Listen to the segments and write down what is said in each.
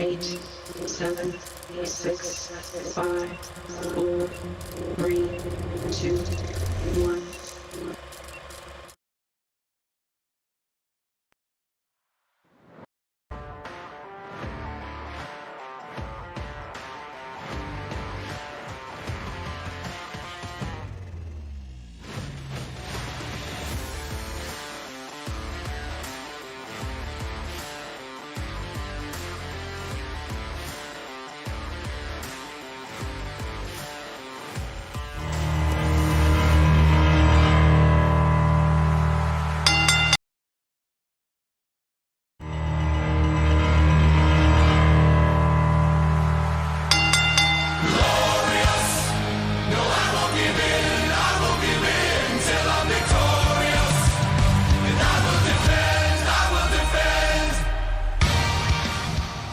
8, 7, 6, 5, 4, 3, 2, 1.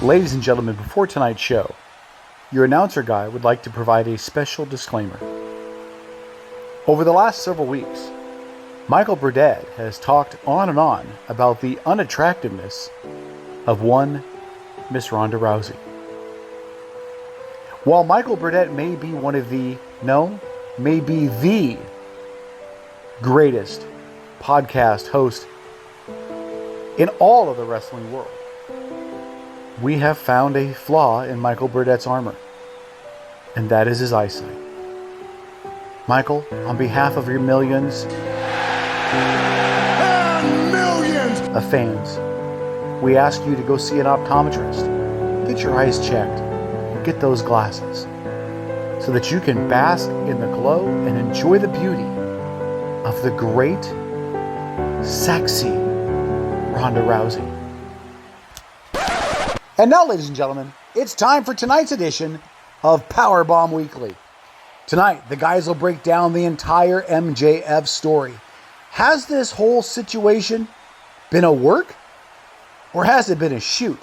Ladies and gentlemen, before tonight's show, your announcer guy would like to provide a special disclaimer. Over the last several weeks, Michael Burdette has talked on and on about the unattractiveness of one Miss Ronda Rousey. While Michael Burdette may be one of the greatest podcast host in all of the wrestling world, we have found a flaw in Michael Burdette's armor, and that is his eyesight. Michael, on behalf of your millions of fans, we ask you to go see an optometrist, get your eyes checked, and get those glasses, so that you can bask in the glow and enjoy the beauty of the great, sexy Ronda Rousey. And now, ladies and gentlemen, it's time for tonight's edition of Powerbomb Weekly. Tonight, the guys will break down the entire MJF story. Has this whole situation been a work, or has it been a shoot?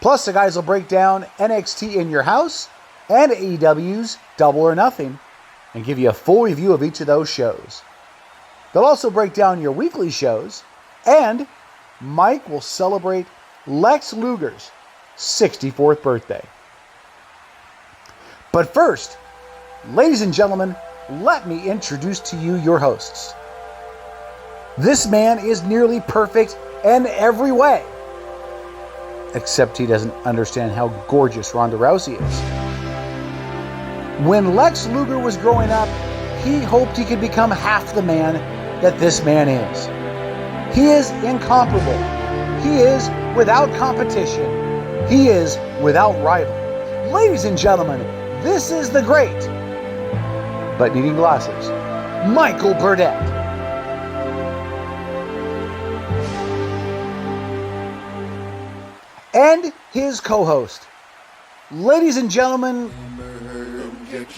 Plus, the guys will break down NXT in Your House and AEW's Double or Nothing and give you a full review of each of those shows. They'll also break down your weekly shows, and Mike will celebrate Lex Luger's 64th birthday. But first, ladies and gentlemen, let me introduce to you your hosts. This man is nearly perfect in every way, except he doesn't understand how gorgeous Ronda Rousey is. When Lex Luger was growing up, he hoped he could become half the man that this man is. He is incomparable. He is without competition. He is without rival. Ladies and gentlemen, this is the great, but needing glasses, Michael Burdette. And his co-host. Ladies and gentlemen,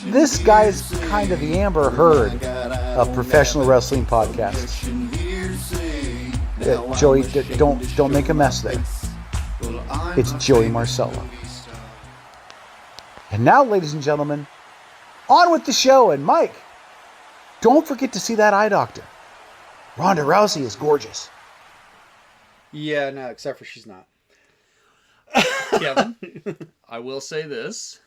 this guy's kind of the Amber Heard of professional wrestling podcasts. Joey, don't make a mess there. It's Joey Marcello. And now, ladies and gentlemen, on with the show. And Mike, don't forget to see that eye doctor. Ronda Rousey is gorgeous. Yeah, no, except for she's not. Kevin, I will say this.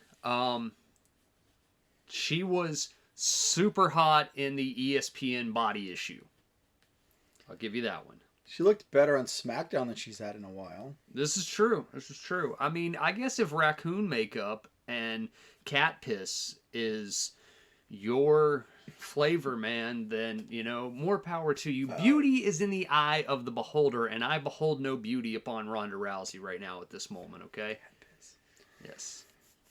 She was super hot in the ESPN body issue. I'll give you that one. She looked better on SmackDown than she's had in a while. This is true. I mean, I guess if raccoon makeup and cat piss is your flavor, man, then, more power to you. Beauty is in the eye of the beholder, and I behold no beauty upon Ronda Rousey right now at this moment, okay? Yes.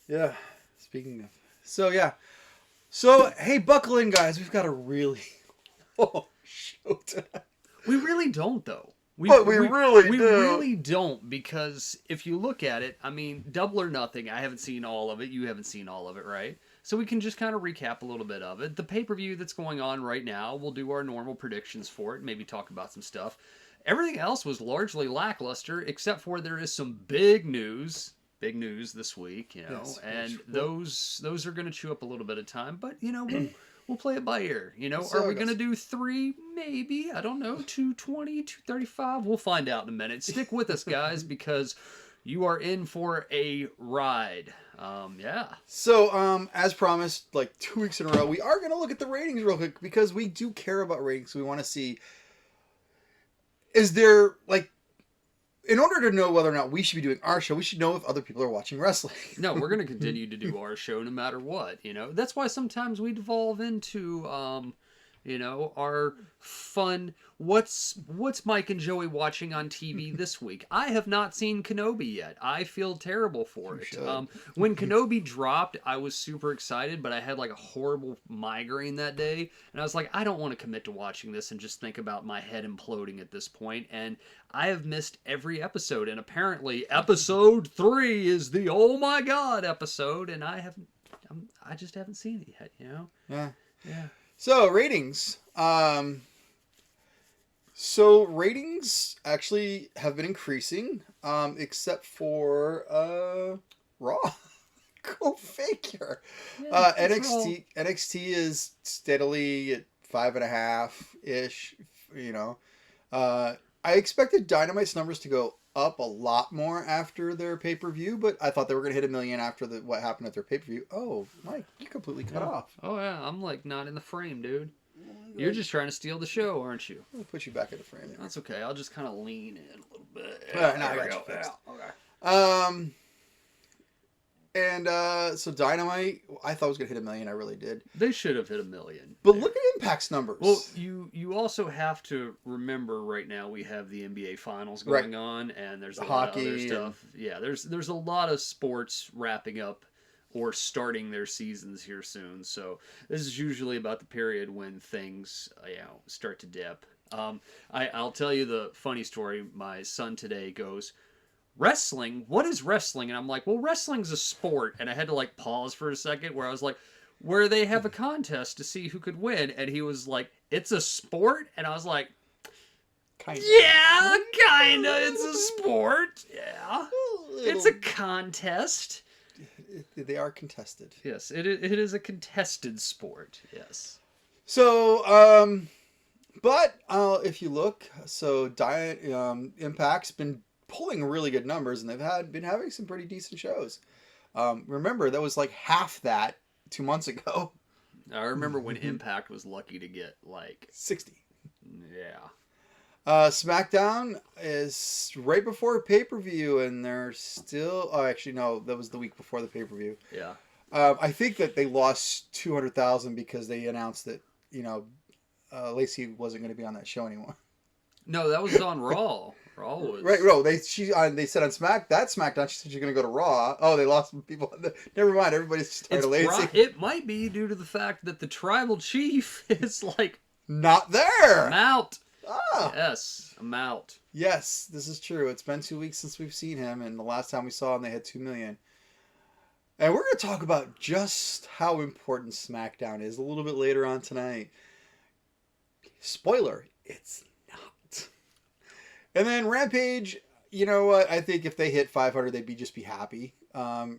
Yeah, speaking of... So, hey, buckle in, guys. We've got a really show tonight. We really don't, though. We really don't, because if you look at it, I mean, Double or Nothing, I haven't seen all of it. You haven't seen all of it, right? So we can just kind of recap a little bit of it. The pay-per-view that's going on right now, we'll do our normal predictions for it, maybe talk about some stuff. Everything else was largely lackluster, except for there is some big news this week, Yes, and those are going to chew up a little bit of time, but, we'll play it by ear, So Are we going to do 3? Maybe. I don't know. 220, 235? We'll find out in a minute. Stick with us, guys, because you are in for a ride. Yeah. So, as promised, like 2 weeks in a row, we are going to look at the ratings real quick because we do care about ratings. We want to see, is there, like, in order to know whether or not we should be doing our show, we should know if other people are watching wrestling. No, we're going to continue to do our show no matter what, That's why sometimes we devolve into, our fun. What's Mike and Joey watching on TV this week? I have not seen Kenobi yet. I feel terrible for it. When Kenobi dropped, I was super excited, but I had like a horrible migraine that day, and I was like, I don't want to commit to watching this and just think about my head imploding at this point. And I have missed every episode, and apparently episode 3 is the oh my god episode, and I just haven't seen it yet. Yeah. Yeah. So, ratings. So ratings actually have been increasing, except for Raw. Go figure. Yeah, NXT is steadily at 5.5 ish. I expected Dynamite's numbers to go up a lot more after their pay-per-view, but I thought they were going to hit 1 million after what happened at their pay-per-view. Oh, Mike, you completely cut off. Oh yeah, I'm like not in the frame, dude. You're just trying to steal the show, aren't you? I'll put you back in the frame. That's okay. I'll just kind of lean in a little bit. Now I got you fixed. Okay. So Dynamite, I thought was going to hit 1 million. I really did. They should have hit 1 million. But look at Impact's numbers. Well, you also have to remember right now we have the NBA Finals going on, and there's a lot of other stuff. Yeah, there's a lot of sports wrapping up or starting their seasons here soon. So this is usually about the period when things start to dip. I'll tell you the funny story. My son today goes, wrestling? What is wrestling? And I'm like, well, wrestling's a sport. And I had to like pause for a second where I was like, where they have a contest to see who could win. And he was like, it's a sport? And I was like, kinda. Yeah, kinda. It's a sport. Yeah. It's a contest. They are contested. Yes, it is a contested sport. Yes. So, but if you look, so Impact's been pulling really good numbers, and they've been having some pretty decent shows. Remember, that was like half that 2 months ago. I remember when Impact was lucky to get like 60. Yeah. SmackDown is right before pay-per-view, and they're still... Oh, actually, no. That was the week before the pay-per-view. Yeah. I think that they lost 200,000 because they announced that, Lacey wasn't going to be on that show anymore. No, that was on Raw. Raw was... Right, no. They said on SmackDown, she said she's going to go to Raw. Oh, they lost some people. Never mind. Everybody's just tired of Lacey. It might be due to the fact that the Tribal Chief is like... Not there! I'm out. Ah. Yes, I'm out. Yes, this is true. It's been 2 weeks since we've seen him, and the last time we saw him, they had 2 million. And we're going to talk about just how important SmackDown is a little bit later on tonight. Spoiler, it's not. And then Rampage, you know what? I think if they hit 500, they'd just be happy.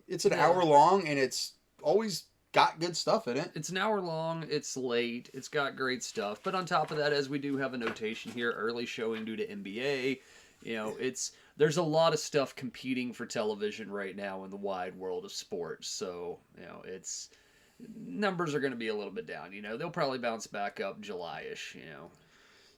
It's an hour long, and it's always got good stuff in it. It's an hour long. It's late. It's got great stuff. But on top of that, as we do have a notation here, early showing due to NBA, there's a lot of stuff competing for television right now in the wide world of sports. So, it's numbers are going to be a little bit down. They'll probably bounce back up July-ish,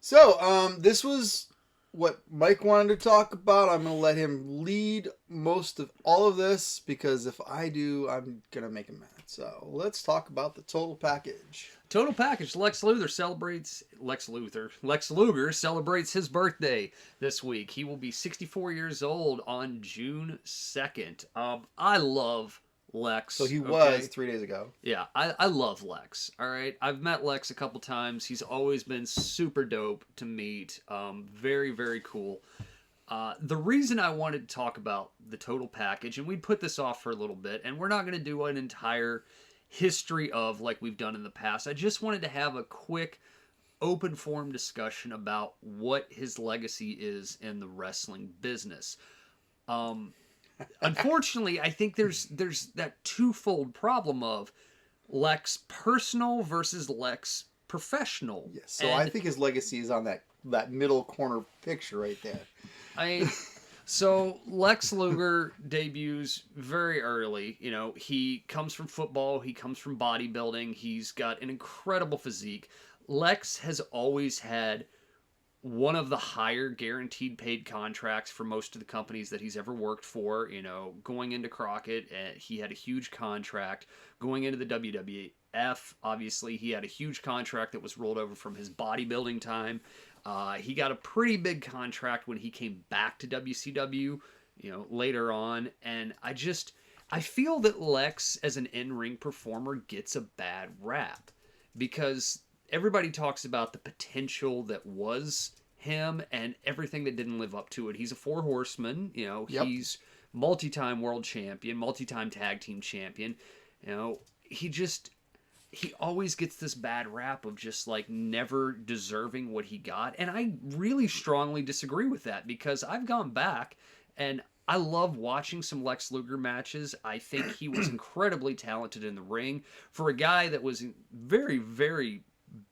So, this was what Mike wanted to talk about. I'm going to let him lead most of all of this because if I do, I'm going to make him mad. So let's talk about the total package. Total package. Lex Luger celebrates his birthday this week. He will be 64 years old on June 2nd. I love Lex. So he was 3 days ago. Yeah, I love Lex. All right, I've met Lex a couple times. He's always been super dope to meet. Very, very cool. The reason I wanted to talk about the total package, and we put this off for a little bit, and we're not going to do an entire history of like we've done in the past. I just wanted to have a quick open forum discussion about what his legacy is in the wrestling business. Unfortunately, I think there's that twofold problem of Lex personal versus Lex professional. Yes, so I think his legacy is on that middle corner picture right there. So Lex Luger debuts very early. You know, he comes from football. He comes from bodybuilding. He's got an incredible physique. Lex has always had one of the higher guaranteed paid contracts for most of the companies that he's ever worked for. You know, going into Crockett, he had a huge contract. Going into the WWF, obviously, he had a huge contract that was rolled over from his bodybuilding time. He got a pretty big contract when he came back to WCW, you know, later on. And I feel that Lex, as an in-ring performer, gets a bad rap because everybody talks about the potential that was him and everything that didn't live up to it. He's a 4 horseman, you know, Yep. He's multi-time world champion, multi-time tag team champion. You know, he always gets this bad rap of just like never deserving what he got. And I really strongly disagree with that because I've gone back and I love watching some Lex Luger matches. I think he was incredibly talented in the ring for a guy that was very, very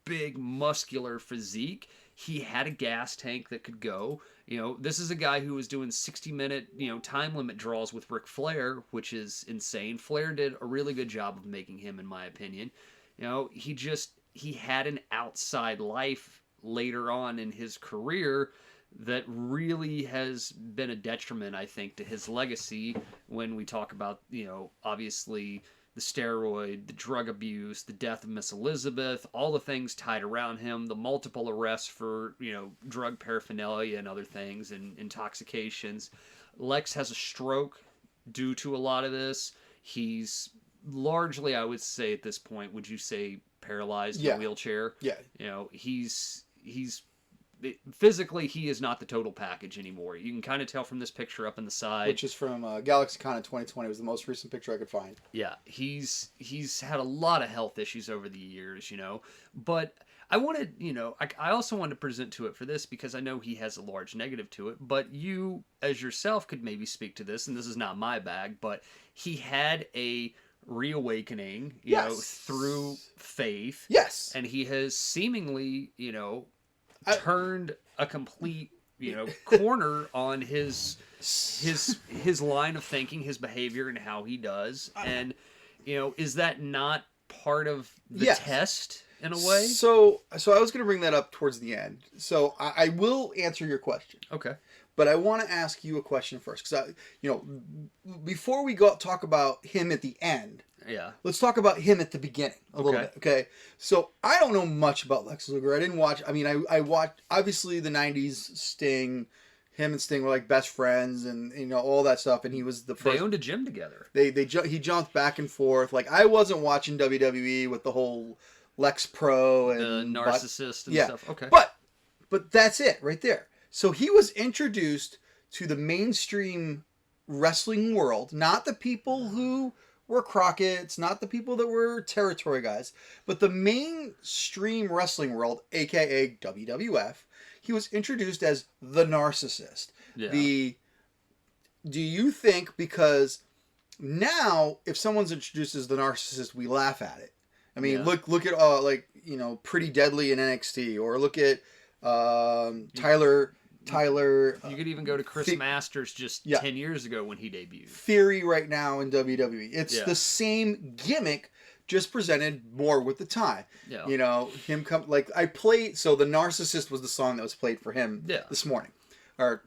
big, muscular physique. He had a gas tank that could go. You know, this is a guy who was doing 60-minute, you know, time limit draws with Ric Flair, which is insane. Flair did a really good job of making him, in my opinion. You know, he had an outside life later on in his career that really has been a detriment, I think, to his legacy when we talk about, you know, obviously the steroid, the drug abuse, the death of Miss Elizabeth, all the things tied around him, the multiple arrests for, you know, drug paraphernalia and other things and intoxications. Lex has a stroke due to a lot of this. He's largely, I would say at this point, would you say paralyzed in a wheelchair? Yeah. You know, he's physically, he is not the total package anymore. You can kind of tell from this picture up in the side, which is from GalaxyCon in 2020. It was the most recent picture I could find. Yeah, he's had a lot of health issues over the years, you know. But I wanted, you know, I also wanted to present to it for this because I know he has a large negative to it. But you, as yourself, could maybe speak to this, and this is not my bag, but he had a reawakening, you know, through faith. Yes. And he has seemingly, you know, turned a complete, you know, corner on his line of thinking, his behavior, and how he does. And, you know, is that not part of the test in a way? So I was going to bring that up towards the end. So I will answer your question. Okay. But I want to ask you a question first, because you know, before we talk about him at the end. Yeah. Let's talk about him at the beginning a little bit. Okay. So I don't know much about Lex Luger. I didn't watch. I mean, I watched obviously the '90s Sting. Him and Sting were like best friends, and you know all that stuff. And he was the first. They owned a gym together. He jumped back and forth. Like I wasn't watching WWE with the whole Lex Pro and the Narcissist and stuff. Okay. But that's it right there. So he was introduced to the mainstream wrestling world, not the people who were Crockett's, not the people that were territory guys, but the mainstream wrestling world, aka WWF. He was introduced as the Narcissist. Yeah. Do you think, because now if someone's introduced as the Narcissist, we laugh at it. I mean, look at like, you know, Pretty Deadly in NXT, or look at Tyler. You could even go to Chris Masters just 10 years ago when he debuted. Theory right now in WWE. It's the same gimmick, just presented more with the time. Yeah. You know, him come like I played. So the Narcissist was the song that was played for him this morning, or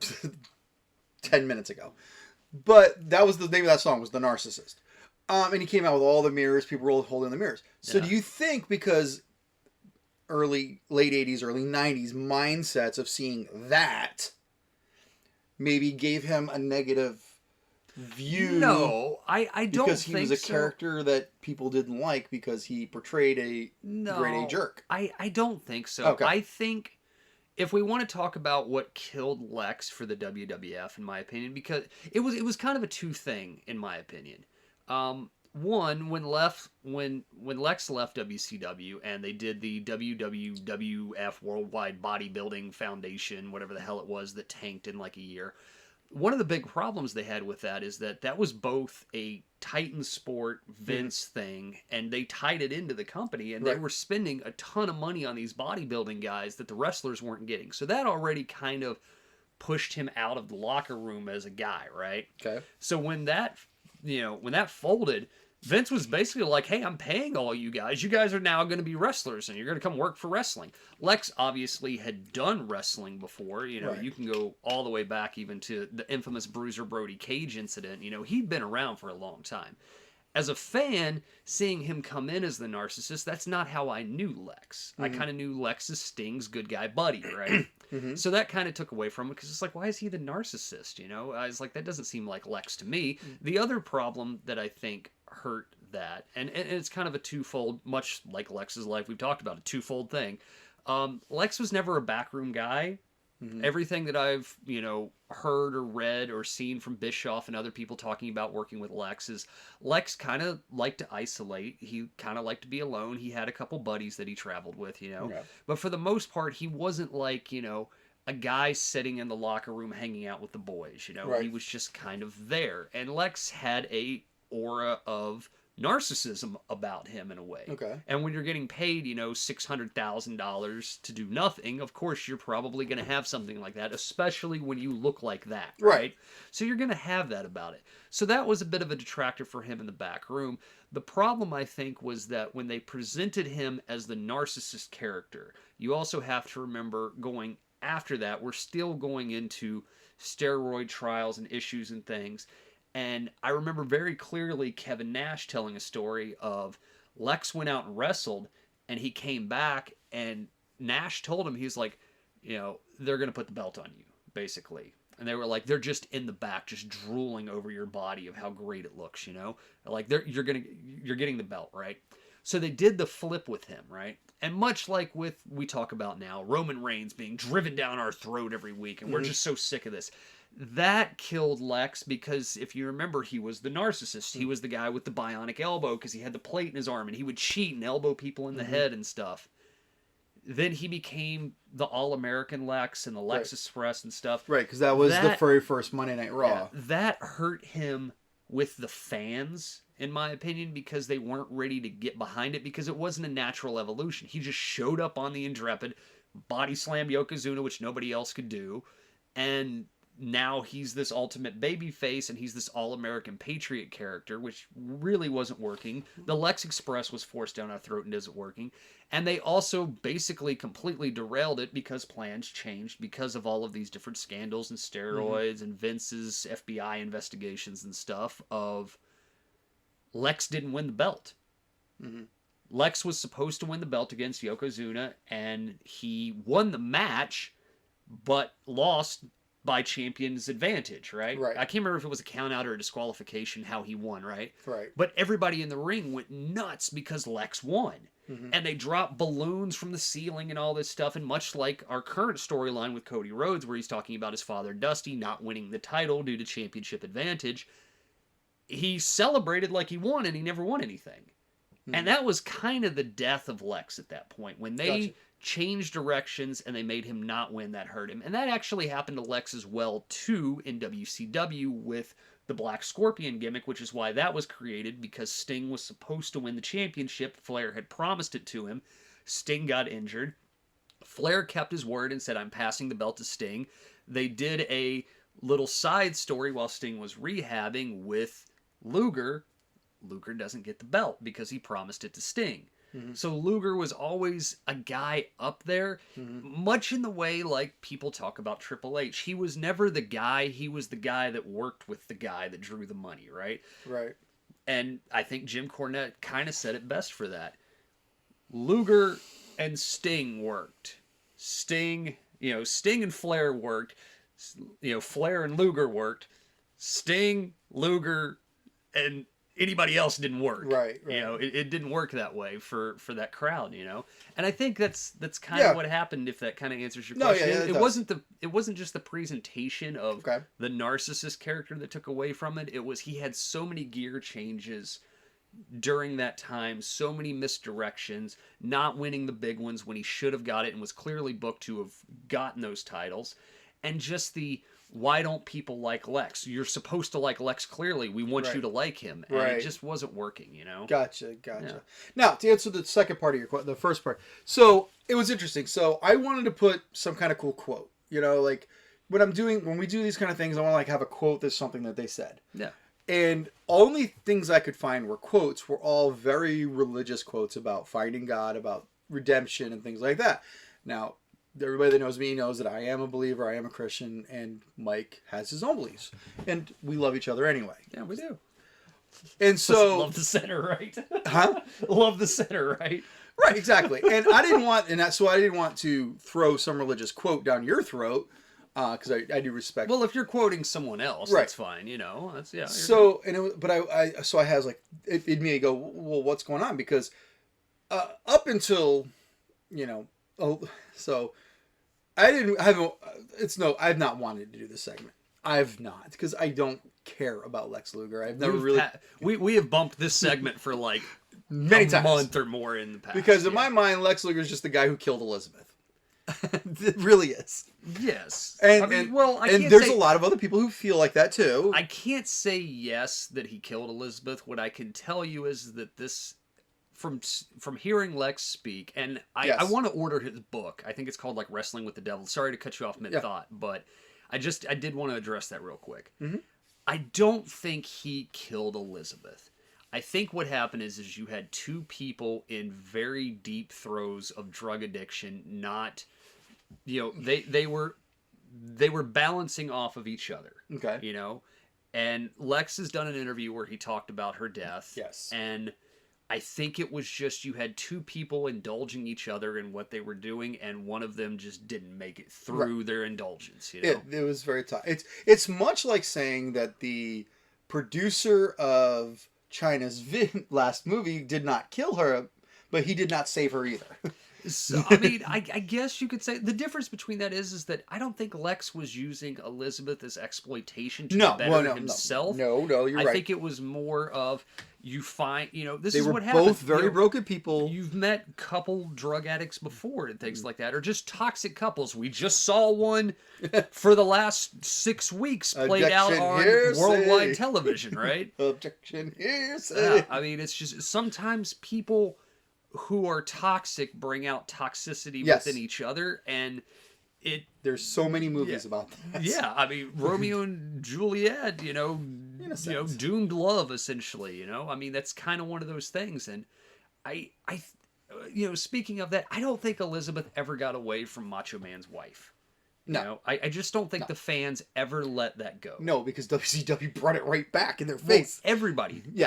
10 minutes ago. But that was the name of that song, was the Narcissist. And he came out with all the mirrors. People were holding the mirrors. So do you think because late 80s, early 90s mindsets of seeing that maybe gave him a negative view? No, I don't think so. Because he was a character that people didn't like because he portrayed a grade A jerk. I don't think so. Okay. I think if we want to talk about what killed Lex for the WWF, in my opinion, because it was kind of a two thing, in my opinion. One, when Lex left WCW and they did the WWF Worldwide Bodybuilding Foundation, whatever the hell it was, that tanked in like a year. One of the big problems they had with that is that was both a Titan Sport Vince thing, and they tied it into the company, and they were spending a ton of money on these bodybuilding guys that the wrestlers weren't getting. So that already kind of pushed him out of the locker room as a guy, right? Okay. So when that folded, Vince was basically like, hey, I'm paying all you guys. You guys are now going to be wrestlers, and you're going to come work for wrestling. Lex obviously had done wrestling before. You know, Right. You can go all the way back even to the infamous Bruiser Brody Cage incident. You know, he'd been around for a long time. As a fan, seeing him come in as the narcissist, that's not how I knew Lex. I kind of knew Lex as Sting's good guy buddy, right? So that kind of took away from it, because it's like, why is he the narcissist? You know, I was like, that doesn't seem like Lex to me. The other problem that I think hurt that, and it's kind of a twofold, much like Lex's life, we've talked about a twofold thing. Lex was never a backroom guy. Everything that I've, heard or read or seen from Bischoff and other people talking about working with Lex is Lex kind of liked to isolate. He kind of liked to be alone. He had a couple buddies that he traveled with, Yeah. But for the most part, he wasn't like, a guy sitting in the locker room hanging out with the boys, Right. He was just kind of there. And Lex had a aura of narcissism about him in a way. Okay. And when you're getting paid, $600,000 to do nothing, of course you're probably going to have something like that, especially when you look like that, right? So you're going to have that about it. So that was a bit of a detractor for him in the back room. The problem, I think, was that when they presented him as the narcissist character, you also have to remember going after that, we're still going into steroid trials and issues and things. And I remember very clearly Kevin Nash telling a story of Lex went out and wrestled, and he came back, and Nash told him, he's like, they're going to put the belt on you, basically. And they were like, they're just in the back, just drooling over your body of how great it looks, Like, you're getting the belt, right? So they did the flip with him, right? And much like we talk about now, Roman Reigns being driven down our throat every week, and we're just so sick of this. That killed Lex, because if you remember, he was the narcissist. He was the guy with the bionic elbow because he had the plate in his arm, and he would cheat and elbow people in the head and stuff. Then he became the All-American Lex and the Lex Express and stuff. Right, because that was the very first Monday Night Raw. Yeah, that hurt him with the fans, in my opinion, because they weren't ready to get behind it, because it wasn't a natural evolution. He just showed up on the Intrepid, body slammed Yokozuna, which nobody else could do, and now he's this ultimate baby face, and he's this all-American patriot character, which really wasn't working. The Lex Express was forced down our throat and isn't working. And they also basically completely derailed it because plans changed because of all of these different scandals and steroids and Vince's FBI investigations and stuff of Lex didn't win the belt. Lex was supposed to win the belt against Yokozuna, and he won the match, but lost by champion's advantage, right? Right. I can't remember if it was a count out or a disqualification how he won, right? Right. But everybody in the ring went nuts because Lex won. And they dropped balloons from the ceiling and all this stuff. And much like our current storyline with Cody Rhodes, where he's talking about his father Dusty not winning the title due to championship advantage, he celebrated like he won, and he never won anything. And that was kind of the death of Lex at that point. When they changed directions and they made him not win, that hurt him. And that actually happened to Lex as well, too, in WCW with the Black Scorpion gimmick, which is why that was created, because Sting was supposed to win the championship. Flair had promised it to him. Sting got injured. Flair kept his word and said, I'm passing the belt to Sting. They did a little side story while Sting was rehabbing with Luger. Luger doesn't get the belt because he promised it to Sting. So Luger was always a guy up there, much in the way like people talk about Triple H. He was never the guy. He was the guy that worked with the guy that drew the money, right? Right. And I think Jim Cornette kind of said it best for that. Luger and Sting worked. Sting and Flair worked. Flair and Luger worked. Sting, Luger, and anybody else didn't work. Right. It didn't work that way for that crowd, And I think that's kind of what happened, if that kind of answers your question. It wasn't just the presentation of the narcissist character that took away from it. It was he had so many gear changes during that time, so many misdirections, not winning the big ones when he should have got it and was clearly booked to have gotten those titles. And just why don't people like Lex? You're supposed to like Lex clearly. We want you to like him. And it just wasn't working, Gotcha. Yeah. Now, to answer the second part of your question, the first part. So, it was interesting. So, I wanted to put some kind of cool quote. when we do these kind of things, I want to like have a quote that's something that they said. Yeah. And only things I could find were quotes were all very religious quotes about finding God, about redemption and things like that. Now, everybody that knows me knows that I am a believer, I am a Christian, and Mike has his own beliefs. And we love each other anyway. Yeah, we do. And so... Love the center, right? Huh? Love the center, right? Right, exactly. And I didn't want to throw some religious quote down your throat, because I do respect. Well, if you're quoting someone else, right. That's fine. You know, that's yeah. So I has like it made me go, well, what's going on? Because up until so I've not wanted to do this segment. I've not, because I don't care about Lex Luger. I've never we have bumped this segment for like many times, a month or more in the past. Because in my mind, Lex Luger is just the guy who killed Elizabeth. It really is. Yes. And there's a lot of other people who feel like that too. I can't say yes that he killed Elizabeth. What I can tell you is that this, from hearing Lex speak, and I want to order his book. I think it's called like Wrestling with the Devil. Sorry to cut you off mid-thought, but I did want to address that real quick. Mm-hmm. I don't think he killed Elizabeth. I think what happened is you had two people in very deep throes of drug addiction, not, they were balancing off of each other. Okay. And Lex has done an interview where he talked about her death. Yes. And I think it was just you had two people indulging each other in what they were doing, and one of them just didn't make it through their indulgence. It was very tough. It's much like saying that the producer of China's last movie did not kill her, but he did not save her either. So, I mean, I guess you could say the difference between that is that I don't think Lex was using Elizabeth as exploitation to better himself. No, you're right. I think it was more of you find, this is what happens. They were both very broken people. You've met couple drug addicts before and things like that, or just toxic couples. We just saw one for the last 6 weeks played out on worldwide television, right? Objection, hearsay. Yeah, I mean, it's just sometimes people who are toxic bring out toxicity within each other, and there's so many movies about that. Yeah, I mean, Romeo and Juliet, doomed love, essentially, I mean, that's kind of one of those things. And I speaking of that, I don't think Elizabeth ever got away from Macho Man's wife. No. I just don't think the fans ever let that go. No, because WCW brought it right back in their face. Everybody did.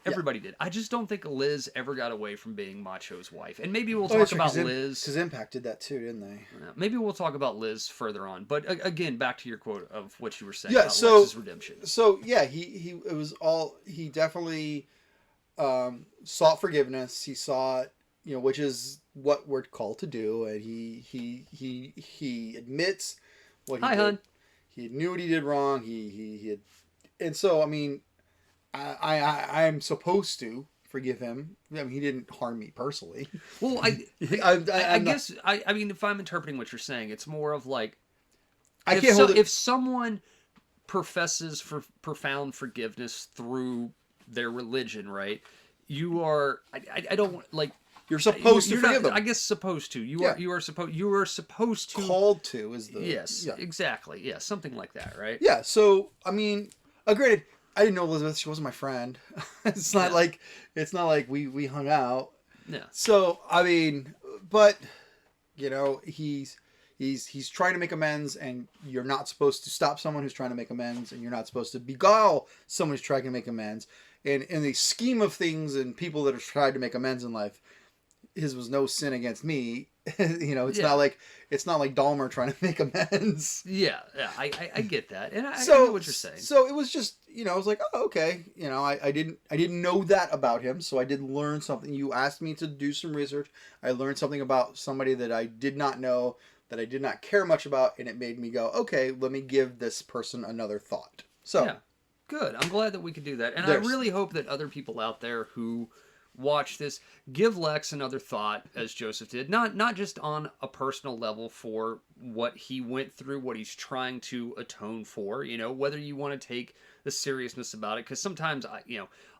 Everybody did. I just don't think Liz ever got away from being Macho's wife. And maybe we'll talk about Liz. Because Impact did that too, didn't they? Maybe we'll talk about Liz further on. But again, back to your quote of what you were saying about Lex's redemption. So, yeah, he definitely sought forgiveness. He sought, which is what we're called to do, and he admits what he did. Hun. He knew what he did wrong. He had, and so I mean, I'm supposed to forgive him. I mean, he didn't harm me personally. Well, I guess I mean, if I'm interpreting what you're saying, it's more of like if someone professes for profound forgiveness through their religion, right? You are I don't like. You're supposed to forgive them. I guess supposed to. You are supposed to. Called to is the exactly. Yeah, something like that, right? Yeah. So I mean, granted, I didn't know Elizabeth. She wasn't my friend. It's not like we hung out. Yeah. So I mean, but he's trying to make amends, and you're not supposed to stop someone who's trying to make amends, and you're not supposed to beguile someone who's trying to make amends. And in the scheme of things and people that have tried to make amends in life, his was no sin against me. It's not like Dahmer trying to make amends. Yeah, I get that, and I know what you're saying. So it was just, I was like, oh, okay. I didn't know that about him, so I did learn something. You asked me to do some research. I learned something about somebody that I did not know, that I did not care much about, and it made me go, okay, let me give this person another thought. So yeah, good. I'm glad that we could do that, and I really hope that other people out there who watch this give Lex another thought, as Joseph did, not just on a personal level for what he went through, what he's trying to atone for, whether you want to take the seriousness about it, because sometimes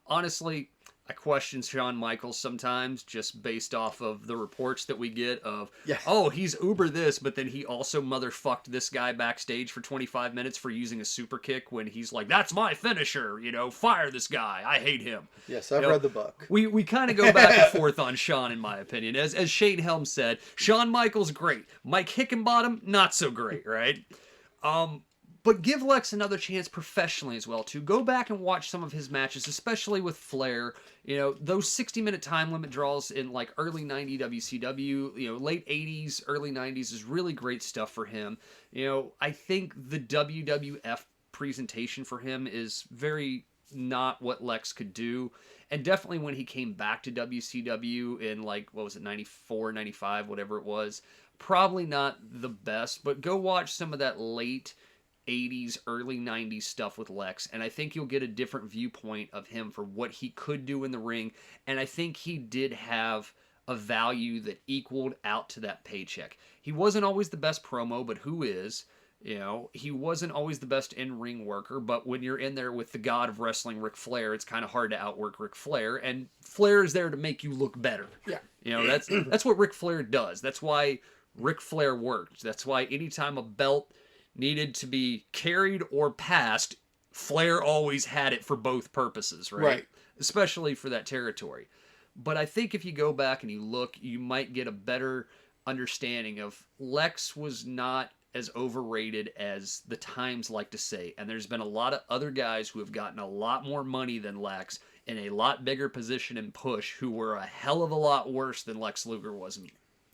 honestly, I question Shawn Michaels sometimes just based off of the reports that we get of, oh, he's uber this, but then he also motherfucked this guy backstage for 25 minutes for using a super kick when he's like, that's my finisher, fire this guy. I hate him. Yes, I've read the book. We kind of go back and forth on Shawn, in my opinion. As Shane Helm said, Shawn Michaels, great. Mike Hickenbottom, not so great, right? But give Lex another chance professionally as well, too. Go back and watch some of his matches, especially with Flair. Those 60-minute time limit draws in like early 90 WCW, late 80s, early 90s is really great stuff for him. I think the WWF presentation for him is very not what Lex could do. And definitely when he came back to WCW in 94, 95, whatever it was, probably not the best. But go watch some of that late 80s, early 90s stuff with Lex, and I think you'll get a different viewpoint of him for what he could do in the ring, and I think he did have a value that equaled out to that paycheck. He wasn't always the best promo, but who is? He wasn't always the best in-ring worker, but when you're in there with the god of wrestling, Ric Flair, it's kind of hard to outwork Ric Flair, and Flair is there to make you look better. Yeah. That's what Ric Flair does. That's why Ric Flair worked. That's why anytime a belt needed to be carried or passed, Flair always had it for both purposes, right? Especially for that territory. But I think if you go back and you look, you might get a better understanding of Lex was not as overrated as the Times like to say. And there's been a lot of other guys who have gotten a lot more money than Lex in a lot bigger position and push who were a hell of a lot worse than Lex Luger was.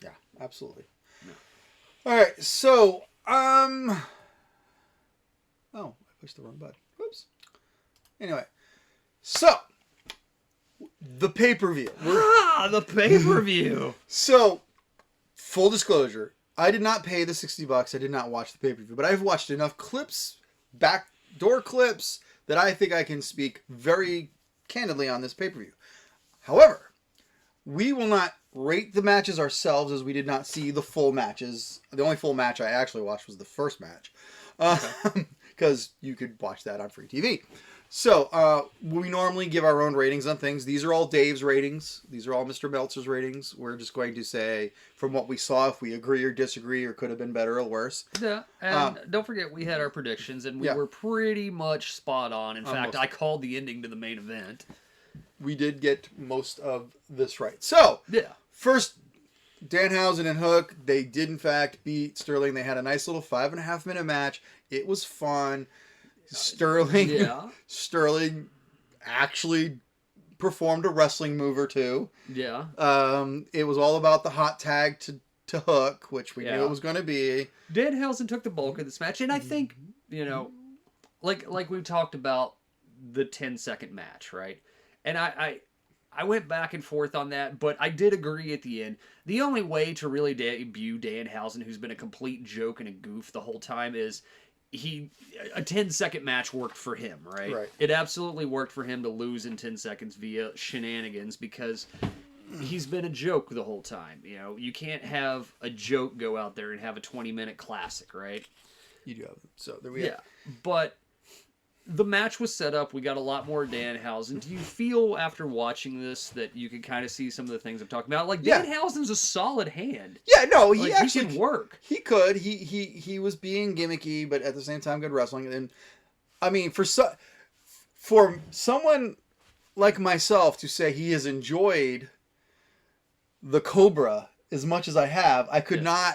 Yeah, absolutely. Yeah. All right, so oh, I pushed the wrong button. Whoops. Anyway, so the pay-per-view. The pay-per-view. So, full disclosure, I did not pay the $60. I did not watch the pay-per-view, but I've watched enough clips, backdoor clips, that I think I can speak very candidly on this pay-per-view. However, we will not rate the matches ourselves as we did not see the full matches. The only full match I actually watched was the first match. Because you could watch that on free TV. So, we normally give our own ratings on things. These are all Dave's ratings. These are all Mr. Meltzer's ratings. We're just going to say, from what we saw, if we agree or disagree or could have been better or worse. Yeah, and don't forget, we had our predictions, and we were pretty much spot on. In fact, I called the ending to the main event. We did get most of this right. So, first, Danhausen and Hook, they did in fact beat Sterling. They had a nice little 5.5-minute match. It was fun. Sterling actually performed a wrestling move or two. Yeah. It was all about the hot tag to Hook, which we knew it was going to be. Danhausen took the bulk of this match, and I think, like we talked about the 10-second match, right? And I went back and forth on that, but I did agree at the end. The only way to really debut Danhausen, who's been a complete joke and a goof the whole time, is a 10-second match worked for him, right? It absolutely worked for him to lose in 10 seconds via shenanigans because he's been a joke the whole time. You can't have a joke go out there and have a 20-minute classic, right? You do have. So there we go. Yeah, but the match was set up. We got a lot more Danhausen. Do you feel after watching this that you could kind of see some of the things I'm talking about? Like, Danhausen's a solid hand. Yeah, no, he actually can work. He could. He was being gimmicky, but at the same time, good wrestling. And I mean, for someone like myself to say he has enjoyed the Cobra as much as I have, I could not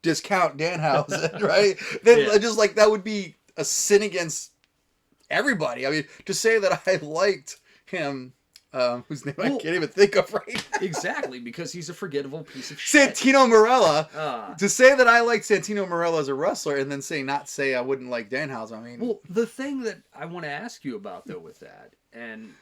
discount Danhausen, right? Then just like that would be a sin against everybody. I mean, to say that I liked him, whose name I can't even think of right now. Exactly, because he's a forgettable piece of shit. Santino Marella. To say that I liked Santino Marella as a wrestler and then not say I wouldn't like Danhausen. I mean, well, the thing that I want to ask you about though with that, and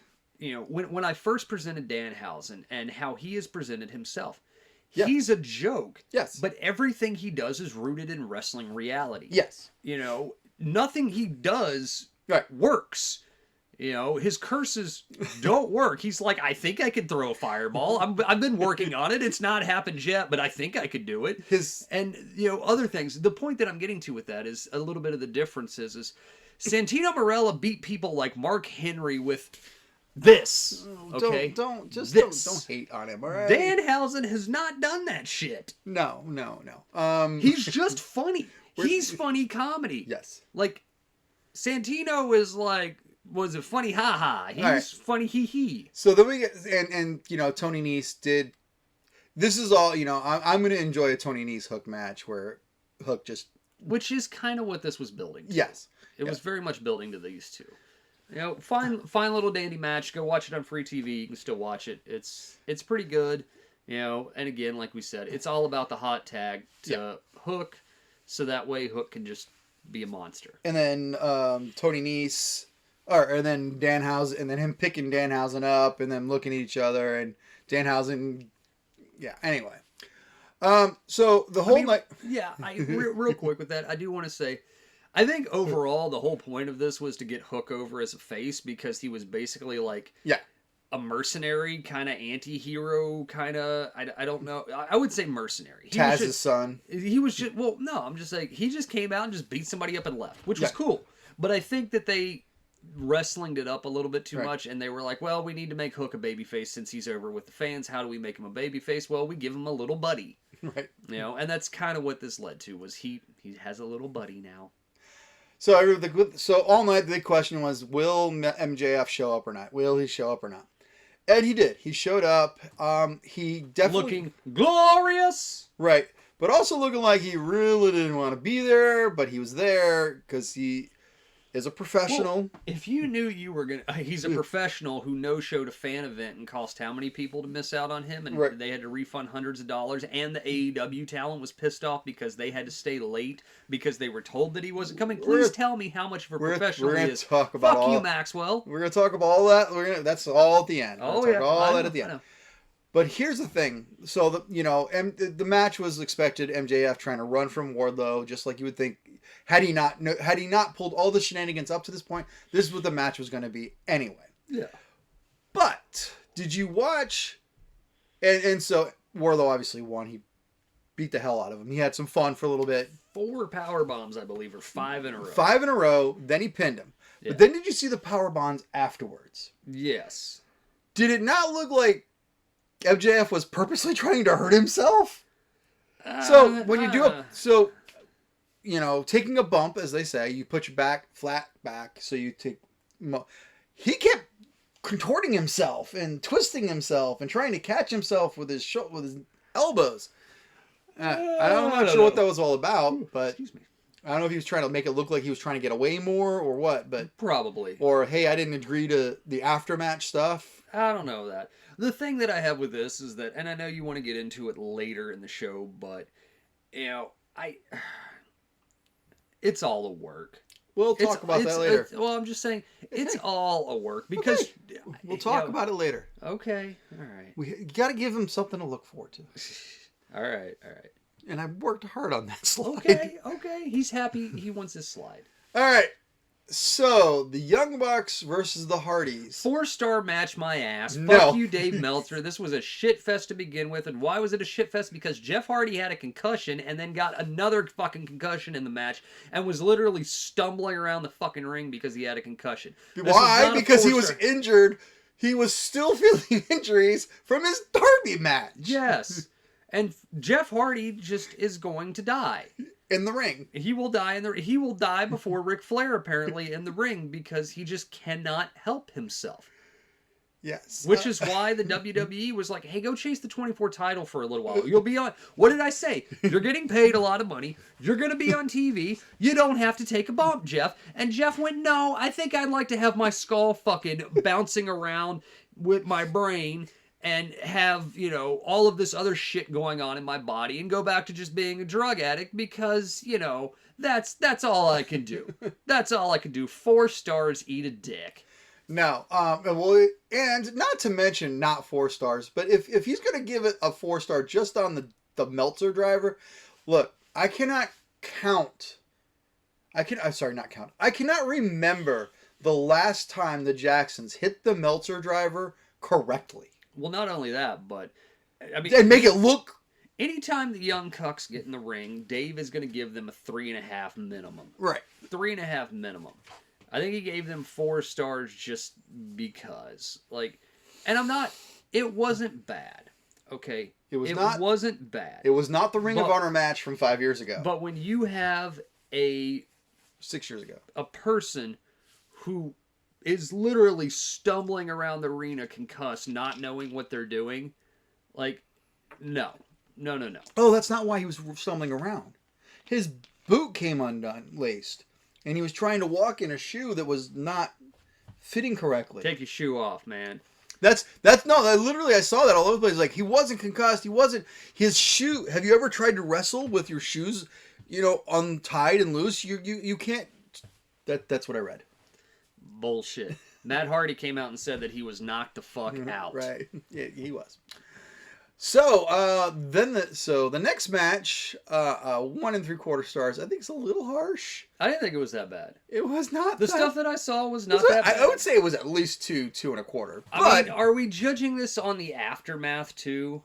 when I first presented Danhausen and how he has presented himself, he's a joke. Yes. But everything he does is rooted in wrestling reality. Yes. Nothing he does works. His curses don't work. He's like, I think I could throw a fireball. I've been working on it. It's not happened yet, but I think I could do it. And other things. The point that I'm getting to with that is a little bit of the difference is Santino Marella beat people like Mark Henry with this. Okay, Don't hate on him. All right. Danhausen has not done that shit. No. He's just funny. He's funny comedy. Yes. Like Santino is like, was it funny? Ha ha. He's funny. Hee hee. So then we get and Tony Nese did. This is all I'm going to enjoy a Tony Nese Hook match where Hook just. Which is kind of what this was building to. Yes. It was very much building to these two. Fine little dandy match. Go watch it on free TV. You can still watch it. It's pretty good. And again, like we said, it's all about the hot tag to Hook, so that way Hook can just be a monster. And then Tony Nese, and then Danhausen, and then him picking Danhausen up, and then looking at each other, and Danhausen. Yeah. Anyway. So the whole night. Yeah. Real quick with that, I do want to say, I think overall the whole point of this was to get Hook over as a face because he was basically like a mercenary kind of anti-hero kind of. I don't know. I would say mercenary. Taz's son. He was just I'm just saying he just came out and just beat somebody up and left, which was cool. But I think that they wrestlinged it up a little bit too much, and they were like, well, we need to make Hook a babyface since he's over with the fans. How do we make him a babyface? Well, we give him a little buddy. Right. And that's kind of what this led to, was he has a little buddy now. So all night the big question was, will MJF show up or not? Will he show up or not? And he did. He showed up. He definitely looking glorious. Right. But also looking like he really didn't want to be there, but he was there because he is a professional. Well, if you knew you were going to... He's a professional who no-showed a fan event and cost how many people to miss out on him? And they had to refund hundreds of dollars. And the AEW talent was pissed off because they had to stay late because they were told that he wasn't coming. Please tell me how much of a professional he is. Talk about Fuck you, Maxwell. We're going to talk about all that. That's all at the end. All that at the end. But here's the thing. So, the match was expected. MJF trying to run from Wardlow, just like you would think. Had he not pulled all the shenanigans up to this point, this is what the match was going to be anyway. Yeah. But did you watch? And so Wardlow obviously won. He beat the hell out of him. He had some fun for a little bit. 4 power bombs, I believe, or 5 in a row. 5 in a row. Then he pinned him. Yeah. But then did you see the power bombs afterwards? Yes. Did it not look like MJF was purposely trying to hurt himself? So when you do taking a bump, as they say, you put your back flat back, so you take. He kept contorting himself and twisting himself and trying to catch himself with his elbows. I'm not sure what that was all about, but excuse me. I don't know if he was trying to make it look like he was trying to get away more or what, but probably. Or hey, I didn't agree to the aftermatch stuff. I don't know that. The thing that I have with this is that, and I know you want to get into it later in the show, but it's all a work. We'll talk about that later. I'm just saying, it's all a work because we'll talk about it later. Okay, all right. You got to give him something to look forward to. All right. And I worked hard on that slide. Okay. He's happy. He wants his slide. All right. So, the Young Bucks versus the Hearties. 4-star match, my ass. No. Fuck you, Dave Meltzer. This was a shit fest to begin with. And why was it a shit fest? Because Jeff Hardy had a concussion and then got another fucking concussion in the match and was literally stumbling around the fucking ring because he had a concussion. Why? Because he was injured. He was still feeling injuries from his Darby match. Yes. And Jeff Hardy just is going to die. In the ring. He will die he will die before Ric Flair, apparently, in the ring because he just cannot help himself. Yes. Which is why the WWE was like, hey, go chase the 24 title for a little while. You'll be on... What did I say? You're getting paid a lot of money. You're going to be on TV. You don't have to take a bump, Jeff. And Jeff went, no, I think I'd like to have my skull fucking bouncing around with my brain and have, all of this other shit going on in my body and go back to just being a drug addict because, that's all I can do. That's all I can do. 4 stars, eat a dick. No. And not to mention not 4 stars, but if he's going to give it a 4-star just on the Meltzer driver, look, I cannot remember the last time the Jacksons hit the Meltzer driver correctly. Well, not only that, but and make it look. Anytime the Young Cucks get in the ring, Dave is going to give them a 3.5 minimum. Right. 3.5 minimum. I think he gave them 4 stars just because. Like, and I'm not. It wasn't bad. Okay. It wasn't bad. It was not the Ring of Honor match from 5 years ago. But when you have 6 years ago, a person who is literally stumbling around the arena concussed, not knowing what they're doing, like, no. Oh, that's not why he was stumbling around. His boot came undone, laced, and he was trying to walk in a shoe that was not fitting correctly. Take your shoe off, man. Literally, I saw that all over the place. Like, he wasn't concussed. He wasn't. His shoe. Have you ever tried to wrestle with your shoes, untied and loose? You can't. That's what I read. Bullshit. Matt Hardy came out and said that he was knocked the fuck out. Right. Yeah, he was. So the next match, 1 3/4 stars. I think it's a little harsh. I didn't think it was that bad. It was not. The stuff that I saw was not that bad. I would say it was at least 2 1/4. I mean, are we judging this on the aftermath too?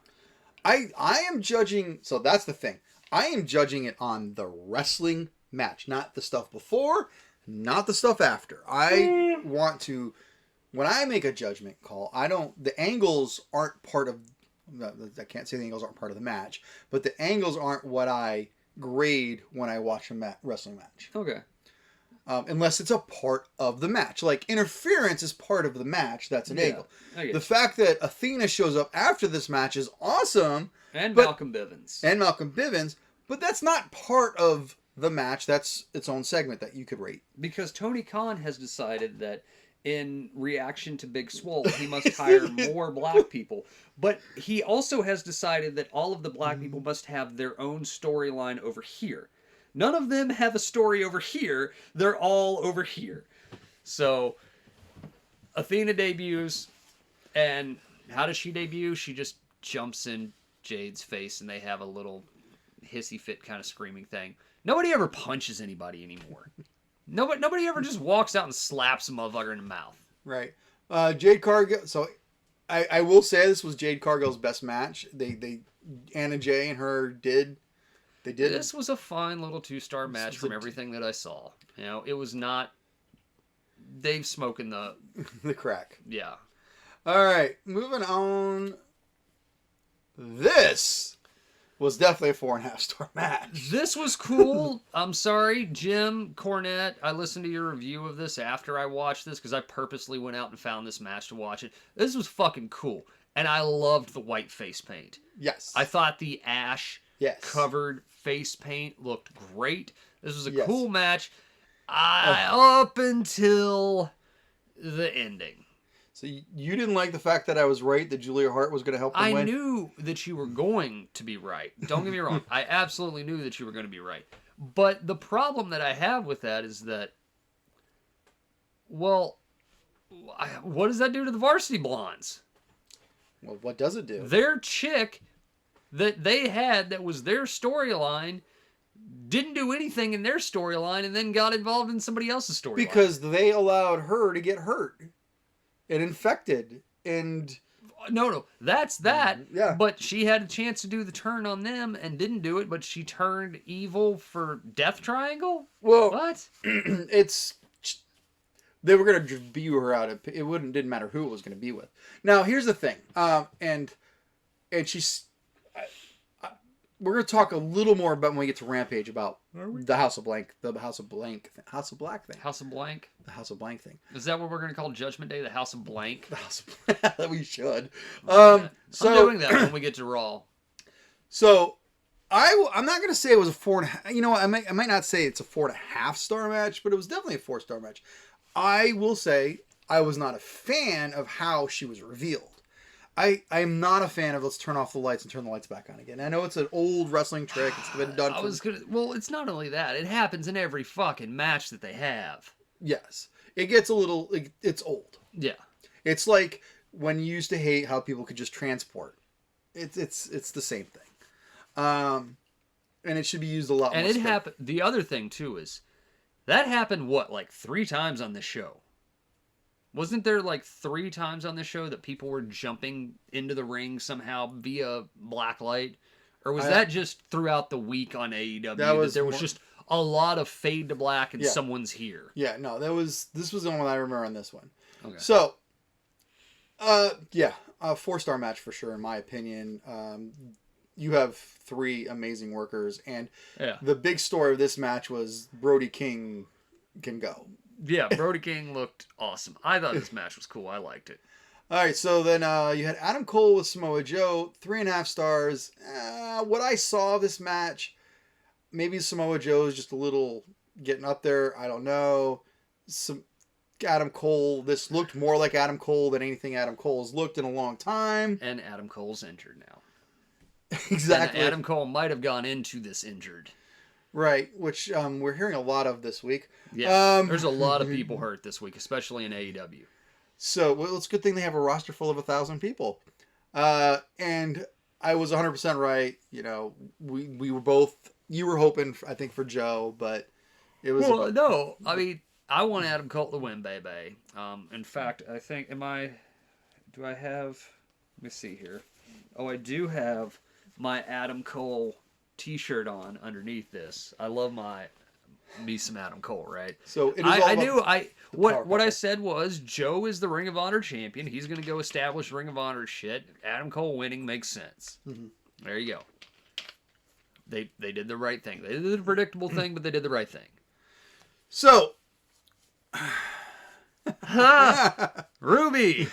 I am judging. So that's the thing. I am judging it on the wrestling match, not the stuff before, not the stuff after. I want to. When I make a judgment call, the angles aren't part of. I can't say the angles aren't part of the match, but the angles aren't what I grade when I watch a wrestling match. Okay. Unless it's a part of the match. Like, interference is part of the match. That's an angle. The fact that Athena shows up after this match is awesome. And Malcolm Bivens. But that's not part of the match. That's its own segment that you could rate. Because Tony Khan has decided that in reaction to Big Swole, he must hire more black people. But he also has decided that all of the black people must have their own storyline over here. None of them have a story over here. They're all over here. So, Athena debuts, and how does she debut? She just jumps in Jade's face, and they have a little hissy fit kind of screaming thing. Nobody ever punches anybody anymore. Nobody ever just walks out and slaps a motherfucker in the mouth. Right. Jade Cargill. So, I will say this was Jade Cargill's best match. Anna Jay and her did. They did. This was a fine little 2-star match from everything that I saw. It was not Dave smoking the crack. Yeah. All right, moving on. This was definitely a 4.5-star match. This was cool. I'm sorry, Jim Cornette. I listened to your review of this after I watched this because I purposely went out and found this match to watch it. This was fucking cool. And I loved the white face paint. Yes. I thought the ash covered face paint looked great. This was a cool match up until the ending. So you didn't like the fact that I was right that Julia Hart was going to help them win? I knew that you were going to be right. Don't get me wrong. I absolutely knew that you were going to be right. But the problem that I have with that is that, well, what does that do to the Varsity Blondes? Well, what does it do? Their chick that they had that was their storyline didn't do anything in their storyline and then got involved in somebody else's storyline. Because they allowed her to get hurt and infected and... No, that's that. Yeah. But she had a chance to do the turn on them and didn't do it, but she turned evil for Death Triangle? Well... What? They were going to view her out. It didn't matter who it was going to be with. Now, here's the thing. And she's... we're going to talk a little more about when we get to Rampage about the House of Blank. The House of Blank. House of Black thing. House of Blank? The House of Blank thing. Is that what we're going to call Judgment Day? The House of Blank? The House of Blank. We should. I'm doing that when we get to Raw. So... I'm not going to say it was a 4.5... You know what? I might not say it's a 4.5-star match, but it was definitely a 4-star match. I will say I was not a fan of how she was revealed. I'm not a fan of let's turn off the lights and turn the lights back on again. I know it's an old wrestling trick. It's been done Well, it's not only that. It happens in every fucking match that they have. Yes. It gets a little... It's old. Yeah. It's like when you used to hate how people could just transport. It's the same thing. And it should be used a lot more. And it happened... The other thing, too, is... That happened, like 3 times on the show? Wasn't there, 3 times on the show that people were jumping into the ring somehow via black light? Or was that just throughout the week on AEW? There was just a lot of fade to black and Yeah. someone's here. Yeah, no, this was the one I remember on this one. Okay. So, yeah, a 4-star match for sure, in my opinion. You have 3 amazing workers, and the big story of this match was Brody King can go. Yeah, Brody King looked awesome. I thought this match was cool. I liked it. All right, so then you had Adam Cole with Samoa Joe, 3.5 stars. What I saw of this match, maybe Samoa Joe is just a little getting up there. I don't know. Adam Cole, this looked more like Adam Cole than anything Adam Cole's looked in a long time. And Adam Cole's injured now. Exactly. And Adam Cole might have gone into this injured. Right, which we're hearing a lot of this week. Yeah, there's a lot of people hurt this week, especially in AEW. So, well, it's a good thing they have a roster full of 1,000 people. And I was 100% right. You know, we were both, you were hoping, I think, for Joe, but it was... Well, no, I mean, I want Adam Cole to win, baby. In fact, I think, do I have, let me see here. Oh, I do have my Adam Cole t-shirt on underneath this. I love me some Adam Cole, right? So it is what I said was Joe is the Ring of Honor champion. He's going to go establish Ring of Honor shit. Adam Cole winning makes sense. Mm-hmm. There you go. They did the right thing. They did the predictable thing, but they did the right thing. So Ruby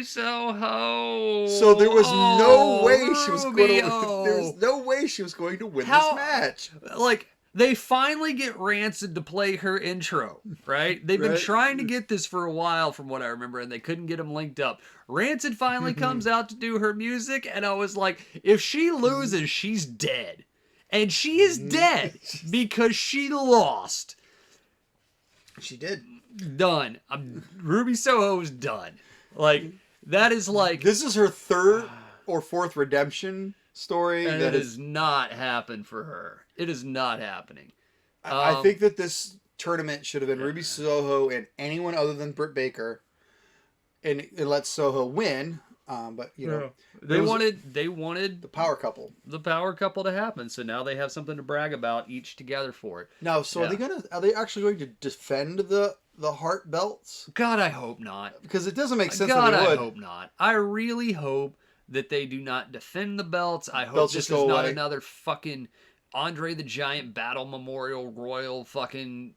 Soho. So there was no way she was going to. There was no way she was going to win this match. Like, they finally get Rancid to play her intro, right? They've been trying to get this for a while, from what I remember, and they couldn't get them linked up. Rancid finally comes out to do her music, and I was like, if she loses, she's dead. And she is dead because she lost. She did. Done. Ruby Soho's done. Like, that is like... This is her 3rd or 4th redemption story. And it has not happened for her. It is not happening. I think that this tournament should have been Ruby Soho and anyone other than Britt Baker. And let Soho win. But, you know... They wanted the power couple. The power couple to happen. So now they have something to brag about each together for it. Now, so are they actually going to defend the Heart belts? God, I hope not. Because it doesn't make sense God, that they would. I hope not. I really hope that they do not defend the belts. I hope belts this is not another fucking Andre the Giant Battle Memorial Royal fucking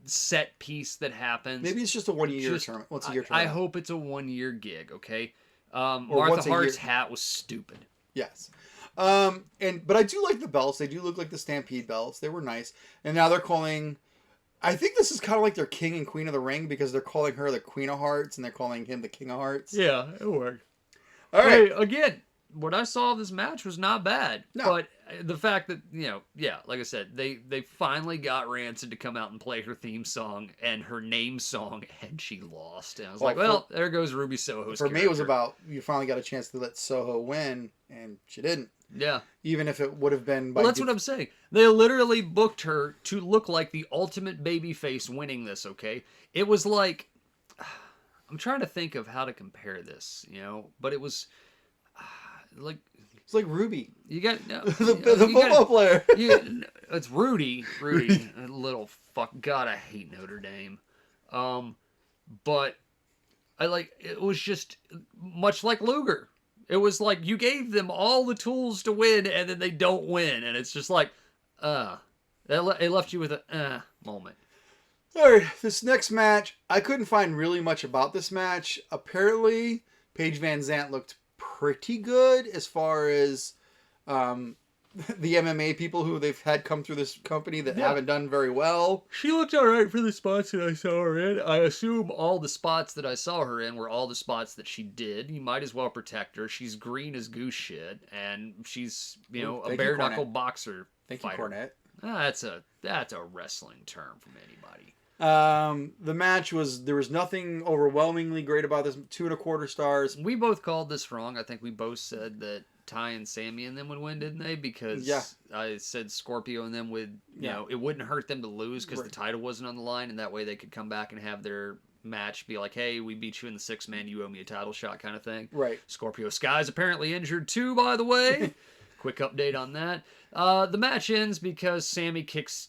set piece that happens. Maybe it's just a 1-year tournament. Once a year tournament. I hope it's a 1-year gig, okay? Martha Hart's hat was stupid. Yes. But I do like the belts. They do look like the Stampede belts. They were nice. And now they're calling... I think this is kind of like their King and Queen of the Ring, because they're calling her the Queen of Hearts and they're calling him the King of Hearts. Yeah, it worked. All right. Hey, again, what I saw of this match was not bad. No. But the fact that, like I said, they finally got Rancid to come out and play her theme song and her name song, and she lost. And I was there goes Ruby Soho's For me, it was about, you finally got a chance to let Soho win, and she didn't. Yeah. Even if it would have been... Well, that's what I'm saying. They literally booked her to look like the ultimate babyface winning this, okay? It was like... I'm trying to think of how to compare this, but it was... like... It's like Ruby. You got... No, the football player. It's Rudy. Rudy. Little fuck... God, I hate Notre Dame. But... it was just much like Luger. It was like you gave them all the tools to win, and then they don't win, and it's just like, it left you with a moment. All right, this next match, I couldn't find really much about this match. Apparently, Paige Van Zandt looked pretty good as far as the MMA people who they've had come through this company that haven't done very well. She looked all right for the spots that I saw her in. I assume all the spots that I saw her in were all the spots that she did. You might as well protect her. She's green as goose shit, and she's a bare knuckle boxer Thank fighter. you, Cornette. That's a wrestling term from anybody. The match there was nothing overwhelmingly great about this. 2.25 stars. We both called this wrong. I think we both said that Ty and Sammy and them would win, didn't they? Because I said Scorpio and them would, it wouldn't hurt them to lose because the title wasn't on the line, and that way they could come back and have their match be like, hey, we beat you in the 6-man, you owe me a title shot kind of thing. Right. Scorpio Sky's apparently injured too, by the way. Quick update on that. The match ends because Sammy kicks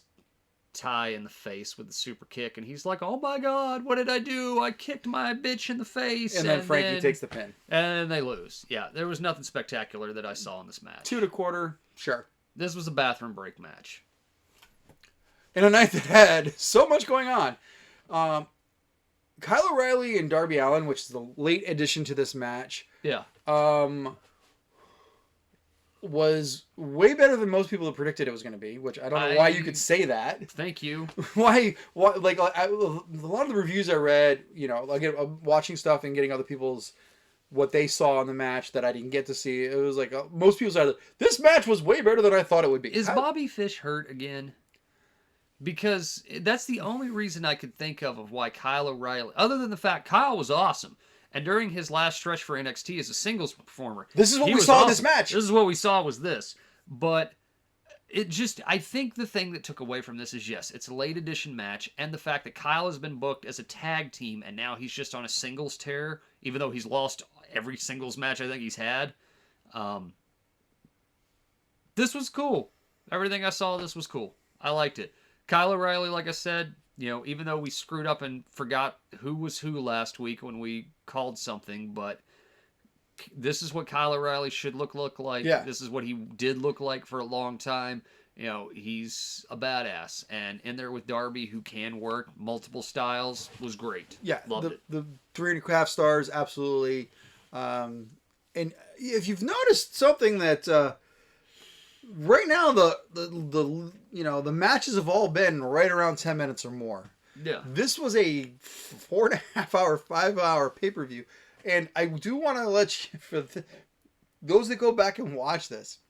Ty in the face with the super kick, and he's like, "Oh my God, what did I do? I kicked my bitch in the face." And then Frankie takes the pin. And they lose. Yeah, there was nothing spectacular that I saw in this match. 2 1/4, sure. This was a bathroom break match. In a night that had so much going on. Kyle O'Reilly and Darby Allin, which is the late addition to this match, Yeah. was way better than most people had predicted it was going to be, which I don't know why you could say that. Thank you. Why like a lot of the reviews I read, you know, like watching stuff and getting other people's what they saw in the match that I didn't get to see. It was like most people said this match was way better than I thought it would be. Is Bobby Fish hurt again? Because that's the only reason I could think of why Kyle O'Reilly, other than the fact Kyle was awesome. And during his last stretch for NXT as a singles performer, this is what we saw in this match. This is what we saw was this. But it just, I think the thing that took away from this is, yes, it's a late edition match, and the fact that Kyle has been booked as a tag team, and now he's just on a singles tear, even though he's lost every singles match I think he's had. This was cool. Everything I saw, this was cool. I liked it. Kyle O'Reilly, like I said, you know, even though we screwed up and forgot who was who last week when we called something, but this is what Kyle O'Reilly should look like. Yeah. This is what he did look like for a long time. You know, he's a badass. And in there with Darby, who can work multiple styles, was great. Yeah, Loved it. The 3.5 stars, absolutely. And if you've noticed something that right now the you know the matches have all been right around 10 minutes or more. Yeah. This was a 4.5 hour, 5 hour pay-per-view, and I do want to let you, for those that go back and watch this,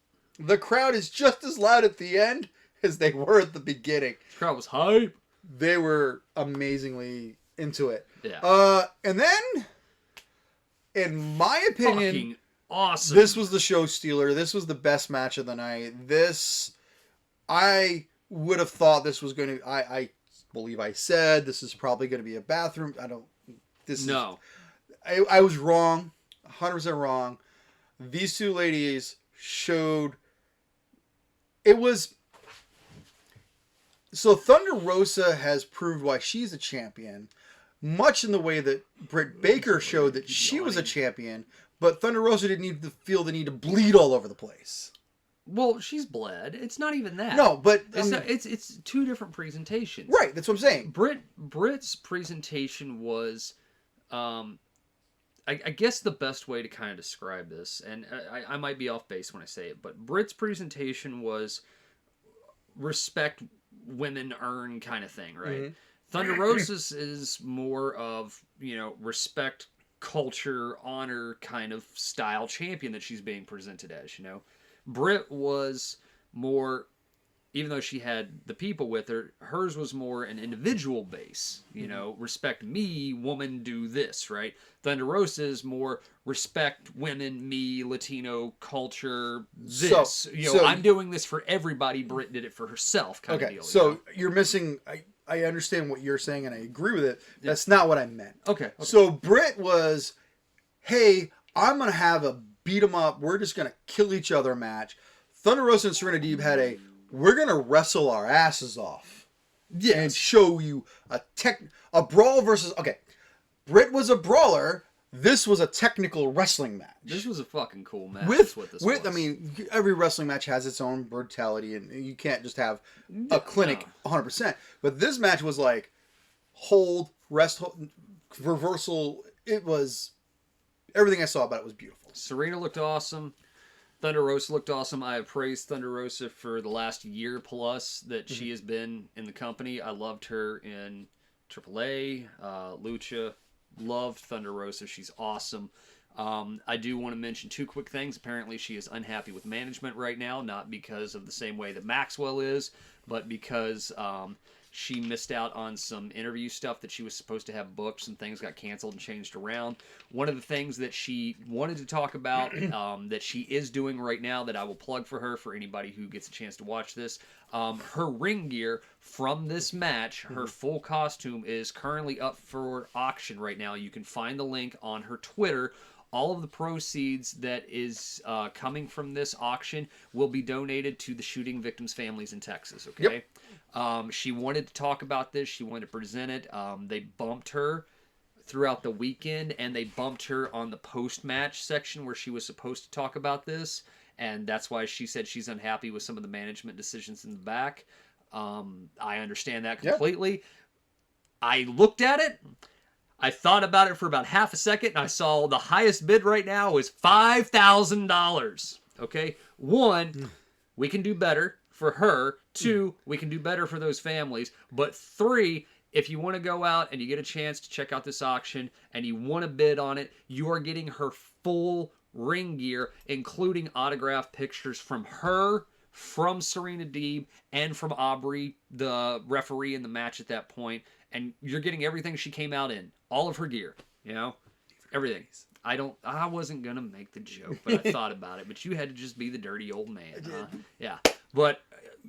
the crowd is just as loud at the end as they were at the beginning. The crowd was hype. They were amazingly into it. Yeah. And then, in my opinion, Fucking awesome. this was the show stealer. This was the best match of the night. I would have thought this was going to. I believe I said this is probably going to be a bathroom. No. I was wrong, 100% wrong. These two ladies showed. It was. So Thunder Rosa has proved why she's a champion, much in the way that Britt Baker showed that she was a champion, but Thunder Rosa didn't need to feel the need to bleed all over the place. Well, she's bled. It's not even that. No, but it's two different presentations. Right, that's what I'm saying. Britt's presentation was, I guess the best way to kind of describe this, and I might be off base when I say it, but Britt's presentation was respect women earn kind of thing, right? Mm-hmm. Thunder Rosa's is more of, you know, respect, culture, honor kind of style champion that she's being presented as, you know. Britt was more, even though she had the people with her, hers was more an individual base, you know, respect me, woman, do this, right? Thunder Rosa is more respect women, me, Latino culture, this. I'm doing this for everybody. Britt did it for herself kind of deal. So you're missing, I understand what you're saying and I agree with it. That's not what I meant. Okay. So Britt was, hey, I'm going to have a beat 'em up. We're just going to kill each other match. Thunder Rosa and Serena Dave had we're going to wrestle our asses off. Yes. And show you a brawl versus, okay. Britt was a brawler. This was a technical wrestling match. This was a fucking cool match. I mean, every wrestling match has its own brutality, and you can't just have a clinic 100%. But this match was like hold, rest, hold, reversal. It was everything I saw about it was beautiful. Serena looked awesome. Thunder Rosa looked awesome. I have praised Thunder Rosa for the last year plus that she has been in the company. I loved her in AAA, Lucha. Loved Thunder Rosa. She's awesome. I do want to mention two quick things. Apparently she is unhappy with management right now, not because of the same way that Maxwell is, but because she missed out on some interview stuff that she was supposed to have booked. Some things got canceled and changed around. One of the things that she wanted to talk about that she is doing right now that I will plug for her for anybody who gets a chance to watch this, her ring gear from this match, her full costume is currently up for auction right now. You can find the link on her Twitter. all of the proceeds that is coming from this auction will be donated to the shooting victims' families in Texas, okay? Yep. She wanted to talk about this. She wanted to present it. They bumped her throughout the weekend, and they bumped her on the post-match section where she was supposed to talk about this, and that's why she said she's unhappy with some of the management decisions in the back. I understand that completely. Yep. I looked at it. I thought about it for about half a second, and I saw the highest bid right now is $5,000. Okay? 1, we can do better for her. 2, we can do better for those families. But 3, if you want to go out and you get a chance to check out this auction and you want to bid on it, you are getting her full ring gear, including autographed pictures from her, from Serena Dave, and from Aubrey, the referee in the match at that point. And you're getting everything she came out in. All of her gear. You know? Everything. I wasn't going to make the joke, but I thought about it. But you had to just be the dirty old man. Huh? Yeah. But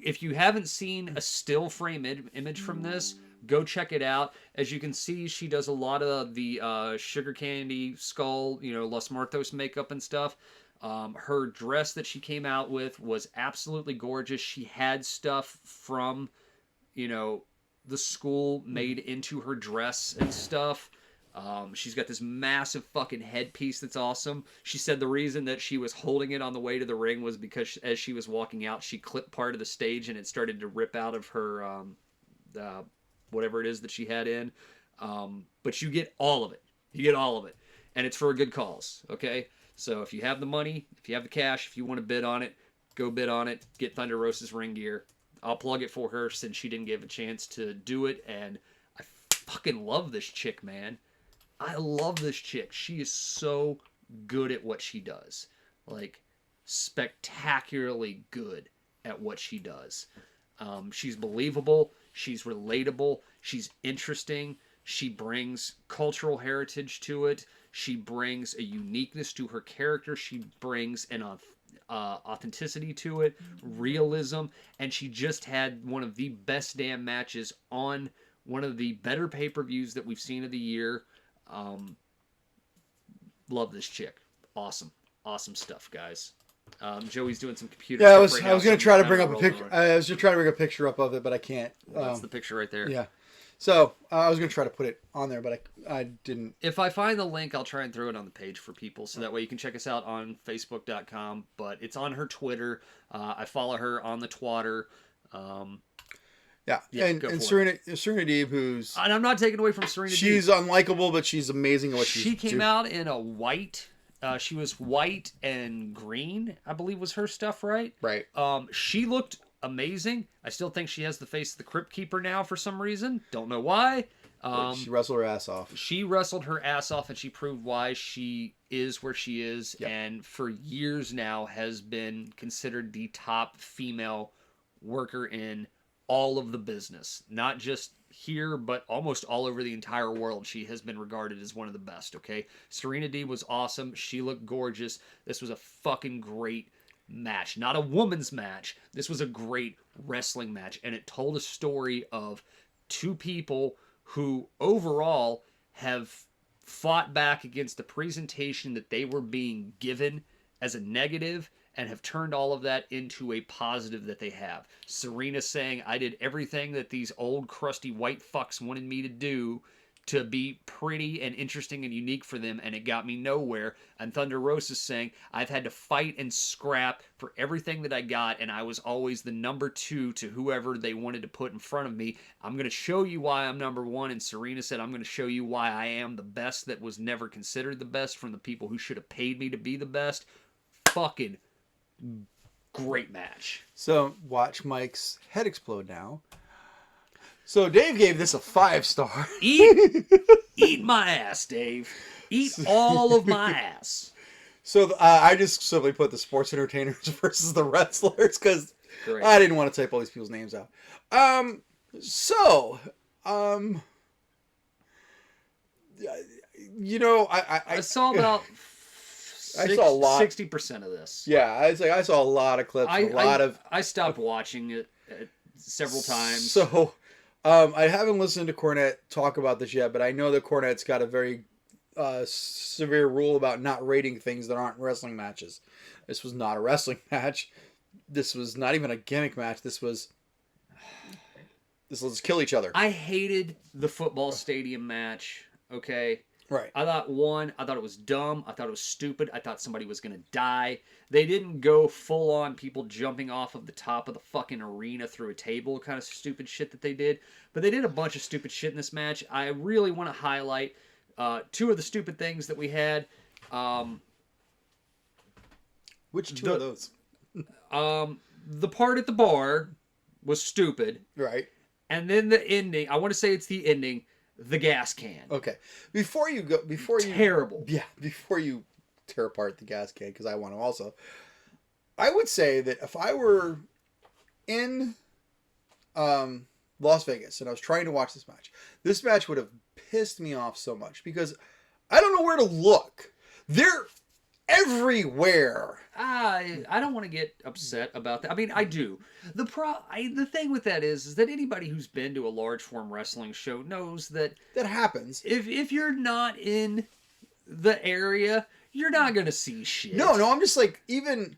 if you haven't seen a still frame image from this, go check it out. As you can see, she does a lot of the sugar candy skull, Los Muertos makeup and stuff. Her dress that she came out with was absolutely gorgeous. She had stuff from, the school made into her dress and stuff. She's got this massive fucking headpiece that's awesome. She said the reason that she was holding it on the way to the ring was because as she was walking out, she clipped part of the stage and it started to rip out of her whatever it is that she had in. But you get all of it. You get all of it. And it's for a good cause, okay? So if you have the money, if you have the cash, if you want to bid on it, go bid on it. Get Thunder Rosa's ring gear. I'll plug it for her since she didn't give a chance to do it. And I fucking love this chick, man. I love this chick. She is so good at what she does. Like, spectacularly good at what she does. She's believable. She's relatable. She's interesting. She brings cultural heritage to it. She brings a uniqueness to her character. She brings an authenticity to it, realism, and she just had one of the best damn matches on one of the better pay-per-views that we've seen of the year. Love this chick. Awesome stuff, guys. Joey's doing some computer. Yeah, stuff I was going to try to bring up a picture. I was just trying to bring a picture up of it, but I can't. That's the picture right there. Yeah. So I was going to try to put it on there, but I didn't. If I find the link, I'll try and throw it on the page for people, so that way you can check us out on Facebook.com. But it's on her Twitter. I follow her on the Twatter. Yeah, and Serena Dave, who's... And I'm not taking away from Serena Dave. She's unlikable, but she's amazing at what she came out in a white... she was white and green, I believe was her stuff, right? Right. She looked amazing. I still think she has the face of the Crypt Keeper now for some reason. Don't know why. She wrestled her ass off. She wrestled her ass off, and she proved why she is where she is. Yep. And for years now has been considered the top female worker in all of the business. Not just here, but almost all over the entire world. She has been regarded as one of the best, okay? Serena Dave was awesome. She looked gorgeous. This was a fucking great match. Not a woman's match. This was a great wrestling match. And it told a story of two people who overall have fought back against the presentation that they were being given as a negative and have turned all of that into a positive that they have. Serena saying, I did everything that these old crusty white fucks wanted me to do to be pretty and interesting and unique for them, and it got me nowhere. And Thunder Rosa saying, I've had to fight and scrap for everything that I got, and I was always the number 2 to whoever they wanted to put in front of me. I'm going to show you why I'm number 1. And Serena said, I'm going to show you why I am the best that was never considered the best from the people who should have paid me to be the best. Fucking great match. So watch Mike's head explode now. So Dave gave this a 5-star. Eat my ass, Dave. Eat all of my ass. So I just simply put the sports entertainers versus the wrestlers because I didn't want to type all these people's names out. I saw about I saw a lot. 60% of this. Yeah, I saw a lot of clips. I stopped watching it several times. So I haven't listened to Cornette talk about this yet, but I know that Cornette's got a very severe rule about not rating things that aren't wrestling matches. This was not a wrestling match. This was not even a gimmick match. This was let's kill each other. I hated the football stadium match. Okay. Right. I thought it was dumb. I thought it was stupid. I thought somebody was going to die. They didn't go full on people jumping off of the top of the fucking arena through a table kind of stupid shit that they did. But they did a bunch of stupid shit in this match. I really want to highlight two of the stupid things that we had. Which two of those? The part at the bar was stupid. Right. And then the ending, I want to say it's the ending, the gas can. Okay. Before you terrible. Yeah, before you tear apart the gas can, because I want to also, I would say that if I were in Las Vegas and I was trying to watch this match would have pissed me off so much because I don't know where to look. They're everywhere. I don't want to get upset about that. I mean, I do. The thing with that is that anybody who's been to a large form wrestling show knows that happens. If you're not in the area, you're not gonna see shit. No, I'm just like even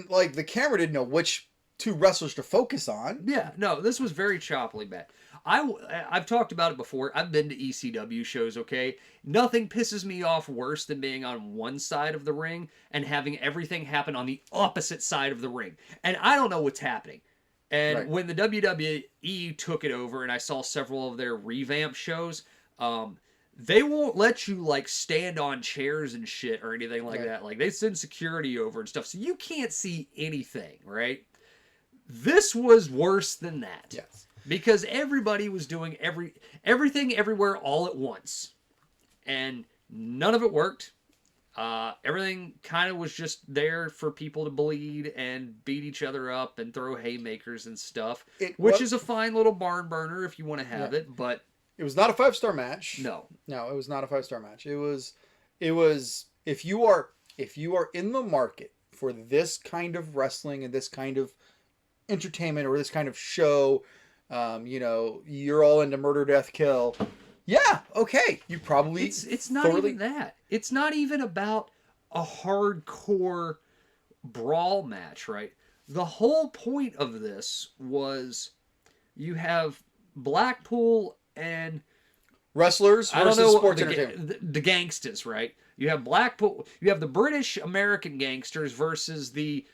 like the camera didn't know which two wrestlers to focus on. Yeah, no, this was very choppily bad. I've talked about it before. I've been to ECW shows, okay? Nothing pisses me off worse than being on one side of the ring and having everything happen on the opposite side of the ring. And I don't know what's happening. And Right. when the WWE took it over and I saw several of their revamp shows, they won't let you like stand on chairs and shit or anything like Right. that. Like they send security over and stuff. So you can't see anything, right? This was worse than that. Yes. Because everybody was doing everything everywhere all at once. And none of it worked. Everything kind of was just there for people to bleed and beat each other up and throw haymakers and stuff. Which is a fine little barn burner if you want to have it, but... It was not a 5-star match. No, it was not a 5-star match. It was if you are in the market for this kind of wrestling and this kind of entertainment or this kind of show, you're all into murder, death, kill. Yeah, okay. You probably it's not even that. It's not even about a hardcore brawl match, right? The whole point of this was you have Blackpool and wrestlers versus sports the entertainment. The gangsters, right? You have Blackpool. You have the British American gangsters versus the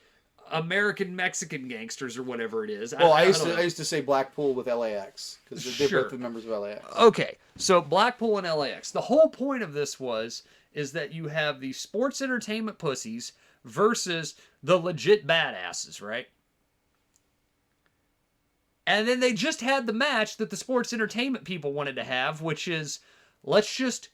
American Mexican gangsters or whatever it is. Well, I used to say Blackpool with LAX because they're both the members of LAX. Okay, so Blackpool and LAX. The whole point of this is that you have the sports entertainment pussies versus the legit badasses, right? And then they just had the match that the sports entertainment people wanted to have, which is let's just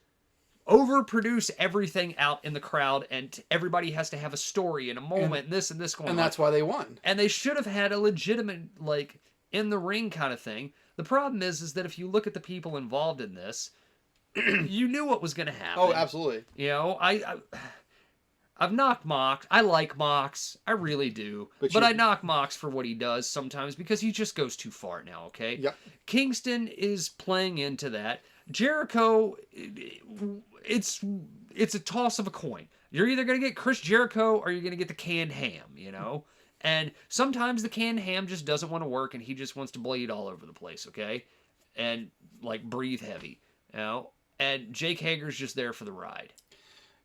overproduce everything out in the crowd and everybody has to have a story and a moment and this going on. And that's why they won. And they should have had a legitimate, like, in the ring kind of thing. The problem is that if you look at the people involved in this, you knew what was going to happen. Oh, absolutely. You know, I've knocked Mox. I like Mox. I really do. But I knock Mox for what he does sometimes because he just goes too far now, okay? Yep. Kingston is playing into that. Jericho, it's a toss of a coin. You're either going to get Chris Jericho or you're going to get the canned ham, you know? And sometimes the canned ham just doesn't want to work and he just wants to bleed all over the place, okay? And, like, breathe heavy, you know? And Jake Hager's just there for the ride.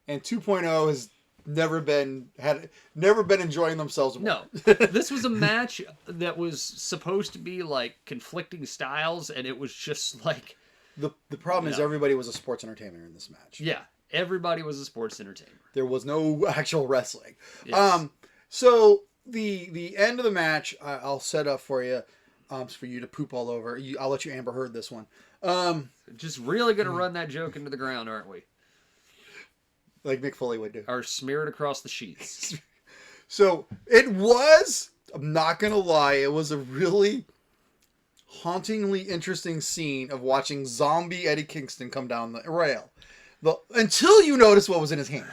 And 2.0 has never been enjoying themselves more. No. This was a match that was supposed to be, like, conflicting styles, and it was just, like... The problem is everybody was a sports entertainer in this match. Yeah, everybody was a sports entertainer. There was no actual wrestling. Yes. So the end of the match, I'll set up for you, for you to poop all over. I'll let you Amber Heard this one. Just really gonna run that joke into the ground, aren't we? Like Mick Foley would do. Or smear it across the sheets. So it was. I'm not gonna lie. It was a really hauntingly interesting scene of watching zombie Eddie Kingston come down the rail. Until you notice what was in his hand.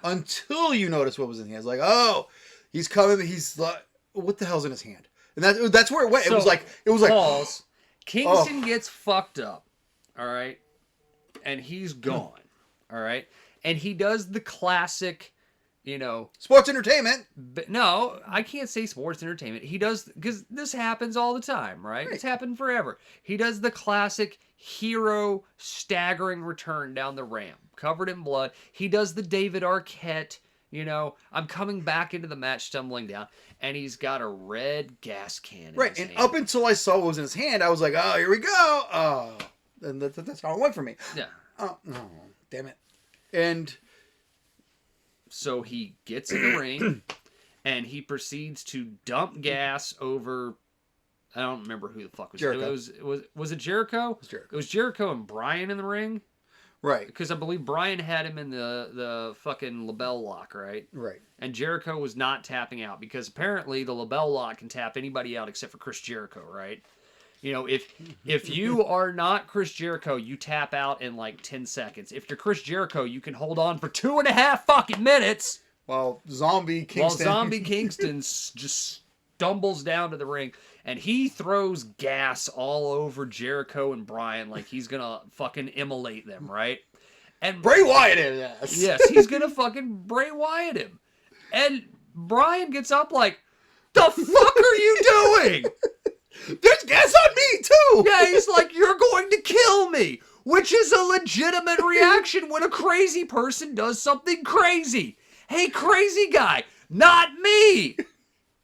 Until you notice what was in his hand. It's like, oh, he's coming. He's like, what the hell's in his hand? And that's where it went. So, it was like pause. Kingston gets fucked up. All right. and he's gone. All right. And he does the classic, sports entertainment. But no, I can't say sports entertainment. He does, because this happens all the time, right? It's happened forever. He does the classic hero staggering return down the ramp, covered in blood. He does the David Arquette, I'm coming back into the match, stumbling down, and he's got a red gas can in his hand. Up until I saw what was in his hand, I was like, oh, here we go. Oh, and that's how it went for me. Yeah. Oh, no, damn it. And so he gets in the ring, and he proceeds to dump gas over. I don't remember who the fuck was Jericho. Was it Jericho? It was Jericho. It was Jericho and Bryan in the ring. Right. Because I believe Bryan had him in the fucking label lock, right? Right. And Jericho was not tapping out because apparently the label lock can tap anybody out except for Chris Jericho, right? If you are not Chris Jericho, you tap out in like 10 seconds. If you're Chris Jericho, you can hold on for 2.5 fucking minutes. While Zombie Kingston just stumbles down to the ring, and he throws gas all over Jericho and Bryan like he's gonna fucking immolate them, right? And Bray Wyatt is. Yes, he's gonna fucking Bray Wyatt him. And Bryan gets up like, the fuck are you doing? There's gas on me too! Yeah, he's like, you're going to kill me! Which is a legitimate reaction when a crazy person does something crazy. Hey, crazy guy, not me!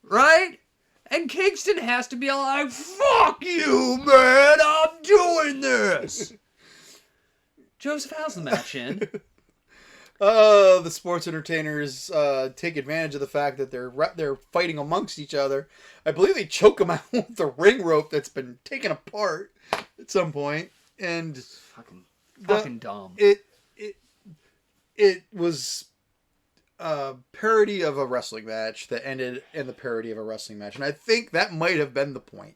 Right? And Kingston has to be like, fuck you, man, I'm doing this! Joseph, how's the match end? The sports entertainers take advantage of the fact that they're fighting amongst each other. I believe they choke them out with the ring rope that's been taken apart at some point, and fucking dumb. It was a parody of a wrestling match that ended in the parody of a wrestling match, and I think that might have been the point.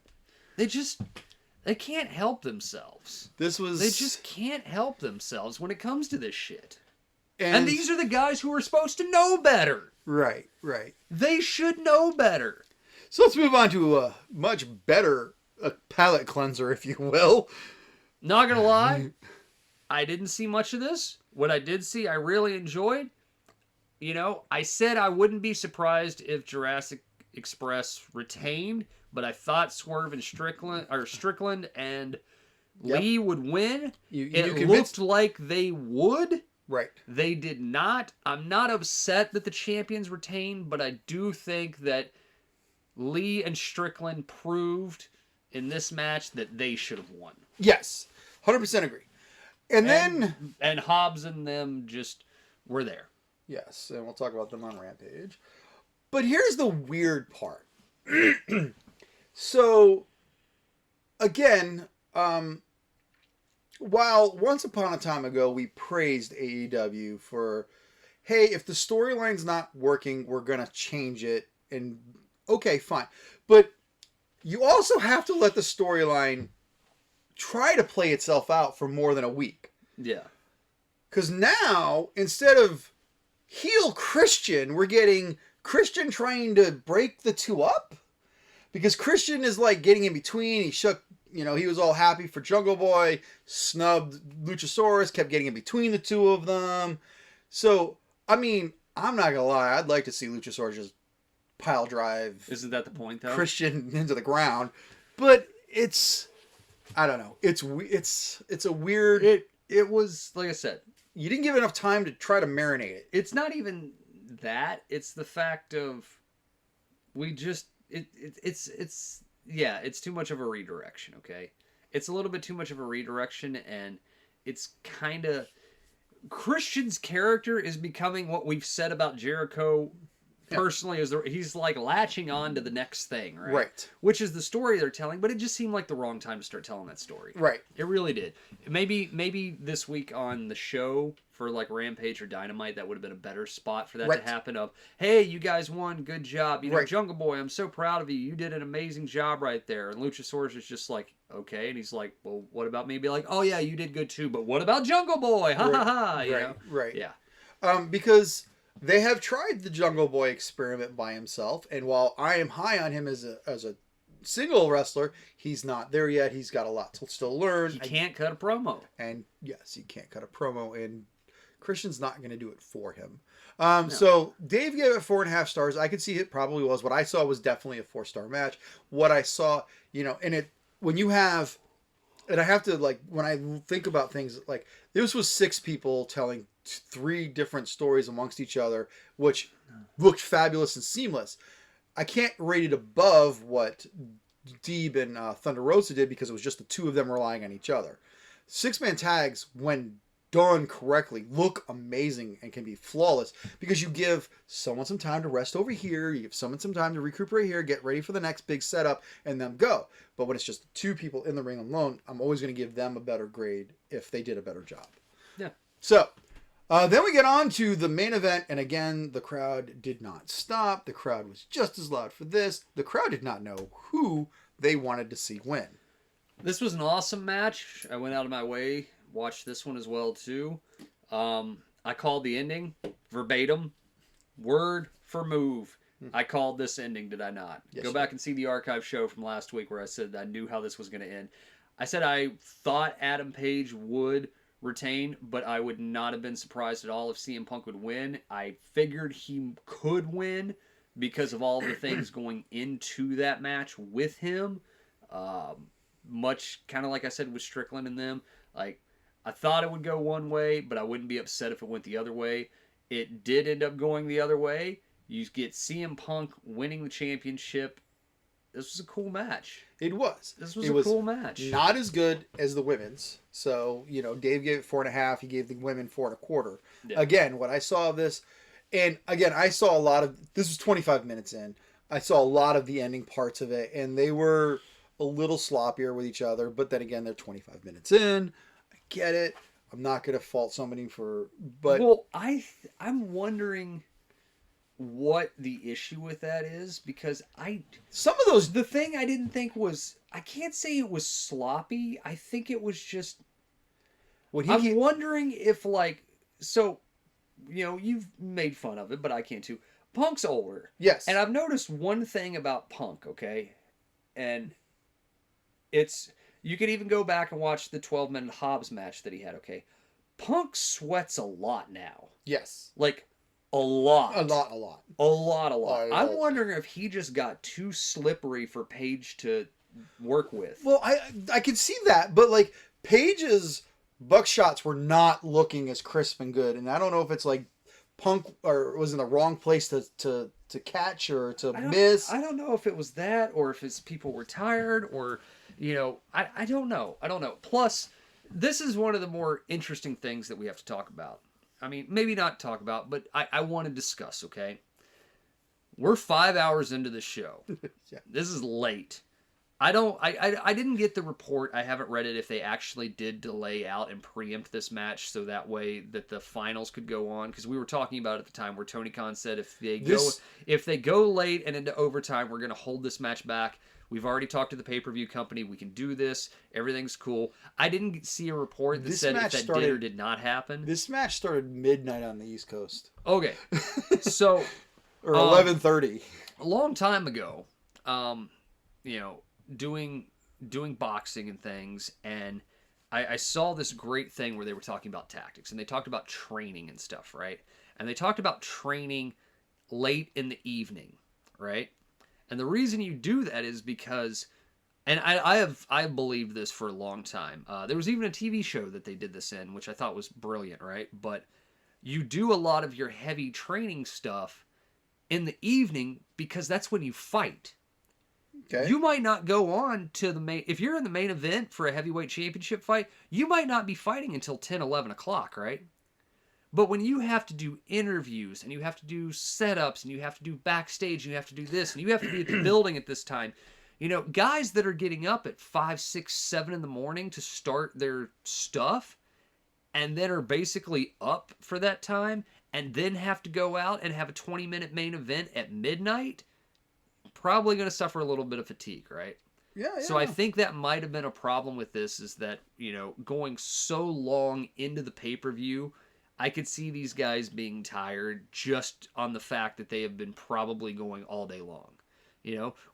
They can't help themselves. They just can't help themselves when it comes to this shit. And these are the guys who are supposed to know better. Right. They should know better. So let's move on to a much better palate cleanser, if you will. Not gonna lie, I didn't see much of this. What I did see, I really enjoyed. I said I wouldn't be surprised if Jurassic Express retained, but I thought Swerve and Strickland and Lee would win. It looked like they would. Right. They did not. I'm not upset that the champions retained, but I do think that Lee and Strickland proved in this match that they should have won. Yes. 100% agree. And Hobbs and them just were there. Yes, and we'll talk about them on Rampage. But here's the weird part. So, again, while once upon a time ago we praised AEW for, hey, if the storyline's not working, we're going to change it. And, okay, fine. But you also have to let the storyline try to play itself out for more than a week. Yeah. Because now, instead of heel Christian, we're getting Christian trying to break the two up. Because Christian is like getting in between. He shook, he was all happy for Jungle Boy, snubbed Luchasaurus, kept getting in between the two of them. So, I mean, I'm not going to lie. I'd like to see Luchasaurus just pile drive. Isn't that the point, though? Christian into the ground. But it's, I don't know. It's a weird. It was, like I said, you didn't give enough time to try to marinate it. It's not even that. It's the fact of it's too much of a redirection, okay? It's a little bit too much of a redirection, and it's kind of... Christian's character is becoming what we've said about Jericho personally. He's like latching on to the next thing, right? Right. Which is the story they're telling, but it just seemed like the wrong time to start telling that story. Right. It really did. Maybe this week on the show for like Rampage or Dynamite, that would have been a better spot for that to happen. Of, hey, you guys won, good job. Jungle Boy, I'm so proud of you. You did an amazing job right there. And Luchasaurus is just like, okay, and he's like, well, what about me? Be like, oh yeah, you did good too, but what about Jungle Boy? Ha ha ha. You know? Right. Yeah. Because they have tried the Jungle Boy experiment by himself, and while I am high on him as a single wrestler, he's not there yet. He's got a lot to still learn. He can't cut a promo. And yes, he can't cut a promo, and Christian's not going to do it for him. No. So Dave gave it 4.5 stars. I could see it probably was. What I saw was definitely a 4-star match. What I saw, and it, when you have, and I have to, like, when I think about things, like, this was 6 people telling 3 different stories amongst each other, which looked fabulous and seamless. I can't rate it above what Deeb and Thunder Rosa did, because it was just the 2 of them relying on each other. 6-man tags, when done correctly, look amazing and can be flawless, because you give someone some time to rest over here, you give someone some time to recuperate here, get ready for the next big setup, and then go. But when it's just 2 people in the ring alone, I'm always going to give them a better grade if they did a better job. Yeah. So then we get on to the main event, and again, the crowd did not stop. The crowd was just as loud for this. The crowd did not know who they wanted to see win. This was an awesome match. I went out of my way, watched this one as well too. I called the ending verbatim, word for move. I called this ending, did I not? Yes, Go back and see the archive show from last week where I said I knew how this was going to end. I said I thought Adam Page would retain, but I would not have been surprised at all if CM Punk would win. I figured he could win because of all the things going into that match with him. Much kind of like I said with Strickland and them. Like, I thought it would go one way, but I wouldn't be upset if it went the other way. It did end up going the other way. You get CM Punk winning the championship. This was a cool match. It was. This was a cool match. Not as good as the women's. So, Dave gave it 4.5. He gave the women 4.25. Yeah. Again, what I saw of this, and again, I saw a lot of, this was 25 minutes in. I saw a lot of the ending parts of it, and they were a little sloppier with each other. But then again, they're 25 minutes in. I get it. I'm not going to fault somebody for, but. Well, I'm wondering what the issue with that is, because the thing I didn't think was, I can't say it was sloppy. I think it was just, I'm wondering if, like, so, you've made fun of it, but I can too. Punk's older. Yes. And I've noticed one thing about Punk, okay? And it's, you could even go back and watch the 12-minute Hobbs match that he had, okay? Punk sweats a lot now. Yes. Like, a lot. A lot. I'm wondering if he just got too slippery for Paige to work with. Well, I could see that, but, like, Paige's buckshots were not looking as crisp and good, and I don't know if it's like Punk or was in the wrong place to catch or to miss. I don't know if it was that, or if it's people were tired, or I don't know. Plus, this is one of the more interesting things that we have to talk about. I mean, maybe not talk about, but I want to discuss, okay? We're 5 hours into the show. Yeah. This is late. I didn't get the report. I haven't read it if they actually did delay out and preempt this match so that way that the finals could go on. Because we were talking about it at the time where Tony Khan said if they go late and into overtime, we're going to hold this match back. We've already talked to the pay-per-view company. We can do this. Everything's cool. I didn't see a report that said if that did or did not happen. This match started midnight on the East Coast. Okay. So... or 11:30. A long time ago, doing boxing and things, and I saw this great thing where they were talking about tactics, and they talked about training and stuff, right? And they talked about training late in the evening, right? And the reason you do that is because, and I believed this for a long time. There was even a TV show that they did this in, which I thought was brilliant, right? But you do a lot of your heavy training stuff in the evening because that's when you fight. Okay. You might not go on to the main, if you're in the main event for a heavyweight championship fight, you might not be fighting until 10, 11 o'clock, right? But when you have to do interviews, and you have to do setups, and you have to do backstage, and you have to do this, and you have to be at the building at this time, guys that are getting up at 5, 6, 7 in the morning to start their stuff, and then are basically up for that time, and then have to go out and have a 20-minute main event at midnight, probably going to suffer a little bit of fatigue, right? Yeah. So I think that might have been a problem with this, is that, going so long into the pay-per-view, I could see these guys being tired just on the fact that they have been probably going all day long.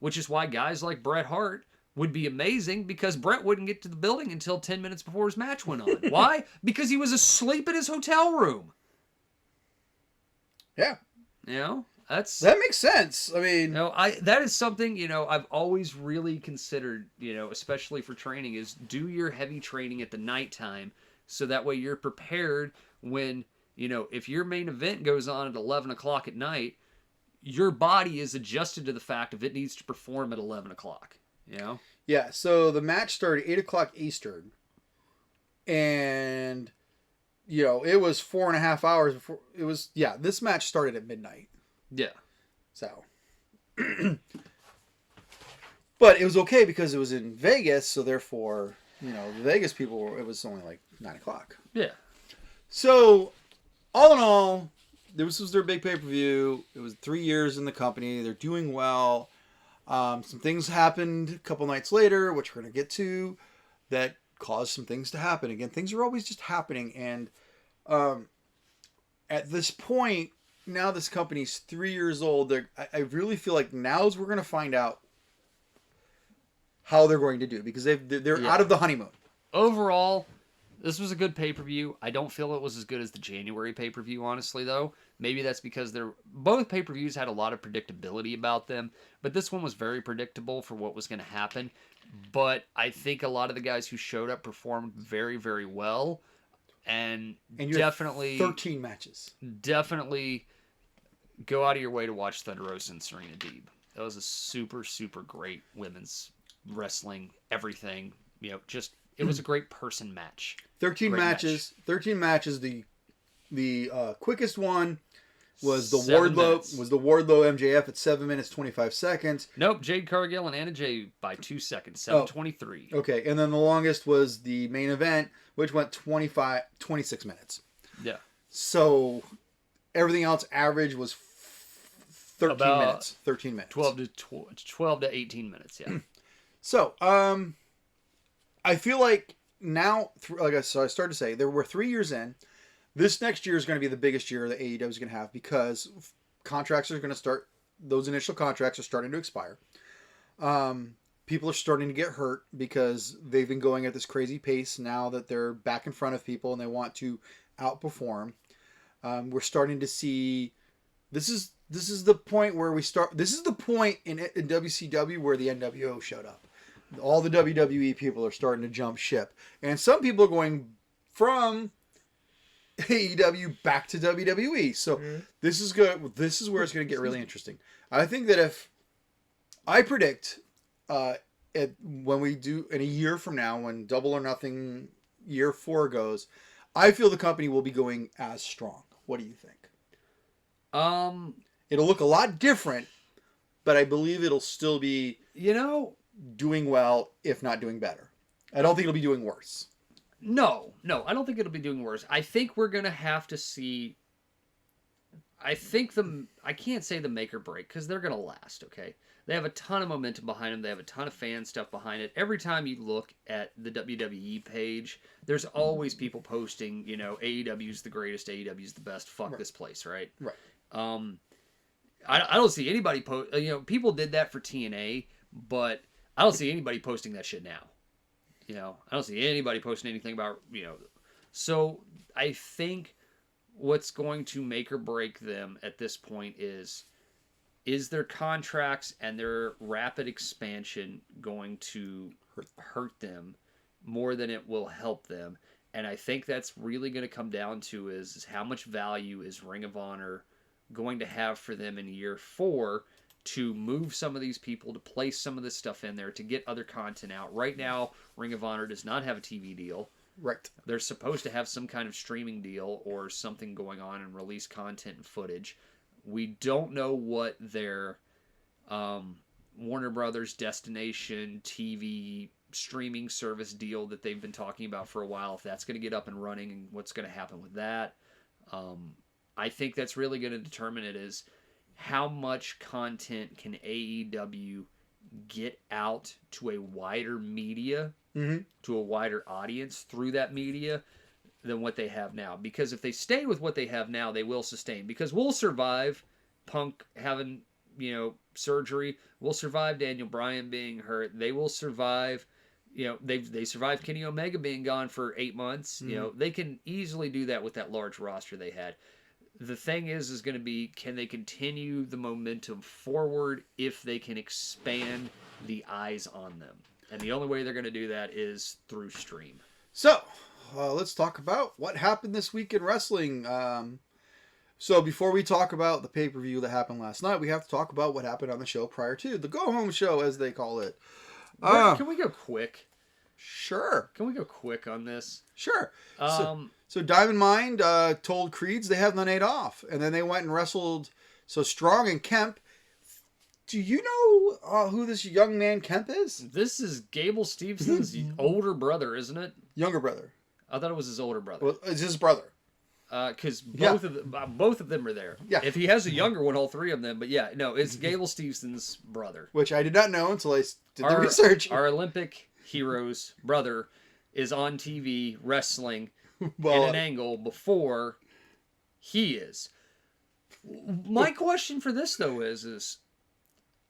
which is why guys like Bret Hart would be amazing, because Bret wouldn't get to the building until 10 minutes before his match went on. Why? Because he was asleep in his hotel room. Yeah. That makes sense. I mean, that is something, I've always really considered, especially for training, is do your heavy training at the nighttime, so that way you're prepared when, if your main event goes on at 11 o'clock at night, your body is adjusted to the fact if it needs to perform at 11 o'clock. Yeah, so the match started 8 o'clock Eastern. And, it was 4.5 hours before. This match started at midnight. Yeah. So. But it was okay because it was in Vegas, so therefore, the Vegas people, it was only like 9 o'clock. Yeah. So, all in all, this was their big pay-per-view. It was 3 years in the company. They're doing well. Some things happened a couple nights later, which we're going to get to, that caused some things to happen. Again, things are always just happening. And at this point, now this company's 3 years old. I really feel like now's we're going to find out how they're going to do, because they're out of the honeymoon. Overall, this was a good pay-per-view. I don't feel it was as good as the January pay-per-view, honestly, though. Maybe that's because both pay-per-views had a lot of predictability about them, but this one was very predictable for what was going to happen. But I think a lot of the guys who showed up performed very, very well. And you definitely 13 matches. Definitely go out of your way to watch Thunder Rosa and Serena Dave. That was a super, super great women's wrestling, everything. It was a great person match. 13 matches. 13 matches. The quickest one was the Wardlow MJF at 7 minutes 25 seconds. Nope, Jade Cargill and Anna Jay by 2 seconds, 7:23. Okay, and then the longest was the main event, which went 26 minutes. Yeah. So everything else average was 13 minutes. 13 minutes. 12 to 18 minutes, yeah. So, I feel like now, like I started to say, we're 3 years in. This next year is going to be the biggest year that AEW is going to have, because contracts are going to start. Those initial contracts are starting to expire. People are starting to get hurt because they've been going at this crazy pace now that they're back in front of people and they want to outperform. We're starting to see. This is the point where we start. This is the point in WCW where the NWO showed up. All the WWE people are starting to jump ship, and some people are going from AEW back to WWE. So this is good. This is where it's going to get really interesting. I think that if I predict when we do in a year from now, when Double or Nothing year 4 goes, I feel the company will be going as strong. What do you think? It'll look a lot different, but I believe it'll still be doing well, if not doing better. I don't think it'll be doing worse. No, I don't think it'll be doing worse. I think we're going to have to see. I can't say the make or break, because they're going to last, okay? They have a ton of momentum behind them. They have a ton of fan stuff behind it. Every time you look at the WWE page, there's always people posting, AEW's the greatest, AEW's the best, fuck this place, right? Right. I don't see anybody people did that for TNA, but I don't see anybody posting that shit now. I don't see anybody posting anything about, So I think what's going to make or break them at this point is their contracts and their rapid expansion going to hurt them more than it will help them. And I think that's really going to come down to is how much value is Ring of Honor going to have for them in year 4 to move some of these people, to place some of this stuff in there, to get other content out. Right now, Ring of Honor does not have a TV deal. Right. They're supposed to have some kind of streaming deal or something going on and release content and footage. We don't know what their Warner Brothers Destination TV streaming service deal that they've been talking about for a while, if that's going to get up and running and what's going to happen with that. I think that's really going to determine it is how much content can AEW get out to a wider media, to a wider audience through that media than what they have now. Because if they stay with what they have now, they will sustain. Because we'll survive Punk having surgery, will survive Daniel Bryan being hurt. They will survive, they survived Kenny Omega being gone for 8 months. They can easily do that with that large roster they had. The thing is going to be, can they continue the momentum forward if they can expand the eyes on them? And the only way they're going to do that is through stream. So, let's talk about what happened this week in wrestling. So before we talk about the pay-per-view that happened last night, we have to talk about what happened on the show prior to the go-home show, as they call it. Can we go quick? Sure. Can we go quick on this? Sure. So Diamond Mine told Creeds they have the night off, and then they went and wrestled. So Strong and Kemp. Do you know who this young man Kemp is? This is Gable Stevenson's older brother, isn't it? Younger brother. I thought it was his older brother. Well, it's his brother. Because both of them are there. Yeah. If he has a younger one, all three of them. But yeah, no, it's Gable Stevenson's brother. Which I did not know until I did the research. Our Olympic hero's brother is on TV wrestling in an angle before he is. My question for this, though, is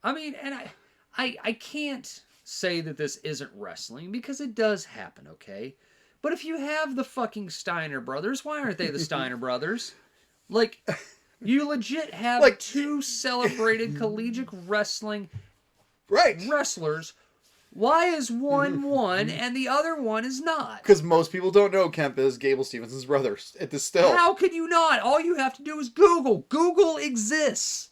I mean, and I can't say that this isn't wrestling because it does happen, okay? But if you have the fucking Steiner brothers, why aren't they the Steiner brothers? Like, you legit have two celebrated collegiate wrestling wrestlers. Why is one and the other one is not? Because most people don't know Kemp is Gable Stevenson's brother. How could you not? All you have to do is Google. Google exists.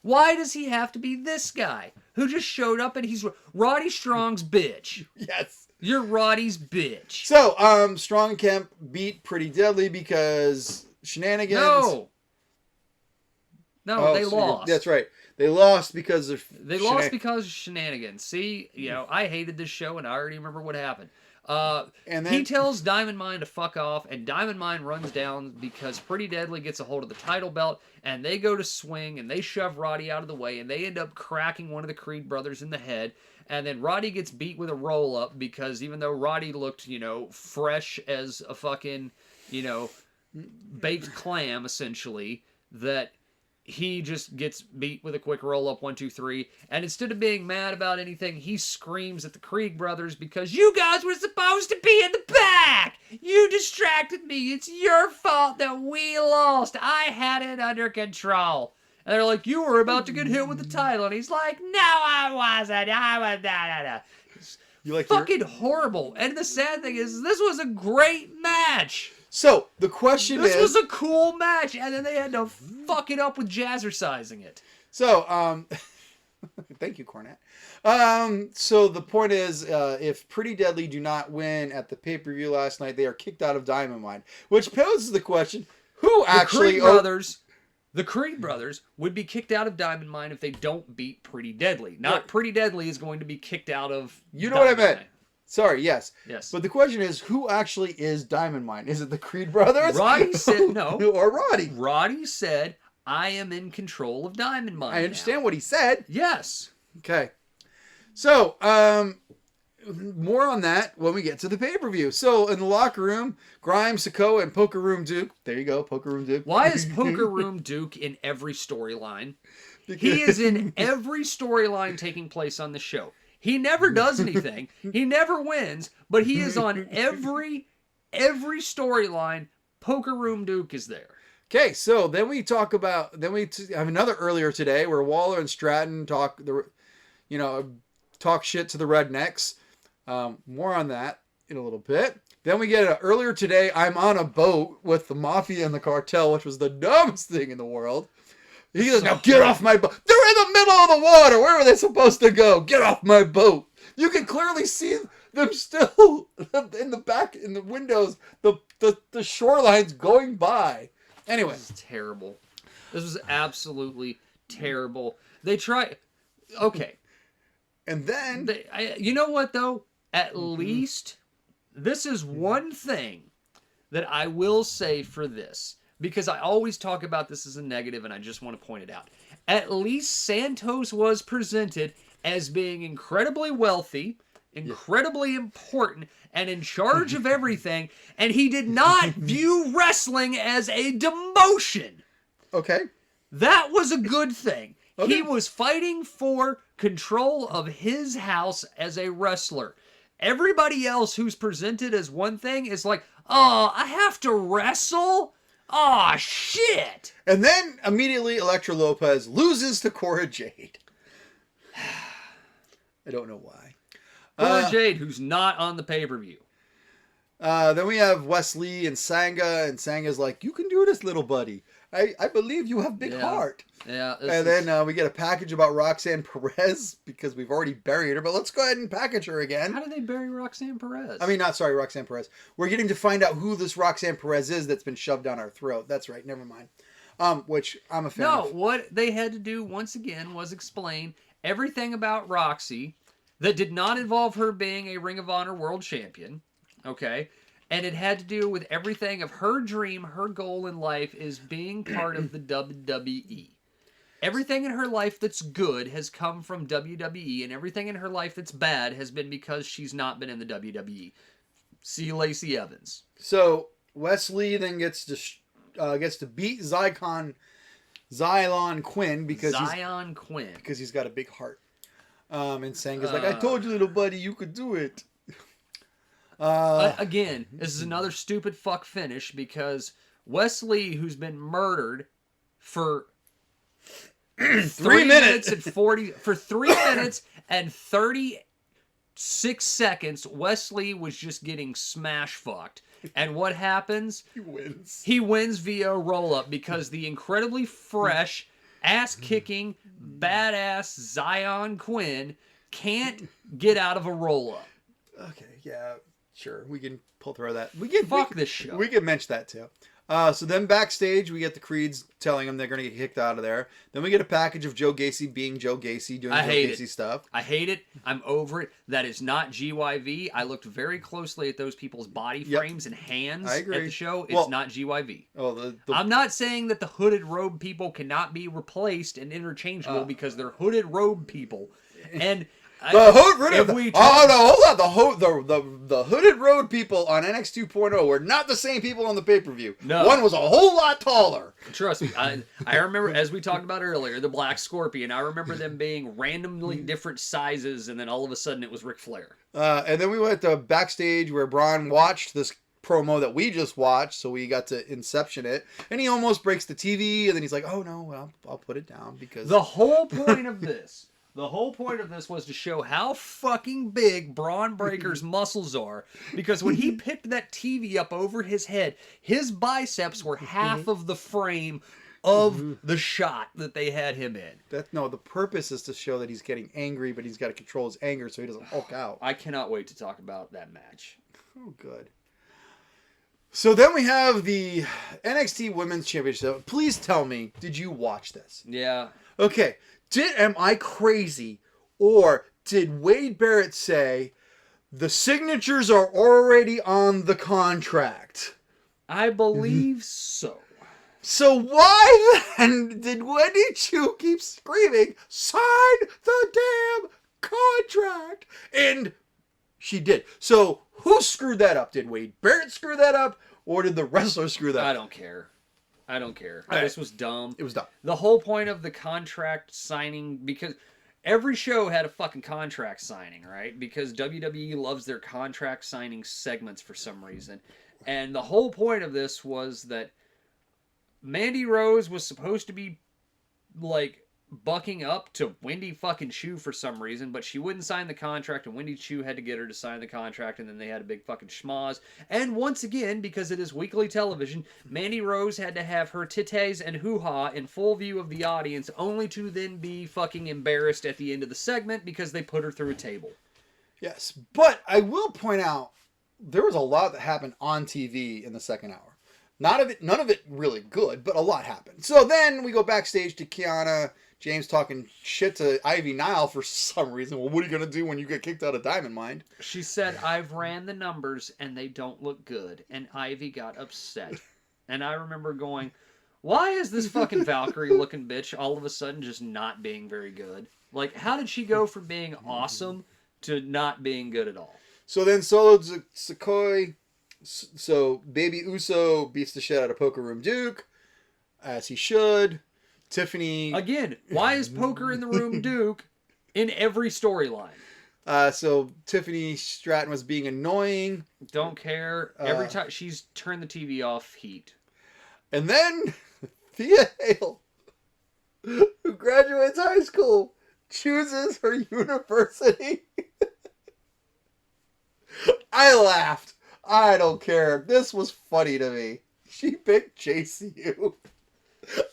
Why does he have to be this guy who just showed up and he's Roddy Strong's bitch? Yes. You're Roddy's bitch. So, Strong and Kemp beat Pretty Deadly because shenanigans. No, they lost. That's right. They lost because of because of shenanigans. See, I hated this show and I already remember what happened. And then he tells Diamond Mine to fuck off, and Diamond Mine runs down because Pretty Deadly gets a hold of the title belt, and they go to swing, and they shove Roddy out of the way, and they end up cracking one of the Creed brothers in the head, and then Roddy gets beat with a roll-up because even though Roddy looked, fresh as a fucking, baked clam, essentially, that he just gets beat with a quick roll-up, 1, 2, 3. And instead of being mad about anything, he screams at the Krieg brothers because you guys were supposed to be in the back! You distracted me! It's your fault that we lost! I had it under control! And they're like, you were about to get hit with the title. And he's like, no, I wasn't! I was... da. You like fucking horrible. And the sad thing is, this was a great match! So, the question is... This was a cool match, and then they had to fuck it up with jazzercising it. So, thank you, Cornette. So, the point is, if Pretty Deadly do not win at the pay-per-view last night, they are kicked out of Diamond Mine. Which poses the question, who actually... The Creed brothers would be kicked out of Diamond Mine if they don't beat Pretty Deadly. Not Pretty Deadly is going to be kicked out of You know Diamond what I meant. Mine. Sorry, yes. Yes. But the question is, who actually is Diamond Mine? Is it the Creed brothers? Roddy said no. Or Roddy. Roddy said, I am in control of Diamond Mine. I understand what he said. Yes. Okay. So, more on that when we get to the pay-per-view. So, in the locker room, Grimes, Sikoa, and Poker Room Duke. There you go, Poker Room Duke. Why is Poker Room Duke in every storyline? He is in every storyline taking place on the show. He never does anything. He never wins, but he is on every storyline. Poker Room Duke is there. Okay, so then we talk about have another earlier today where Waller and Stratton talk shit to the Rednecks. More on that in a little bit. Then we get earlier today. I'm on a boat with the Mafia and the Cartel, which was the dumbest thing in the world. He goes, now get off my boat. They're in the middle of the water. Where were they supposed to go? Get off my boat. You can clearly see them still in the back, in the windows, the shorelines going by. Anyway. This is terrible. This was absolutely terrible. They try... Okay. And then... you know what, though? At least, this is one thing that I will say for this. Because I always talk about this as a negative, and I just want to point it out. At least Santos was presented as being incredibly wealthy, incredibly important, and in charge of everything, and he did not view wrestling as a demotion. Okay. That was a good thing. Okay. He was fighting for control of his house as a wrestler. Everybody else who's presented as one thing is like, oh, I have to wrestle? Oh, shit. And then immediately Elektra Lopez loses to Cora Jade. I don't know why. Cora Jade, who's not on the pay-per-view. Then we have Wesley and Sanga, and Sanga's like, you can do this, little buddy. I believe you have big heart. Yeah. And then we get a package about Roxanne Perez, because we've already buried her, but let's go ahead and package her again. How did they bury Roxanne Perez? I mean, Roxanne Perez. We're getting to find out who this Roxanne Perez is that's been shoved down our throat. That's right, never mind. Which I'm a fan of. No, what they had to do, once again, was explain everything about Roxy that did not involve her being a Ring of Honor World Champion, okay? And it had to do with everything of her dream, her goal in life is being part of the WWE. Everything in her life that's good has come from WWE, and everything in her life that's bad has been because she's not been in the WWE. See Lacey Evans. So Wesley then gets to beat Zylon Quinn because he's got a big heart. And Sanga's like, I told you, little buddy, you could do it. Again, this is another stupid fuck finish because Wesley, who's been murdered for 3 minutes and 36 seconds, Wesley was just getting smash fucked. And what happens? He wins via roll up because the incredibly fresh, ass kicking, badass Zion Quinn can't get out of a roll up. Okay, yeah. Sure, we can throw that. Fuck this show. We can mention that too. So then backstage, we get the Creeds telling them they're going to get kicked out of there. Then we get a package of Joe Gacy being Joe Gacy, doing Joe Gacy stuff. I hate it. I'm over it. That is not GYV. I looked very closely at those people's body frames and hands at the show. It's not GYV. I'm not saying that the hooded robe people cannot be replaced and interchangeable because they're hooded robe people. And... The hooded road people on NXT 2.0 were not the same people on the pay-per-view. No. One was a whole lot taller. Trust me. I remember, as we talked about earlier, the Black Scorpion. I remember them being randomly different sizes, and then all of a sudden it was Ric Flair. And then we went to backstage where Braun watched this promo that we just watched, so we got to Inception it, and he almost breaks the TV, and then he's like, oh no, well, I'll put it down because... The whole point of this... The whole point of this was to show how fucking big Braun Breaker's muscles are. Because when he picked that TV up over his head, his biceps were half of the frame of the shot that they had him in. The purpose is to show that he's getting angry, but he's got to control his anger so he doesn't Hulk out. I cannot wait to talk about that match. Oh, good. So then we have the NXT Women's Championship. Please tell me, did you watch this? Yeah. Okay. Am I crazy, or did Wade Barrett say the signatures are already on the contract? I believe so. So why then did Wendy Chu keep screaming, sign the damn contract? And she did. So who screwed that up? Did Wade Barrett screw that up, or did the wrestler screw that up? I don't care. This was dumb. It was dumb. The whole point of the contract signing, because every show had a fucking contract signing, right? Because WWE loves their contract signing segments for some reason. And the whole point of this was that Mandy Rose was supposed to be, like, bucking up to Wendy fucking Chu for some reason, but she wouldn't sign the contract, and Wendy Chu had to get her to sign the contract, and then they had a big fucking schmoz. And once again, because it is weekly television, Mandy Rose had to have her titties and hoo-ha in full view of the audience, only to then be fucking embarrassed at the end of the segment because they put her through a table. Yes, but I will point out, there was a lot that happened on TV in the second hour. None of it really good, but a lot happened. So then we go backstage to Kiana James talking shit to Ivy Nile for some reason. Well, what are you going to do when you get kicked out of Diamond Mine? She said, I've ran the numbers and they don't look good. And Ivy got upset. And I remember going, why is this fucking Valkyrie looking bitch all of a sudden just not being very good? Like, how did she go from being awesome to not being good at all? So then Solo Sikoa, so Baby Uso beats the shit out of Poker Room Duke, as he should. Tiffany. Again, why is Poker in the Room Duke in every storyline? So Tiffany Stratton was being annoying. Don't care. Every time she's turned the TV off, heat. And then Thea Hale, who graduates high school, chooses her university. I laughed. I don't care. This was funny to me. She picked JCU.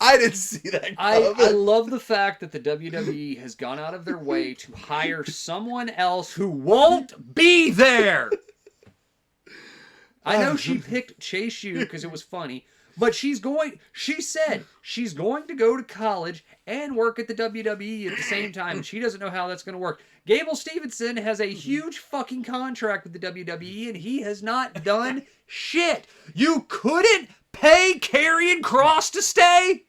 I didn't see that coming. I love the fact that the WWE has gone out of their way to hire someone else who won't be there. I know she picked Chase U because it was funny, but she said she's going to go to college and work at the WWE at the same time, and she doesn't know how that's going to work. Gable Stevenson has a huge fucking contract with the WWE, and he has not done shit. You couldn't pay Karrion Kross to stay?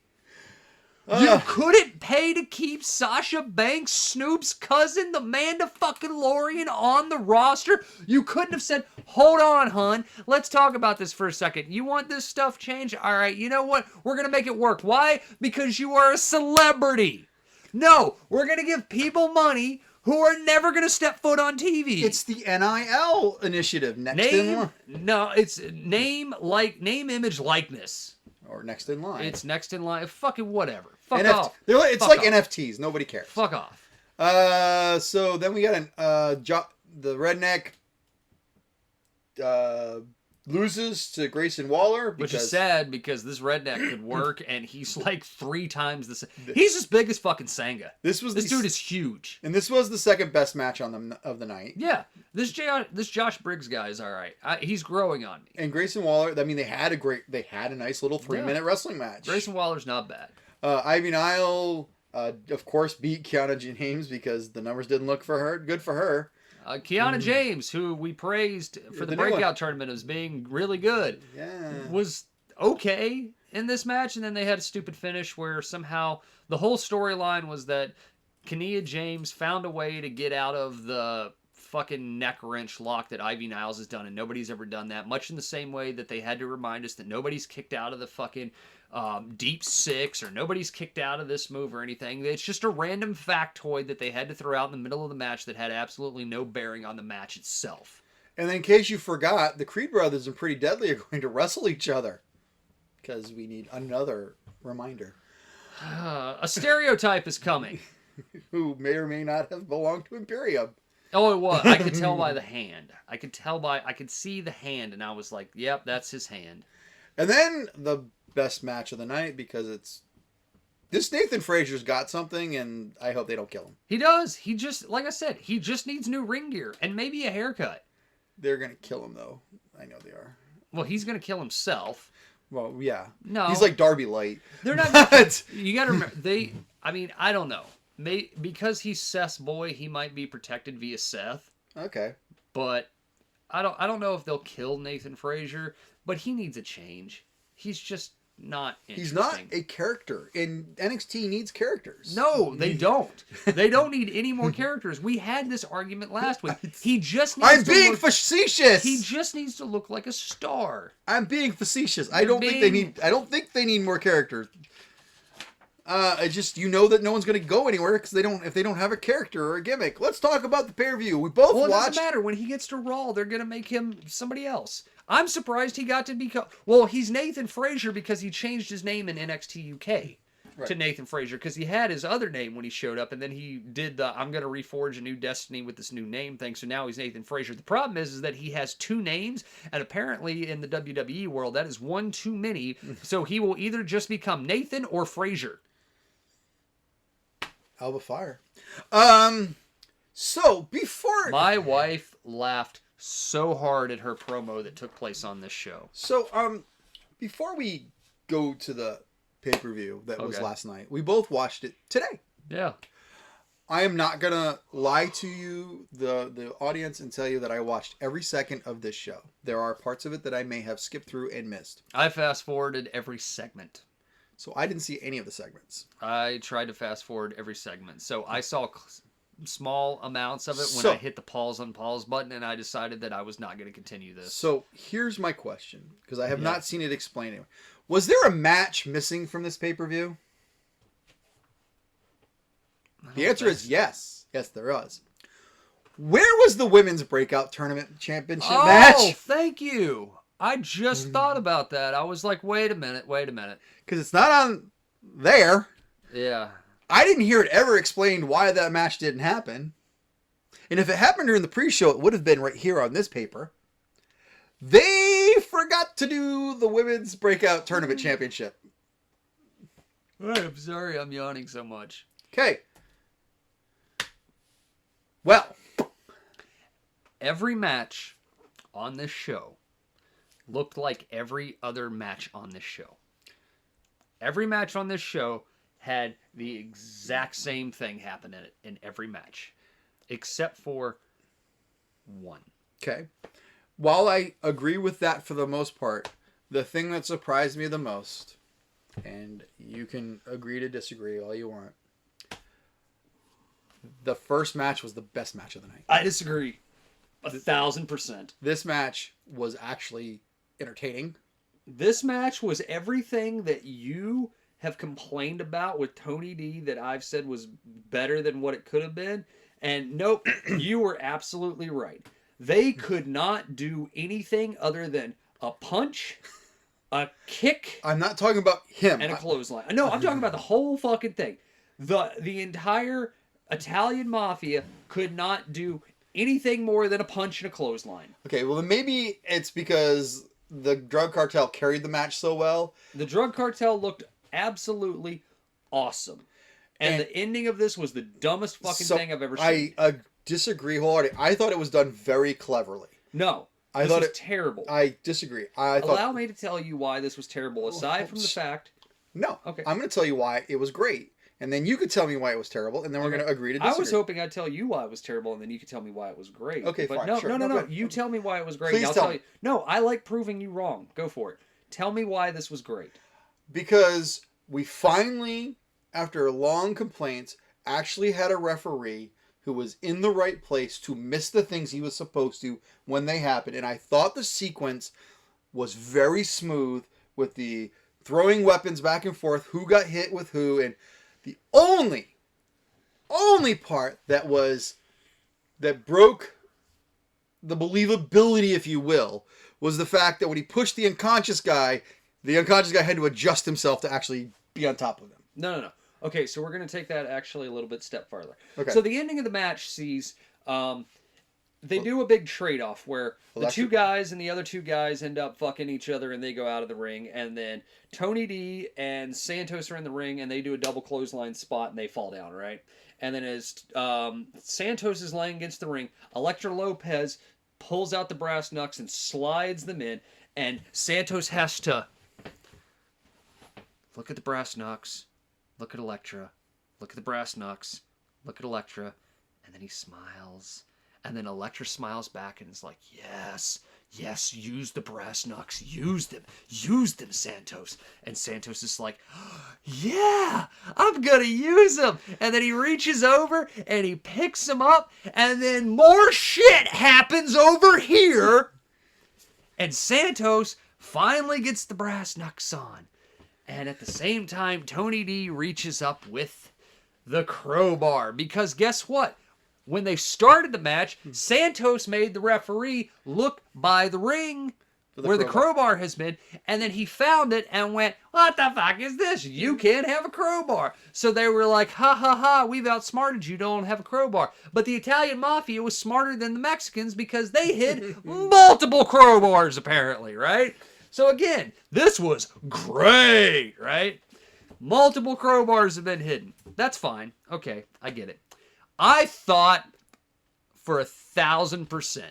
You couldn't pay to keep Sasha Banks, Snoop's cousin, the Mandalorian on the roster? You couldn't have said, hold on, hon, let's talk about this for a second. You want this stuff changed? All right, you know what? We're going to make it work. Why? Because you are a celebrity. No, we're going to give people money who are never going to step foot on TV. It's the NIL initiative. It's name, image, likeness. Or next in line. It's next in line. Fucking whatever. Fuck off. It's Fuck like off. NFTs. Nobody cares. Fuck off. So then we got the redneck loses to Grayson Waller. Which is sad because this redneck could work and he's like 3 times the same. He's as big as fucking Sanga. This dude is huge. And this was the second best match of the night. Yeah. This Josh Briggs guy is all right. He's growing on me. And Grayson Waller, I mean, they had a nice little 3-minute wrestling match. Grayson Waller's not bad. Ivy Nile, of course, beat Kiana James because the numbers didn't look good for her. Kiana James, who we praised for the breakout tournament as being really good, was okay in this match. And then they had a stupid finish where somehow the whole storyline was that Kiana James found a way to get out of the fucking neck wrench lock that Ivy Niles has done, and nobody's ever done that. Much in the same way that they had to remind us that nobody's kicked out of the fucking deep six, or nobody's kicked out of this move or anything. It's just a random factoid that they had to throw out in the middle of the match that had absolutely no bearing on the match itself. And then, in case you forgot, the Creed brothers and Pretty Deadly are going to wrestle each other because we need another reminder. A stereotype is coming. Who may or may not have belonged to Imperium. Oh, it was. I could tell by the hand. I could see the hand, and I was like, yep, that's his hand. And then the best match of the night, because this Nathan Frazier's got something, and I hope they don't kill him. He does. He just, like I said, he just needs new ring gear and maybe a haircut. They're going to kill him, though. I know they are. Well, he's going to kill himself. Well, yeah. No. He's like Darby Light. They're not. You got to remember, I don't know. Because he's Seth's boy, he might be protected via Seth. Okay. But I don't know if they'll kill Nathan Frazier, but he needs a change. He's just not interesting. He's not a character. And NXT needs characters. No, they don't. They don't need any more characters. We had this argument last week. He just needs I'm being facetious. He just needs to look like a star. I'm being facetious. I don't think they need more characters. I just, that no one's going to go anywhere because if they don't have a character or a gimmick. Let's talk about the pay-per-view. We both watched. It doesn't matter. When he gets to Raw, they're going to make him somebody else. I'm surprised he got to become. Well, he's Nathan Frazier because he changed his name in NXT UK to Nathan Frazier because he had his other name when he showed up, and then he did the I'm going to reforge a new destiny with this new name thing. So now he's Nathan Frazier. The problem is that he has 2 names, and apparently in the WWE world that is one too many. So he will either just become Nathan or Frazier. Alba Fire. So before my wife laughed so hard at her promo that took place on this show. So before we go to the pay-per-view that was last night, we both watched it today. Yeah. I am not gonna lie to you, the audience, and tell you that I watched every second of this show. There are parts of it that I may have skipped through and missed. I fast-forwarded every segment. So I didn't see any of the segments. I tried to fast forward every segment. So I saw small amounts of it when I hit the pause button, and I decided that I was not going to continue this. So here's my question, because I have not seen it explained anywhere. Was there a match missing from this pay-per-view? The answer is yes. Yes, there was. Where was the women's breakout tournament championship match? Oh, thank you. I just thought about that. I was like, wait a minute. Because it's not on there. Yeah. I didn't hear it ever explained why that match didn't happen. And if it happened during the pre-show, it would have been right here on this paper. They forgot to do the women's breakout tournament championship. I'm sorry I'm yawning so much. Okay. Well, every match on this show looked like every other match on this show. Every match on this show had the exact same thing happen in it in every match, except for one. Okay. While I agree with that for the most part, the thing that surprised me the most, and you can agree to disagree all you want, the first match was the best match of the night. I disagree 1,000%. This match was actually entertaining. This match was everything that you have complained about with Tony D that I've said was better than what it could have been. And nope, you were absolutely right. They could not do anything other than a punch, a kick. I'm not talking about him. And a clothesline. No, I'm talking about the whole fucking thing. The entire Italian Mafia could not do anything more than a punch and a clothesline. Okay, well then maybe it's because the drug cartel carried the match so well. The drug cartel looked absolutely awesome. And the ending of this was the dumbest fucking thing I've ever seen. I disagree wholeheartedly. I thought it was done very cleverly. No, I thought it was terrible. I disagree. Allow me to tell you why this was terrible, aside from the fact... No, okay. I'm going to tell you why it was great. And then you could tell me why it was terrible, and then we're going to agree to disagree. I was hoping I'd tell you why it was terrible, and then you could tell me why it was great. Okay, but fine. No, sure. no. You tell me why it was great. Please I'll tell tell me. you. No, I like proving you wrong. Go for it. Tell me why this was great. Because we finally, after long complaints, actually had a referee who was in the right place to miss the things he was supposed to when they happened. And I thought the sequence was very smooth with the throwing weapons back and forth, who got hit with who, and the only part that broke the believability, if you will, was the fact that when he pushed the unconscious guy had to adjust himself to actually be on top of him. No. Okay, so we're going to take that actually a little bit step farther. Okay. So the ending of the match sees... they do a big trade-off where the two guys and the other two guys end up fucking each other and they go out of the ring, and then Tony D and Santos are in the ring and they do a double clothesline spot and they fall down, right? And then as Santos is laying against the ring, Elektra Lopez pulls out the brass knucks and slides them in, and Santos has to look at the brass knucks, look at Elektra, look at the brass knucks, look at Elektra, and then he smiles. And then Elektra smiles back and is like, yes, use the brass knucks, use them, Santos. And Santos is like, yeah, I'm gonna use them. And then he reaches over and he picks them up, and then more shit happens over here. And Santos finally gets the brass knucks on. And at the same time, Tony D reaches up with the crowbar, because guess what? When they started the match, Santos made the referee look by the ring where the crowbar has been, and then he found it and went, what the fuck is this? You can't have a crowbar. So they were like, ha ha ha, we've outsmarted you, don't have a crowbar. But the Italian Mafia was smarter than the Mexicans because they hid multiple crowbars, apparently, right? So again, this was great, right? Multiple crowbars have been hidden. That's fine. Okay, I get it. I thought for 1,000%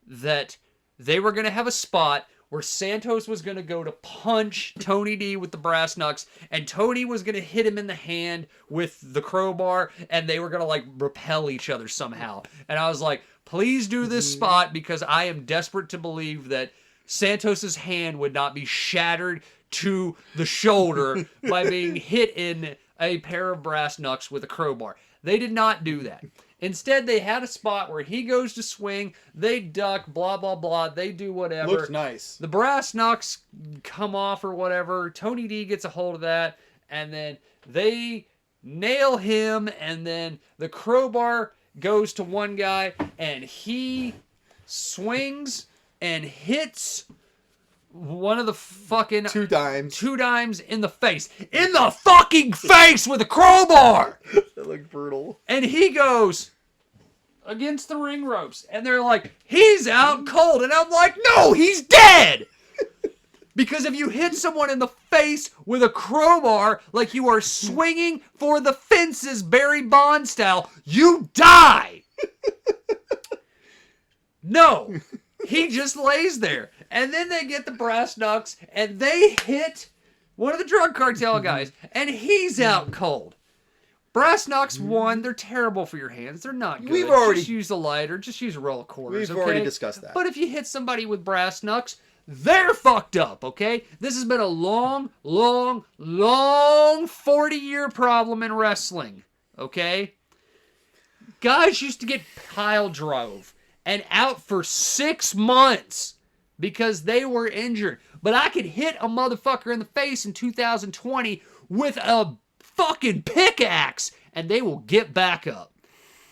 that they were going to have a spot where Santos was going to go to punch Tony D with the brass knucks, and Tony was going to hit him in the hand with the crowbar, and they were going to like repel each other somehow. And I was like, please do this spot, because I am desperate to believe that Santos's hand would not be shattered to the shoulder by being hit in a pair of brass knucks with a crowbar. They did not do that. Instead, they had a spot where he goes to swing, they duck, blah, blah, blah, they do whatever. Looks nice. The brass knucks come off or whatever. Tony D gets a hold of that, and then they nail him, and then the crowbar goes to one guy, and he swings and hits one of the fucking... Two dimes in the face. In the fucking face with a crowbar! That looked brutal. And he goes against the ring ropes. And they're like, he's out cold. And I'm like, no, he's dead! Because if you hit someone in the face with a crowbar like you are swinging for the fences Barry Bonds style, you die! No. He just lays there. And then they get the brass knucks and they hit one of the drug cartel guys. And he's out cold. Brass knucks won. They're terrible for your hands. They're not good. We've already... Just use a lighter. Just use a roll of quarters, We've okay? already discussed that. But if you hit somebody with brass knucks, they're fucked up, okay? This has been a long 40-year problem in wrestling, okay? Guys used to get pile drove and out for 6 months because they were injured. But I could hit a motherfucker in the face in 2020 with a fucking pickaxe and they will get back up.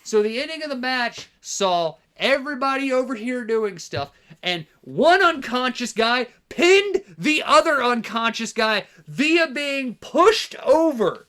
So the ending of the match saw everybody over here doing stuff, and one unconscious guy pinned the other unconscious guy via being pushed over.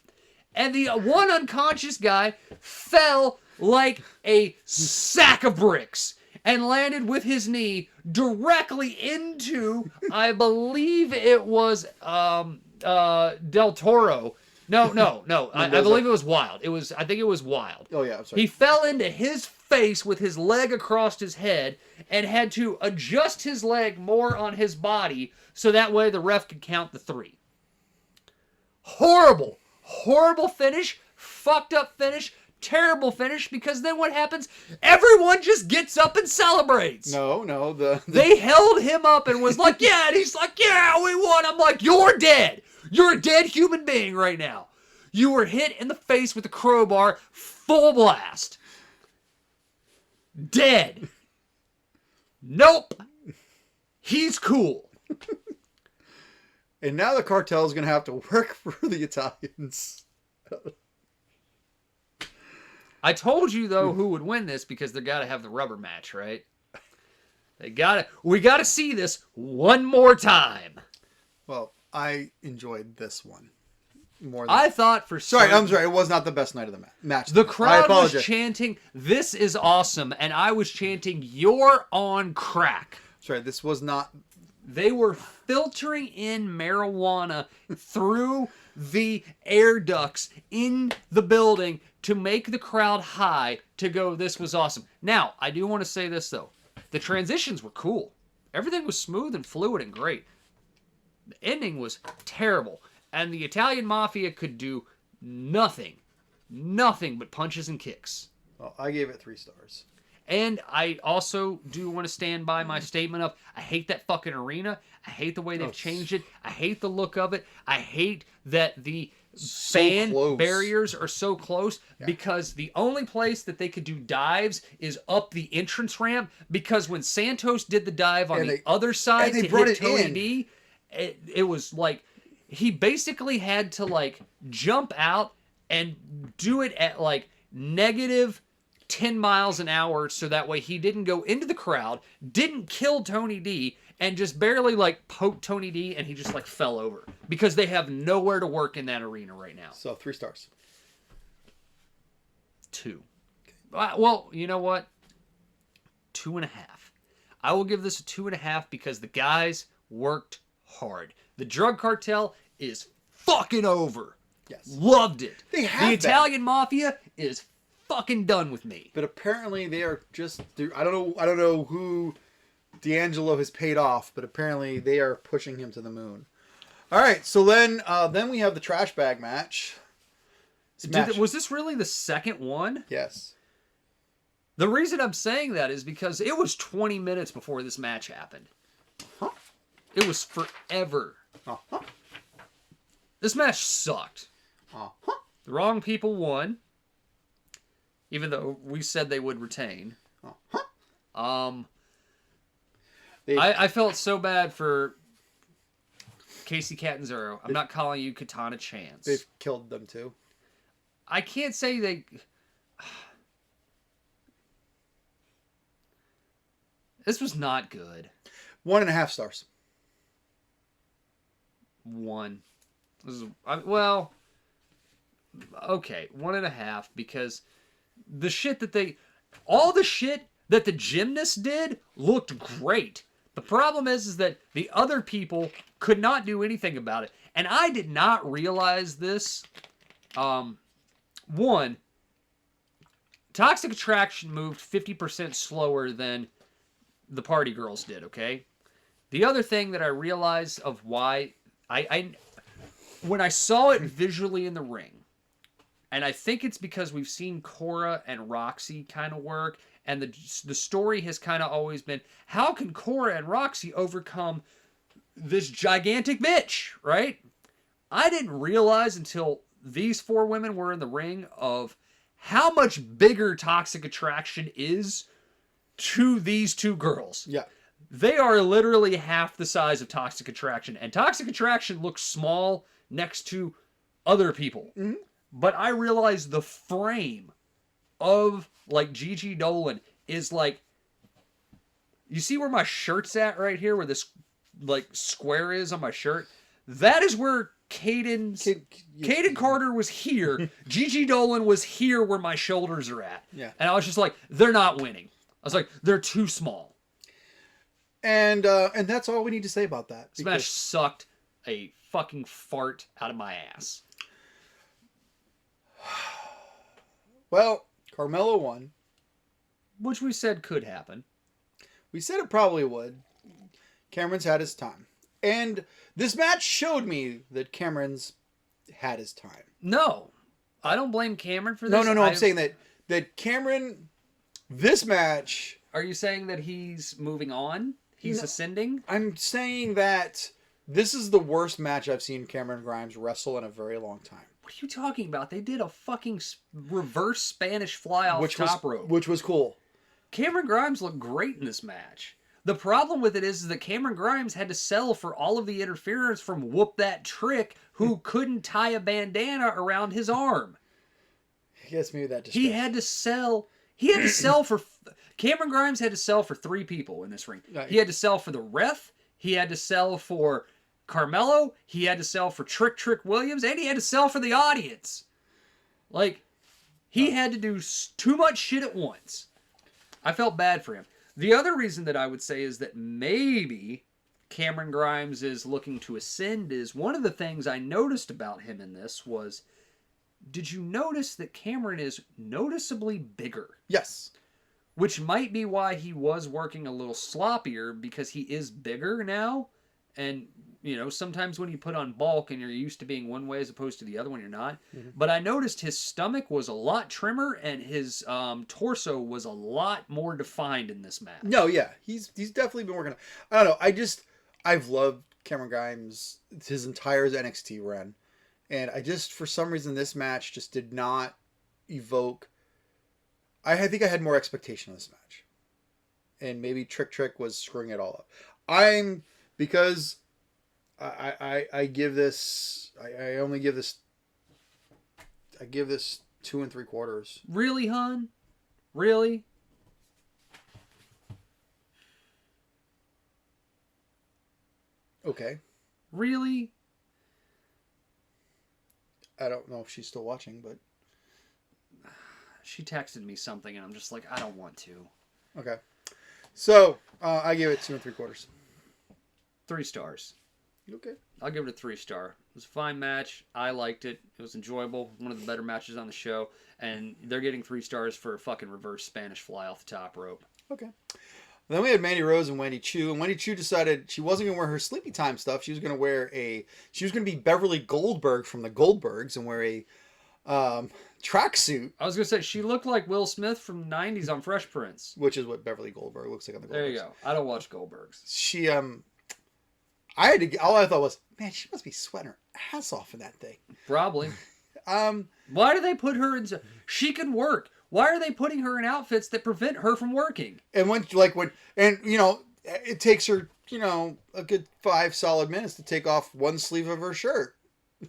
And the one unconscious guy fell like a sack of bricks and landed with his knee directly into, I believe it was Del Toro. No. I believe it was Wild. I think it was Wild. Oh, yeah, I'm sorry. He fell into his face with his leg across his head and had to adjust his leg more on his body so that way the ref could count the 3. Horrible finish, fucked up finish, terrible finish, because then what happens? Everyone just gets up and celebrates. No, They held him up and was like, yeah, and he's like, yeah, we won. I'm like, you're dead. You're a dead human being right now. You were hit in the face with a crowbar, full blast. Dead. Nope. He's cool. And now the cartel is going to have to work for the Italians. I told you, though, who would win this because they got to have the rubber match, right? We got to see this one more time. Well, I enjoyed this one more. I thought for Sorry, I'm sorry. It was not the best night of the match. The crowd was chanting, "This is awesome," and I was chanting, "You're on crack." Sorry, this was not. They were filtering in marijuana through the air ducts in the building to make the crowd high to go, "This was awesome." Now, I do want to say this, though. The transitions were cool. Everything was smooth and fluid and great. The ending was terrible. And the Italian Mafia could do nothing but punches and kicks. Well, I gave it 3 stars. And I also do want to stand by my statement of, I hate that fucking arena. I hate the way they've changed it. I hate the look of it. I hate that the fan barriers are so close because the only place that they could do dives is up the entrance ramp, because when Santos did the dive on the other side to hit Tony D, it was like he basically had to like jump out and do it at like negative 10 miles an hour so that way he didn't go into the crowd, didn't kill Tony D, and just barely like poked Tony D and he just like fell over because they have nowhere to work in that arena right now. So 3 stars. 2. Well, you know what? 2.5. I will give this a 2.5 because the guys worked hard. The drug cartel is fucking over. Yes. Loved it. They have the Italian Mafia is fucking done with me. But apparently they are just, I don't know who D'Angelo has paid off, but apparently they are pushing him to the moon. All right, so then we have the trash bag match. Was this really the second one? Yes. The reason I'm saying that is because it was 20 minutes before this match happened. Uh-huh. It was forever. Uh-huh. This match sucked. Uh-huh. The wrong people won. Even though we said they would retain. Uh-huh. I felt so bad for Casey Catanzaro. I'm not calling you Katana Chance. They've killed them too. I can't say they... This was not good. 1.5 stars. 1. This is, well, okay, 1.5, because the shit that all the shit that the gymnasts did looked great. The problem is that the other people could not do anything about it. And I did not realize this. One, Toxic Attraction moved 50% slower than the Party Girls did, okay? The other thing that I realized of why when I saw it visually in the ring, and I think it's because we've seen Cora and Roxy kind of work, and the story has kind of always been, how can Cora and Roxy overcome this gigantic bitch, right? I didn't realize until these 4 women were in the ring of how much bigger Toxic Attraction is to these 2 girls. Yeah. They are literally half the size of Toxic Attraction. And Toxic Attraction looks small next to other people. Mm-hmm. But I realized the frame of, like, Gigi Dolan is like... You see where my shirt's at right here? Where this, like, square is on my shirt? That is where Caden Carter was here. Gigi Dolan was here where my shoulders are at. Yeah. And I was just like, they're not winning. I was like, they're too small. And that's all we need to say about that. Smash sucked a fucking fart out of my ass. Well, Carmelo won. Which we said could happen. We said it probably would. Cameron's had his time. And this match showed me that Cameron's had his time. No. I don't blame Cameron for this. No. I'm saying that Cameron, this match... Are you saying that he's moving on? He's ascending? I'm saying that this is the worst match I've seen Cameron Grimes wrestle in a very long time. What are you talking about? They did a fucking reverse Spanish fly off top rope. Which was cool. Cameron Grimes looked great in this match. The problem with it is that Cameron Grimes had to sell for all of the interference from Whoop That Trick, who couldn't tie a bandana around his arm. I guess maybe that He had to sell for... Cameron Grimes had to sell for 3 people in this ring. Right. He had to sell for the ref. He had to sell for Carmelo. He had to sell for Trick Williams. And he had to sell for the audience. Like, he had to do too much shit at once. I felt bad for him. The other reason that I would say is that maybe Cameron Grimes is looking to ascend is one of the things I noticed about him in this was, did you notice that Cameron is noticeably bigger? Yes. Which might be why he was working a little sloppier, because he is bigger now. And, you know, sometimes when you put on bulk and you're used to being one way as opposed to the other one, you're not. Mm-hmm. But I noticed his stomach was a lot trimmer and his torso was a lot more defined in this match. No, yeah. He's definitely been working on... I don't know. I've loved Cameron Grimes his entire NXT run. And I just, for some reason, this match just did not evoke... I think I had more expectation of this match. And maybe Trick was screwing it all up. Because I give this... I only give this... I give this 2 3/4. Really, hon? Really? Okay. Really? I don't know if she's still watching, but... She texted me something, and I'm just like, I don't want to. Okay. So, I give it 2 3/4. 3 stars. Okay. I'll give it a 3-star. It was a fine match. I liked it. It was enjoyable. One of the better matches on the show. And they're getting 3 stars for a fucking reverse Spanish fly off the top rope. Okay. Then we had Mandy Rose and Wendy Chu. And Wendy Chu decided she wasn't going to wear her sleepy time stuff. She was going to be Beverly Goldberg from the Goldbergs and wear a tracksuit. I was going to say, she looked like Will Smith from the 90s on Fresh Prince. Which is what Beverly Goldberg looks like on the Goldbergs. There you go. I don't watch Goldbergs. She, all I thought was, man, she must be sweating her ass off in that thing. Probably. Why do they put her in... She can work. Why are they putting her in outfits that prevent her from working? And it takes her, a good 5 solid minutes to take off one sleeve of her shirt.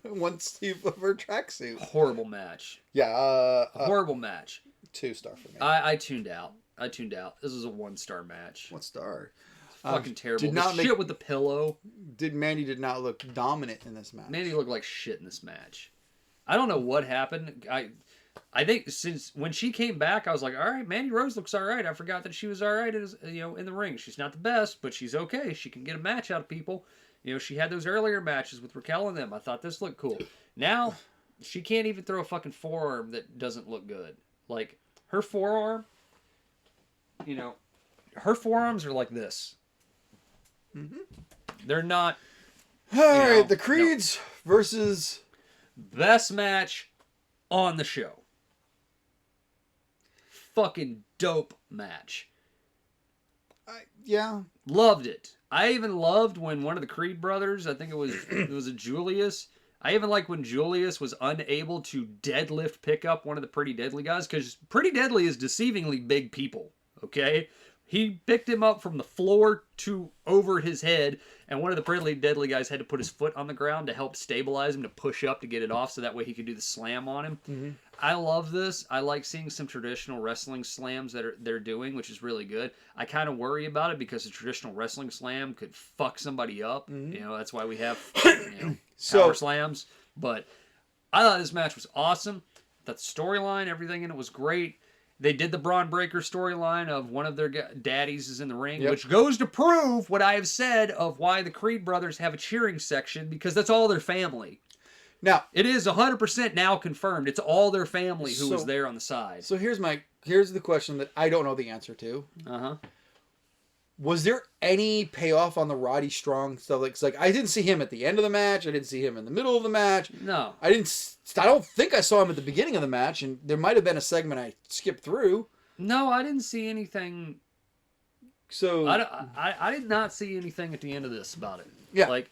one sleeve of her tracksuit. Horrible match. Yeah. Horrible match. 2-star for me. I tuned out. This was a 1-star match. 1-star. Fucking terrible. Shit with the pillow. Mandy did not look dominant in this match. Mandy looked like shit in this match. I don't know what happened. I think since when she came back, I was like, all right, Mandy Rose looks all right. I forgot that she was all right as, in the ring. She's not the best, but she's okay. She can get a match out of people. She had those earlier matches with Raquel and them. I thought this looked cool. Now, she can't even throw a fucking forearm that doesn't look good. Like, her forearm, her forearms are like this. Mm-hmm. They're not. All right, the Creeds versus best match on the show. Fucking dope match. Yeah, loved it. I even loved when one of the Creed brothers, I think it was a Julius. I even like when Julius was unable to deadlift pick up one of the Pretty Deadly guys, because Pretty Deadly is deceivingly big people. Okay. He picked him up from the floor to over his head, and one of the Pretty Deadly guys had to put his foot on the ground to help stabilize him, to push up to get it off, so that way he could do the slam on him. Mm-hmm. I love this. I like seeing some traditional wrestling slams that they're doing, which is really good. I kind of worry about it because a traditional wrestling slam could fuck somebody up. Mm-hmm. That's why we have power slams. But I thought this match was awesome. The storyline, everything in it was great. They did the Braun Breaker storyline of one of their daddies is in the ring, which goes to prove what I have said of why the Creed brothers have a cheering section, because that's all their family. Now, it is 100% now confirmed. It's all their family who was there on the side. So here's the question that I don't know the answer to. Uh-huh. Was there any payoff on the Roddy Strong stuff? Like I didn't see him at the end of the match. I didn't see him in the middle of the match. No. I don't think I saw him at the beginning of the match, and there might have been a segment I skipped through. No, I didn't see anything. So I did not see anything at the end of this about it. Yeah. Like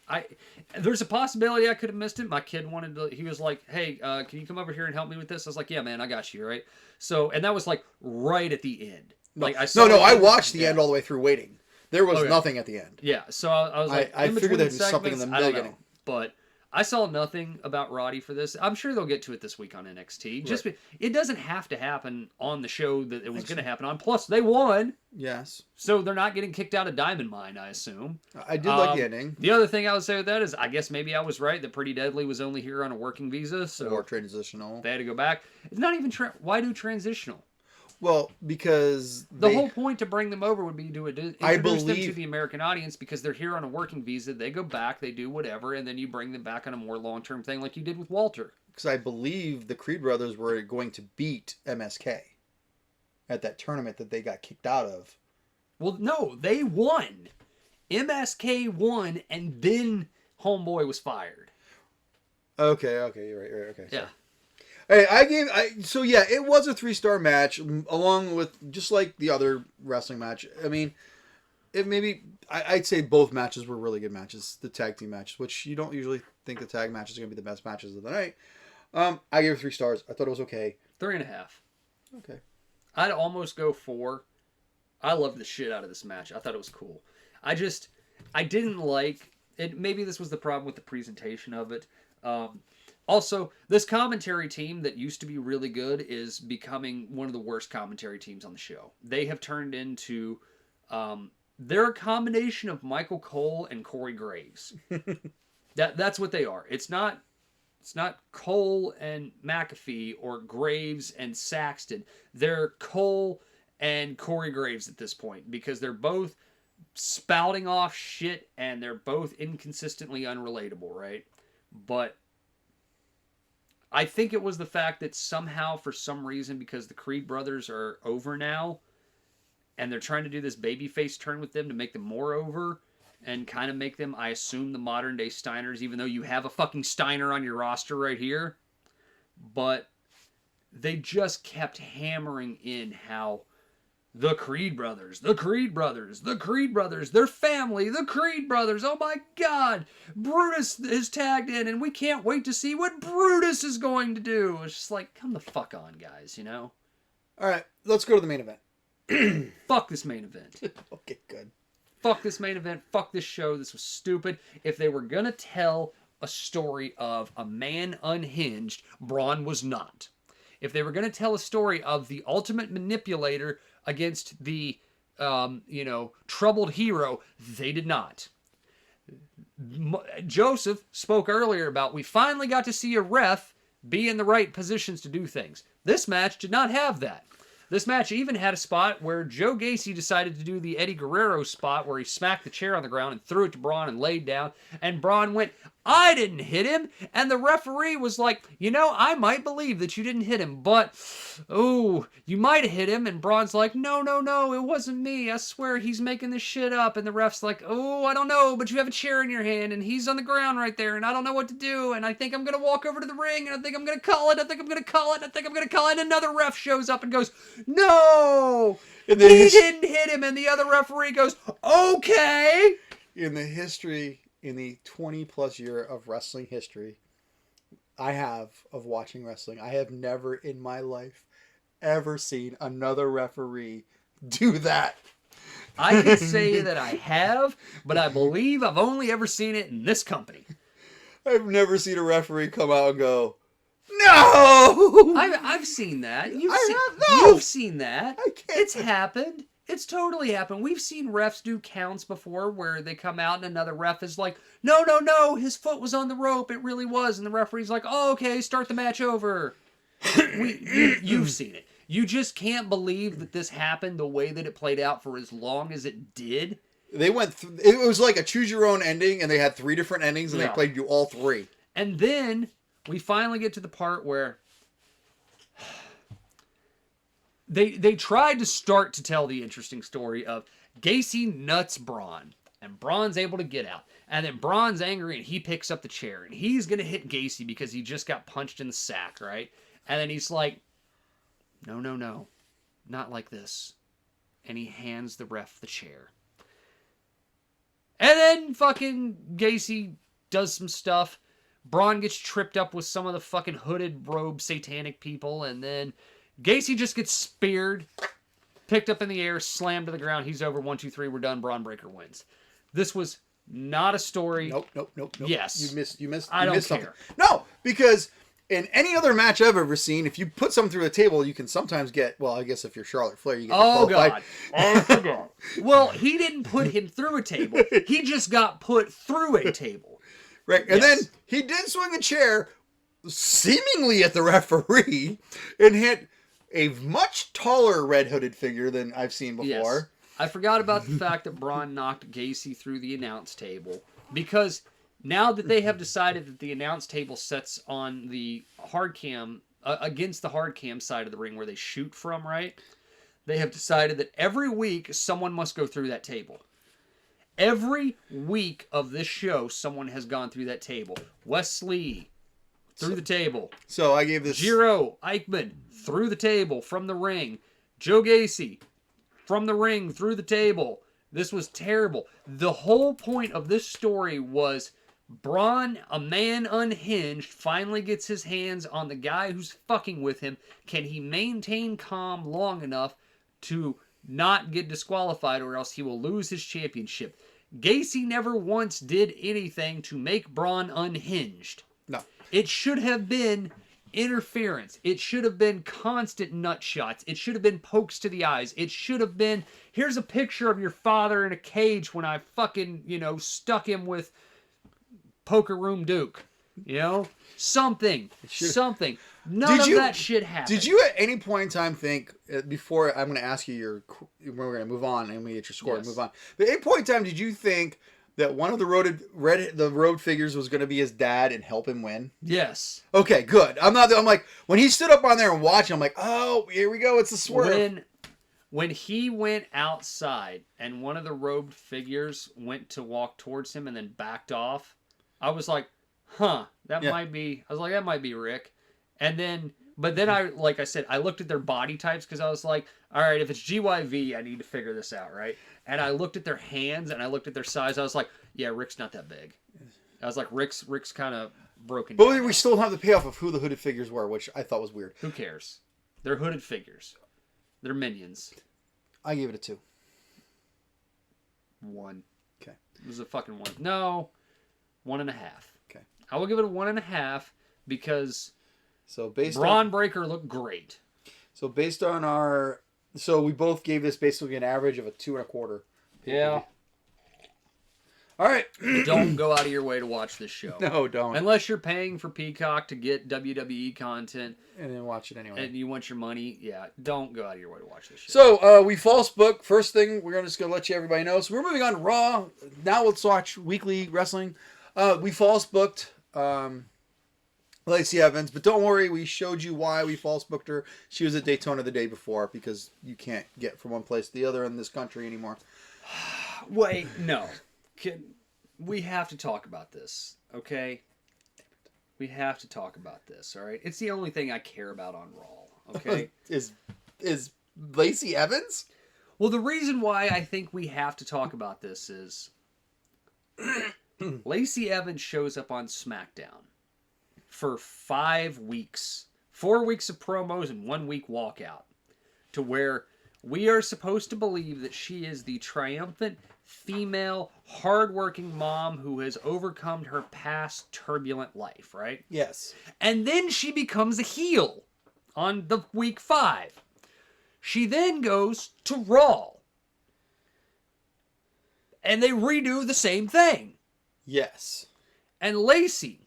there's a possibility I could have missed it. My kid he was like, hey, can you come over here and help me with this? I was like, yeah, man, I got you, right? So, and that was like right at the end. Like I watched the end all the way through waiting. There was nothing at the end. Yeah, so I was like, I figured there'd be something in the beginning. But I saw nothing about Roddy for this. I'm sure they'll get to it this week on NXT. Just it doesn't have to happen on the show that it was going to happen on. Plus, they won. Yes. So they're not getting kicked out of Diamond Mine, I assume. I did like the ending. The other thing I would say with that is, I guess maybe I was right that Pretty Deadly was only here on a working visa, or transitional. They had to go back. It's not even why do transitional? Well, because the whole point to bring them over would be to introduce them to the American audience, because they're here on a working visa. They go back, they do whatever, and then you bring them back on a more long-term thing like you did with Walter. Because I believe the Creed brothers were going to beat MSK at that tournament that they got kicked out of. Well, no, they won. MSK won, and then Homeboy was fired. Okay, you're right. Okay. Yeah. Hey, it was a 3-star match, along with just like the other wrestling match. I mean, I'd say both matches were really good matches. The tag team matches, which you don't usually think the tag matches are going to be the best matches of the night. I gave it 3 stars. I thought it was okay. 3.5. Okay. I'd almost go 4. I loved the shit out of this match. I thought it was cool. I didn't like it. Maybe this was the problem with the presentation of it. Also, this commentary team that used to be really good is becoming one of the worst commentary teams on the show. They have turned into... they're a combination of Michael Cole and Corey Graves. That's what they are. It's not Cole and McAfee or Graves and Saxton. They're Cole and Corey Graves at this point, because they're both spouting off shit and they're both inconsistently unrelatable, right? But I think it was the fact that somehow, for some reason, because the Creed brothers are over now, and they're trying to do this babyface turn with them to make them more over, and kind of make them, I assume, the modern day Steiners, even though you have a fucking Steiner on your roster right here. But they just kept hammering in how the Creed brothers, their family, the Creed brothers, oh my God, Brutus is tagged in, and we can't wait to see what Brutus is going to do. It's just like, come the fuck on, guys, you know? All right, let's go to the main event. Fuck this main event. Okay, good. Fuck this main event. Fuck this show. This was stupid. If they were going to tell a story of a man unhinged, Braun was not. If they were going to tell a story of the ultimate manipulator against the, troubled hero, they did not. Joseph spoke earlier about we finally got to see a ref be in the right positions to do things. This match did not have that. This match even had a spot where Joe Gacy decided to do the Eddie Guerrero spot where he smacked the chair on the ground and threw it to Braun and laid down. And Braun went, I didn't hit him. And the referee was like, I might believe that you didn't hit him, but, you might have hit him. And Braun's like, no, it wasn't me. I swear he's making this shit up. And the ref's like, I don't know, but you have a chair in your hand and he's on the ground right there and I don't know what to do. And I think I'm going to walk over to the ring and I think I'm going to call it. And another ref shows up and goes, no, he didn't hit him. And the other referee goes, okay. In the 20 plus year of wrestling history of watching wrestling, I have never in my life ever seen another referee do that. I can say that I have, but I believe I've only ever seen it in this company. I've never seen a referee come out and go, no! I've seen that. You've seen that. I can't. It's happened. It's totally happened. We've seen refs do counts before where they come out and another ref is like, no, his foot was on the rope. It really was. And the referee's like, oh, okay, start the match over. You've seen it. You just can't believe that this happened the way that it played out for as long as it did. They went, it was like a choose your own ending and they had 3 different endings and they played you all 3. And then we finally get to the part where they tried to start to tell the interesting story of Gacy nuts Braun. And Braun's able to get out. And then Braun's angry and he picks up the chair. And he's going to hit Gacy because he just got punched in the sack, right? And then he's like, no, not like this. And he hands the ref the chair. And then fucking Gacy does some stuff. Braun gets tripped up with some of the fucking hooded robe satanic people. And then Gacy just gets speared, picked up in the air, slammed to the ground. He's over. 1, 2, 3. We're done. Braun Breaker wins. This was not a story. Nope. Yes. You missed I don't something. care. No, because in any other match I've ever seen, if you put something through a table, you can sometimes get, well, I guess if you're Charlotte Flair, you get God. I forgot. Well, he didn't put him through a table. He just got put through a table. Right. And then he did swing the chair seemingly at the referee and hit a much taller red hooded figure than I've seen before. Yes. I forgot about the fact that Braun knocked Gacy through the announce table because now that they have decided that the announce table sets on the hard cam, against the hard cam side of the ring where they shoot from, right? They have decided that every week someone must go through that table. Every week of this show, someone has gone through that table. Wesley, through the table. So I gave this... Jiro Eichmann, through the table, from the ring. Joe Gacy, from the ring, through the table. This was terrible. The whole point of this story was Braun, a man unhinged, finally gets his hands on the guy who's fucking with him. Can he maintain calm long enough to not get disqualified or else he will lose his championship? Gacy never once did anything to make Braun unhinged. No. It should have been interference. It should have been constant nut shots. It should have been pokes to the eyes. It should have been, here's a picture of your father in a cage when I fucking, stuck him with Poker Room Duke. Something. None of that shit happened. Did you at any point in time think, before I'm going to ask you we're going to move on and we get your score and move on. But at any point in time, did you think that one of the road figures was going to be his dad and help him win? Yes. Okay, good. I'm like, when he stood up on there and watched, I'm like, oh, here we go. It's a swerve. When he went outside and one of the robed figures went to walk towards him and then backed off, I was like, that might be Rick. And then, but then like I said, I looked at their body types because I was like, all right, if it's GYV, I need to figure this out, right? And I looked at their hands and I looked at their size. I was like, yeah, Rick's not that big. I was like, Rick's kind of broken. But we still have the payoff of who the hooded figures were, which I thought was weird. Who cares? They're hooded figures. They're minions. I gave it a 2. 1. Okay. It was a fucking 1. No, 1.5. Okay. I will give it a 1.5 because based Braun Breaker looked great. So based on our... So we both gave this basically an average of a 2.25. Yeah. All right. Don't go out of your way to watch this show. No, don't. Unless you're paying for Peacock to get WWE content. And then watch it anyway. And you want your money. Yeah, don't go out of your way to watch this show. So we false book. First thing, we're just going to let everybody know. So we're moving on to Raw. Now let's watch weekly wrestling. We false booked Lacey Evans. But don't worry, we showed you why we false booked her. She was at Daytona the day before because you can't get from one place to the other in this country anymore. Wait, no. We have to talk about this, okay? We have to talk about this, all right? It's the only thing I care about on Raw, okay? Is Lacey Evans? Well, the reason why I think we have to talk about this is Lacey Evans shows up on SmackDown for 5 weeks. 4 weeks of promos and 1 week walkout. To where we are supposed to believe that she is the triumphant female, hardworking mom who has overcome her past turbulent life, right? Yes. And then she becomes a heel on the week 5. She then goes to Raw. And they redo the same thing. Yes. And Lacey,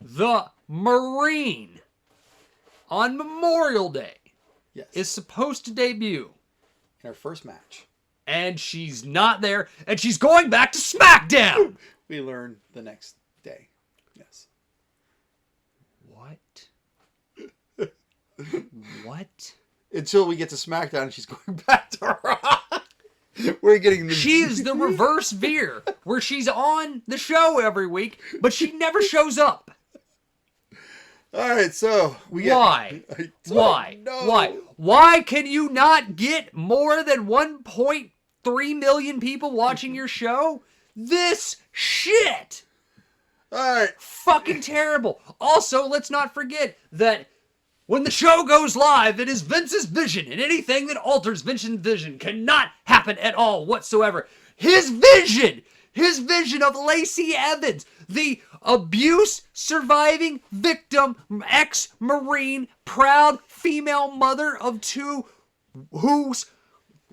the Marine, on Memorial Day, is supposed to debut. In her first match. And she's not there, and she's going back to SmackDown! We learn the next day. Yes. What? What? Until we get to SmackDown and she's going back to Raw. We're getting the... She is the reverse Veer, where she's on the show every week, but she never shows up. All right, so Why? Why can you not get more than 1.3 million people watching your show? This shit. All right. Fucking terrible. Also, let's not forget that when the show goes live, it is Vince's vision, and anything that alters Vince's vision cannot happen at all whatsoever. His vision of Lacey Evans, the abuse-surviving victim, ex-Marine, proud female mother of 2 whose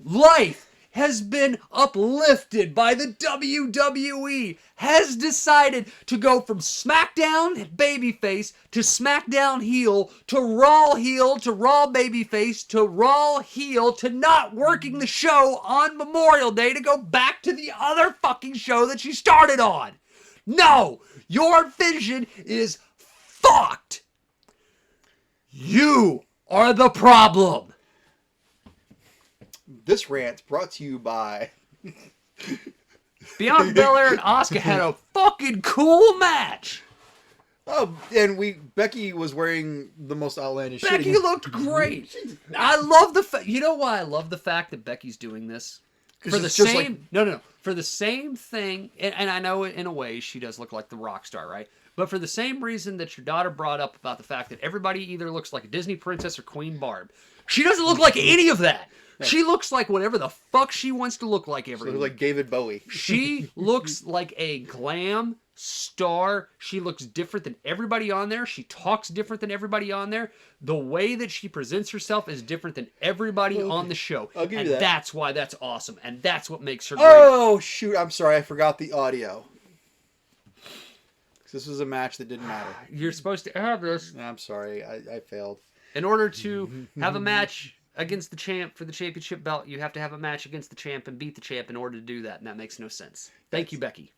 life has been uplifted by the WWE, has decided to go from SmackDown babyface to SmackDown heel to Raw babyface to Raw heel to not working the show on Memorial Day to go back to the other fucking show that she started on. No! Your vision is fucked! You are the problem! This rant brought to you by... Bianca Belair and Asuka had a fucking cool match. Oh, and Becky was wearing the most outlandish shit. Becky looked great. I love the you know why I love the fact that Becky's doing this? For the same for the same thing, and I know in a way she does look like the rock star, right? But for the same reason that your daughter brought up about the fact that everybody either looks like a Disney princess or Queen Barb. She doesn't look like any of that. She looks like whatever the fuck she wants to look like every week. Like David Bowie. She looks like a glam star. She looks different than everybody on there. She talks different than everybody on there. The way that she presents herself is different than everybody on the show. I'll give you that. That's why that's awesome. And that's what makes her great. Oh, shoot. I'm sorry. I forgot the audio. This was a match that didn't matter. You're supposed to have this. I'm sorry. I failed. In order to have a match against the champ for the championship belt, you have to have a match against the champ and beat the champ in order to do that, and that makes no sense. Thank you, Becky.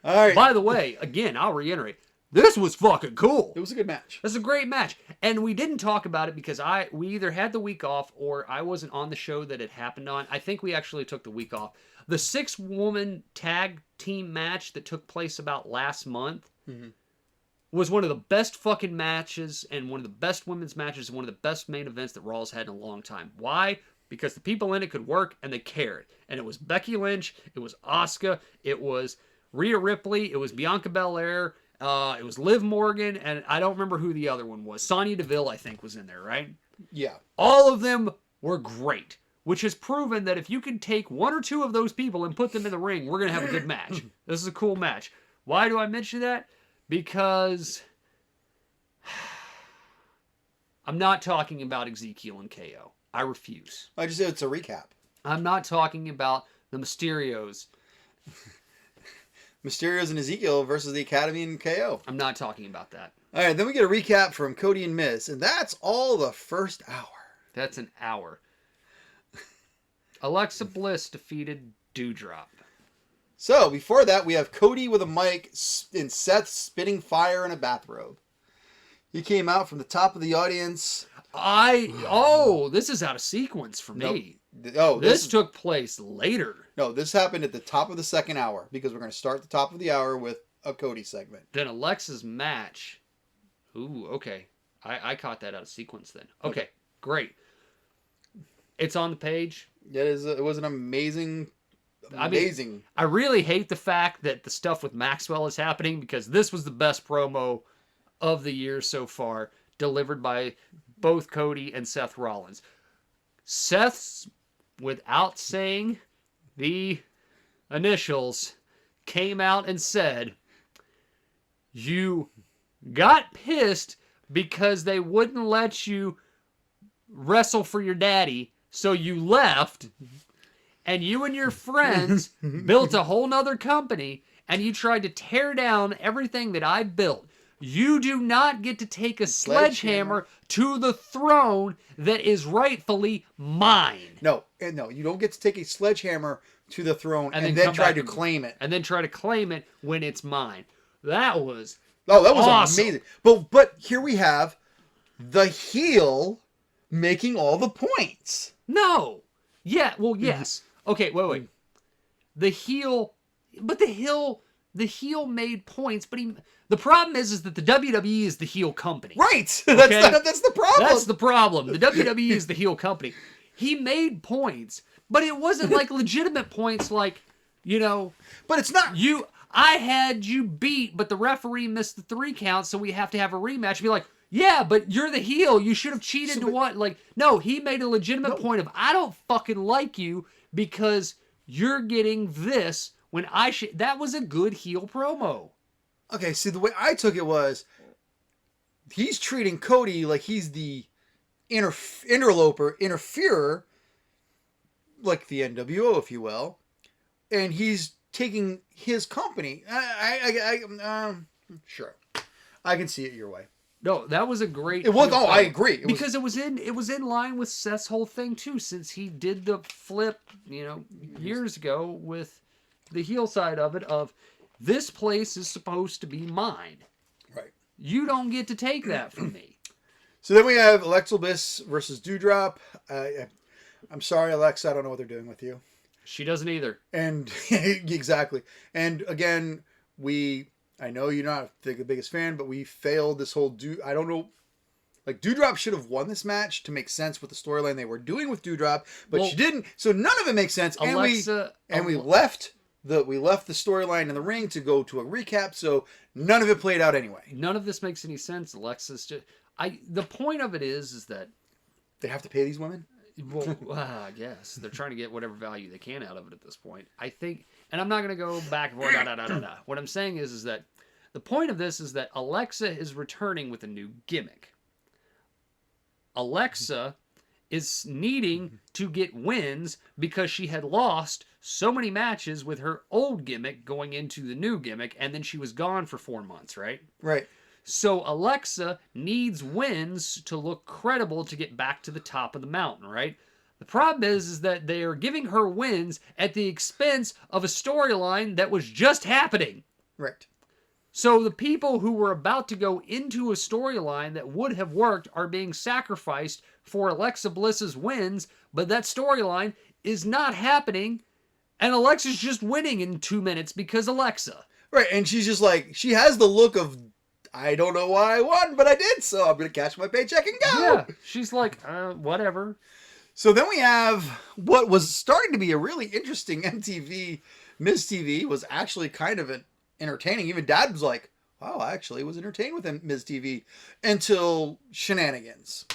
All right. By the way, again, I'll reiterate, this was fucking cool. It was a good match. It was a great match, and we didn't talk about it because we either had the week off or I wasn't on the show that it happened on. I think we actually took the week off. The 6-woman tag team match that took place about last month was one of the best fucking matches and one of the best women's matches and one of the best main events that Raw's had in a long time. Why? Because the people in it could work and they cared. And it was Becky Lynch, it was Asuka, it was Rhea Ripley, it was Bianca Belair, it was Liv Morgan, and I don't remember who the other one was. Sonya Deville, I think, was in there, right? Yeah. All of them were great, which has proven that if you can take 1 or 2 of those people and put them in the ring, we're going to have a good match. This is a cool match. Why do I mention that? Because I'm not talking about Ezekiel and KO. I refuse. I just said it's a recap. I'm not talking about the Mysterios. Mysterios and Ezekiel versus the Academy and KO. I'm not talking about that. All right, then we get a recap from Cody and Miz, and that's all the first hour. That's an hour. Alexa Bliss defeated Doudrop. So, before that, we have Cody with a mic and Seth spitting fire in a bathrobe. He came out from the top of the audience. This is out of sequence for me. Oh, this took place later. No, this happened at the top of the second hour because we're going to start the top of the hour with a Cody segment. Then Alexa's match. Ooh, okay. I caught that out of sequence then. Okay, great. It's on the page. It was an amazing. I really hate the fact that the stuff with Maxwell is happening because this was the best promo of the year so far, delivered by both Cody and Seth Rollins. Seth's, without saying the initials, came out and said, "You got pissed because they wouldn't let you wrestle for your daddy, so you left, and you and your friends built a whole nother company, and you tried to tear down everything that I built. You do not get to take a sledgehammer to the throne that is rightfully mine." No, you don't get to take a sledgehammer to the throne and then try to claim it. And then try to claim it when it's mine. That was awesome. Amazing. But here we have the heel making all the points. No. Yeah, well, yes. Okay, wait. The heel made points, but the problem is that the WWE is the heel company. Right. Okay? That's the problem. That's the problem. The WWE is the heel company. He made points, but it wasn't like legitimate points like, But it's not. I had you beat, but the referee missed the 3 count, so we have to have a rematch. Be like, yeah, but you're the heel. You should have cheated to what? Like, no, he made a legitimate point of, I don't fucking like you because you're getting this when I should. That was a good heel promo. Okay, see, the way I took it was, he's treating Cody like he's the interloper, interferer, like the NWO, if you will, and he's taking his company. Sure, I can see it your way. No, that was a great. It was. Oh, I agree. It was in line with Seth's whole thing too, since he did the flip, years ago with the heel side of it. Of this place is supposed to be mine. Right. You don't get to take that from me. So then we have Alexa Bliss versus Doudrop. I'm sorry, Alexa. I don't know what they're doing with you. She doesn't either. And exactly. And again, I know you're not the biggest fan, but we failed this whole I don't know. Like, Doudrop should have won this match to make sense with the storyline they were doing with Doudrop, but she didn't. So none of it makes sense. Alexa, we left the storyline in the ring to go to a recap, so none of it played out anyway. None of this makes any sense. Alexa's just the point of it is that they have to pay these women. Well, I guess they're trying to get whatever value they can out of it at this point. I think, and I'm not going to go back and forth. What I'm saying is that the point of this is that Alexa is returning with a new gimmick. Alexa is needing to get wins because she had lost so many matches with her old gimmick going into the new gimmick, and then she was gone for 4 months, right? Right. So Alexa needs wins to look credible to get back to the top of the mountain, right? The problem is that they are giving her wins at the expense of a storyline that was just happening. Right. So the people who were about to go into a storyline that would have worked are being sacrificed for Alexa Bliss's wins, but that storyline is not happening, and Alexa's just winning in 2 minutes because Alexa. Right, and she's just like, she has the look of, I don't know why I won, but I did, so I'm going to cash my paycheck and go. Yeah, she's like, whatever. So then we have what was starting to be a really interesting MTV, Miz TV was actually kind of entertaining. Even Dad was like, wow, I actually was entertained with Miz TV until shenanigans.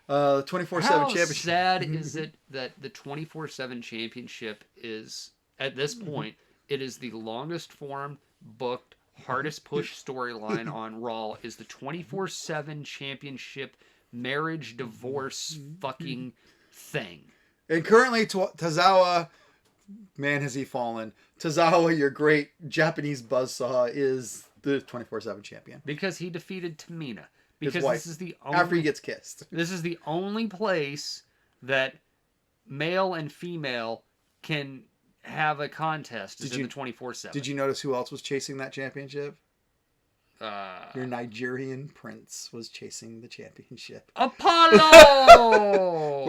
24/7 championship. How sad is it that the 24/7 championship is, at this point, it is the longest form booked hardest push storyline on Raw is the 24/7 championship marriage divorce fucking thing. And currently, Tozawa, man, has he fallen. Tozawa, your great Japanese buzzsaw, is the 24/7 champion. Because he defeated Tamina. Because His wife, this is the only, after he gets kissed. This is the only place that male and female can have a contest in the 24/7. Did you notice who else was chasing that championship? Your Nigerian prince was chasing the championship. Apollo!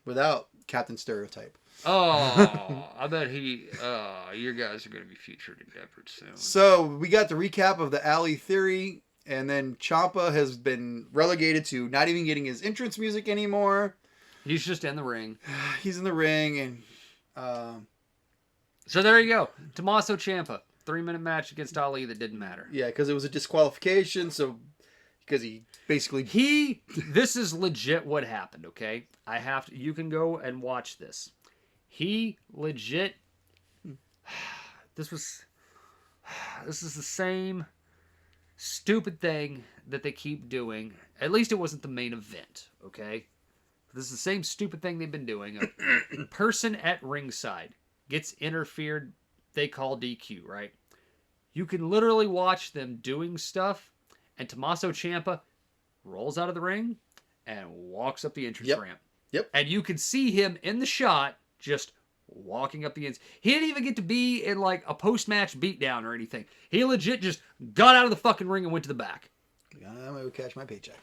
without Captain Stereotype. Oh, I bet you guys are going to be featured in Deadwood soon. So we got the recap of the Alley theory, and then Ciampa has been relegated to not even getting his entrance music anymore. He's just in the ring. He's in the ring, and so there you go. Tommaso Ciampa, 3-minute match against Ali that didn't matter. Yeah, because it was a disqualification. So because he basically this is legit what happened. Okay, you can go and watch this. He legit. This is the same stupid thing that they keep doing. At least it wasn't the main event. Okay. This is the same stupid thing they've been doing. A person at ringside gets interfered, they call DQ, right? You can literally watch them doing stuff, and Tommaso Ciampa rolls out of the ring and walks up the entrance ramp. Yep. And you can see him in the shot just walking up the ends. He didn't even get to be in like a post-match beatdown or anything. He legit just got out of the fucking ring and went to the back. I'm going to go cash my paycheck.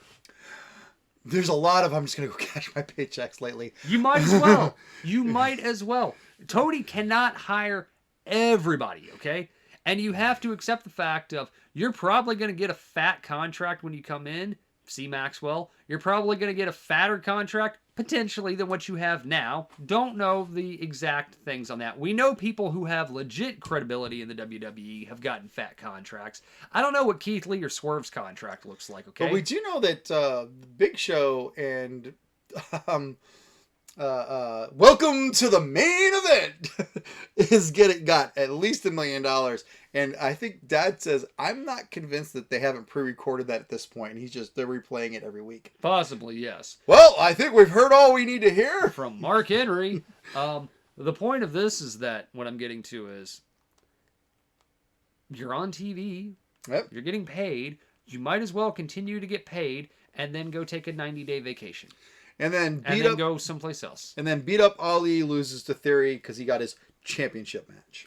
There's a lot of I'm just going to go cash my paychecks lately. You might as well. You might as well. Tony cannot hire everybody, okay? And you have to accept the fact of you're probably going to get a fat contract when you come in. See Maxwell. You're probably going to get a fatter contract, potentially, than what you have now. Don't know the exact things on that. We know people who have legit credibility in the WWE have gotten fat contracts. I don't know what Keith Lee or Swerve's contract looks like, okay? But we do know that Big Show and Welcome to the Main Event got at least $1 million. And I think Dad says, I'm not convinced that they haven't pre-recorded that at this point. And they're replaying it every week. Possibly, yes. Well, I think we've heard all we need to hear. From Mark Henry. The point of this is that what I'm getting to is you're on TV. Yep. You're getting paid. You might as well continue to get paid and then go take a 90-day vacation. And then go someplace else. And then beat up Ali, loses to Theory because he got his championship match.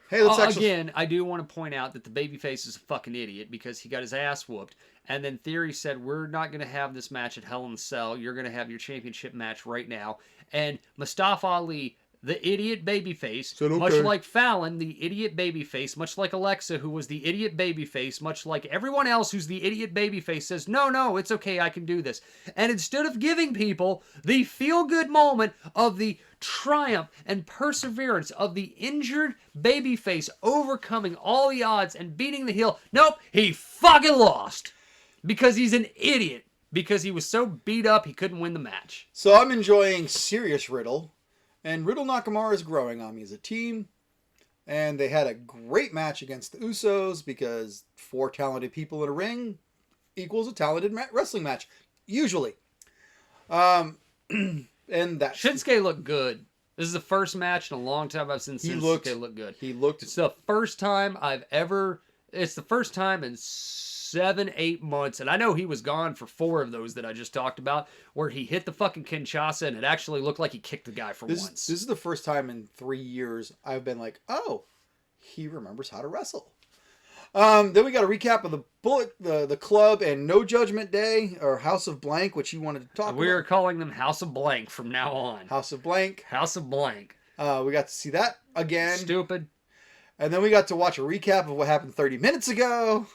Hey, again, I do want to point out that the babyface is a fucking idiot because he got his ass whooped. And then Theory said, we're not going to have this match at Hell in a Cell. You're going to have your championship match right now. And Mustafa Ali, the idiot babyface, much like Fallon, the idiot babyface, much like Alexa, who was the idiot babyface, much like everyone else who's the idiot babyface, says, no, it's okay, I can do this. And instead of giving people the feel-good moment of the triumph and perseverance of the injured babyface overcoming all the odds and beating the heel, nope, he fucking lost. Because he's an idiot. Because he was so beat up, he couldn't win the match. So I'm enjoying Serious Riddle. And Riddle Nakamura is growing on me as a team. And they had a great match against the Usos because 4 talented people in a ring equals a talented wrestling match. Usually. And that Shinsuke looked good. This is the first match in a long time I've seen Shinsuke look good. It's the first time it's the first time in 7-8 months, and I know he was gone for 4 of those that I just talked about, where he hit the fucking Kinshasa and it actually looked like he kicked the guy for once. This is the first time in 3 years I've been like, oh, he remembers how to wrestle. Then we got a recap of the club and No Judgment Day, or House of Blank, which you wanted to talk about. We're calling them House of Blank from now on. House of Blank. House of Blank. We got to see that again. Stupid. And then we got to watch a recap of what happened 30 minutes ago.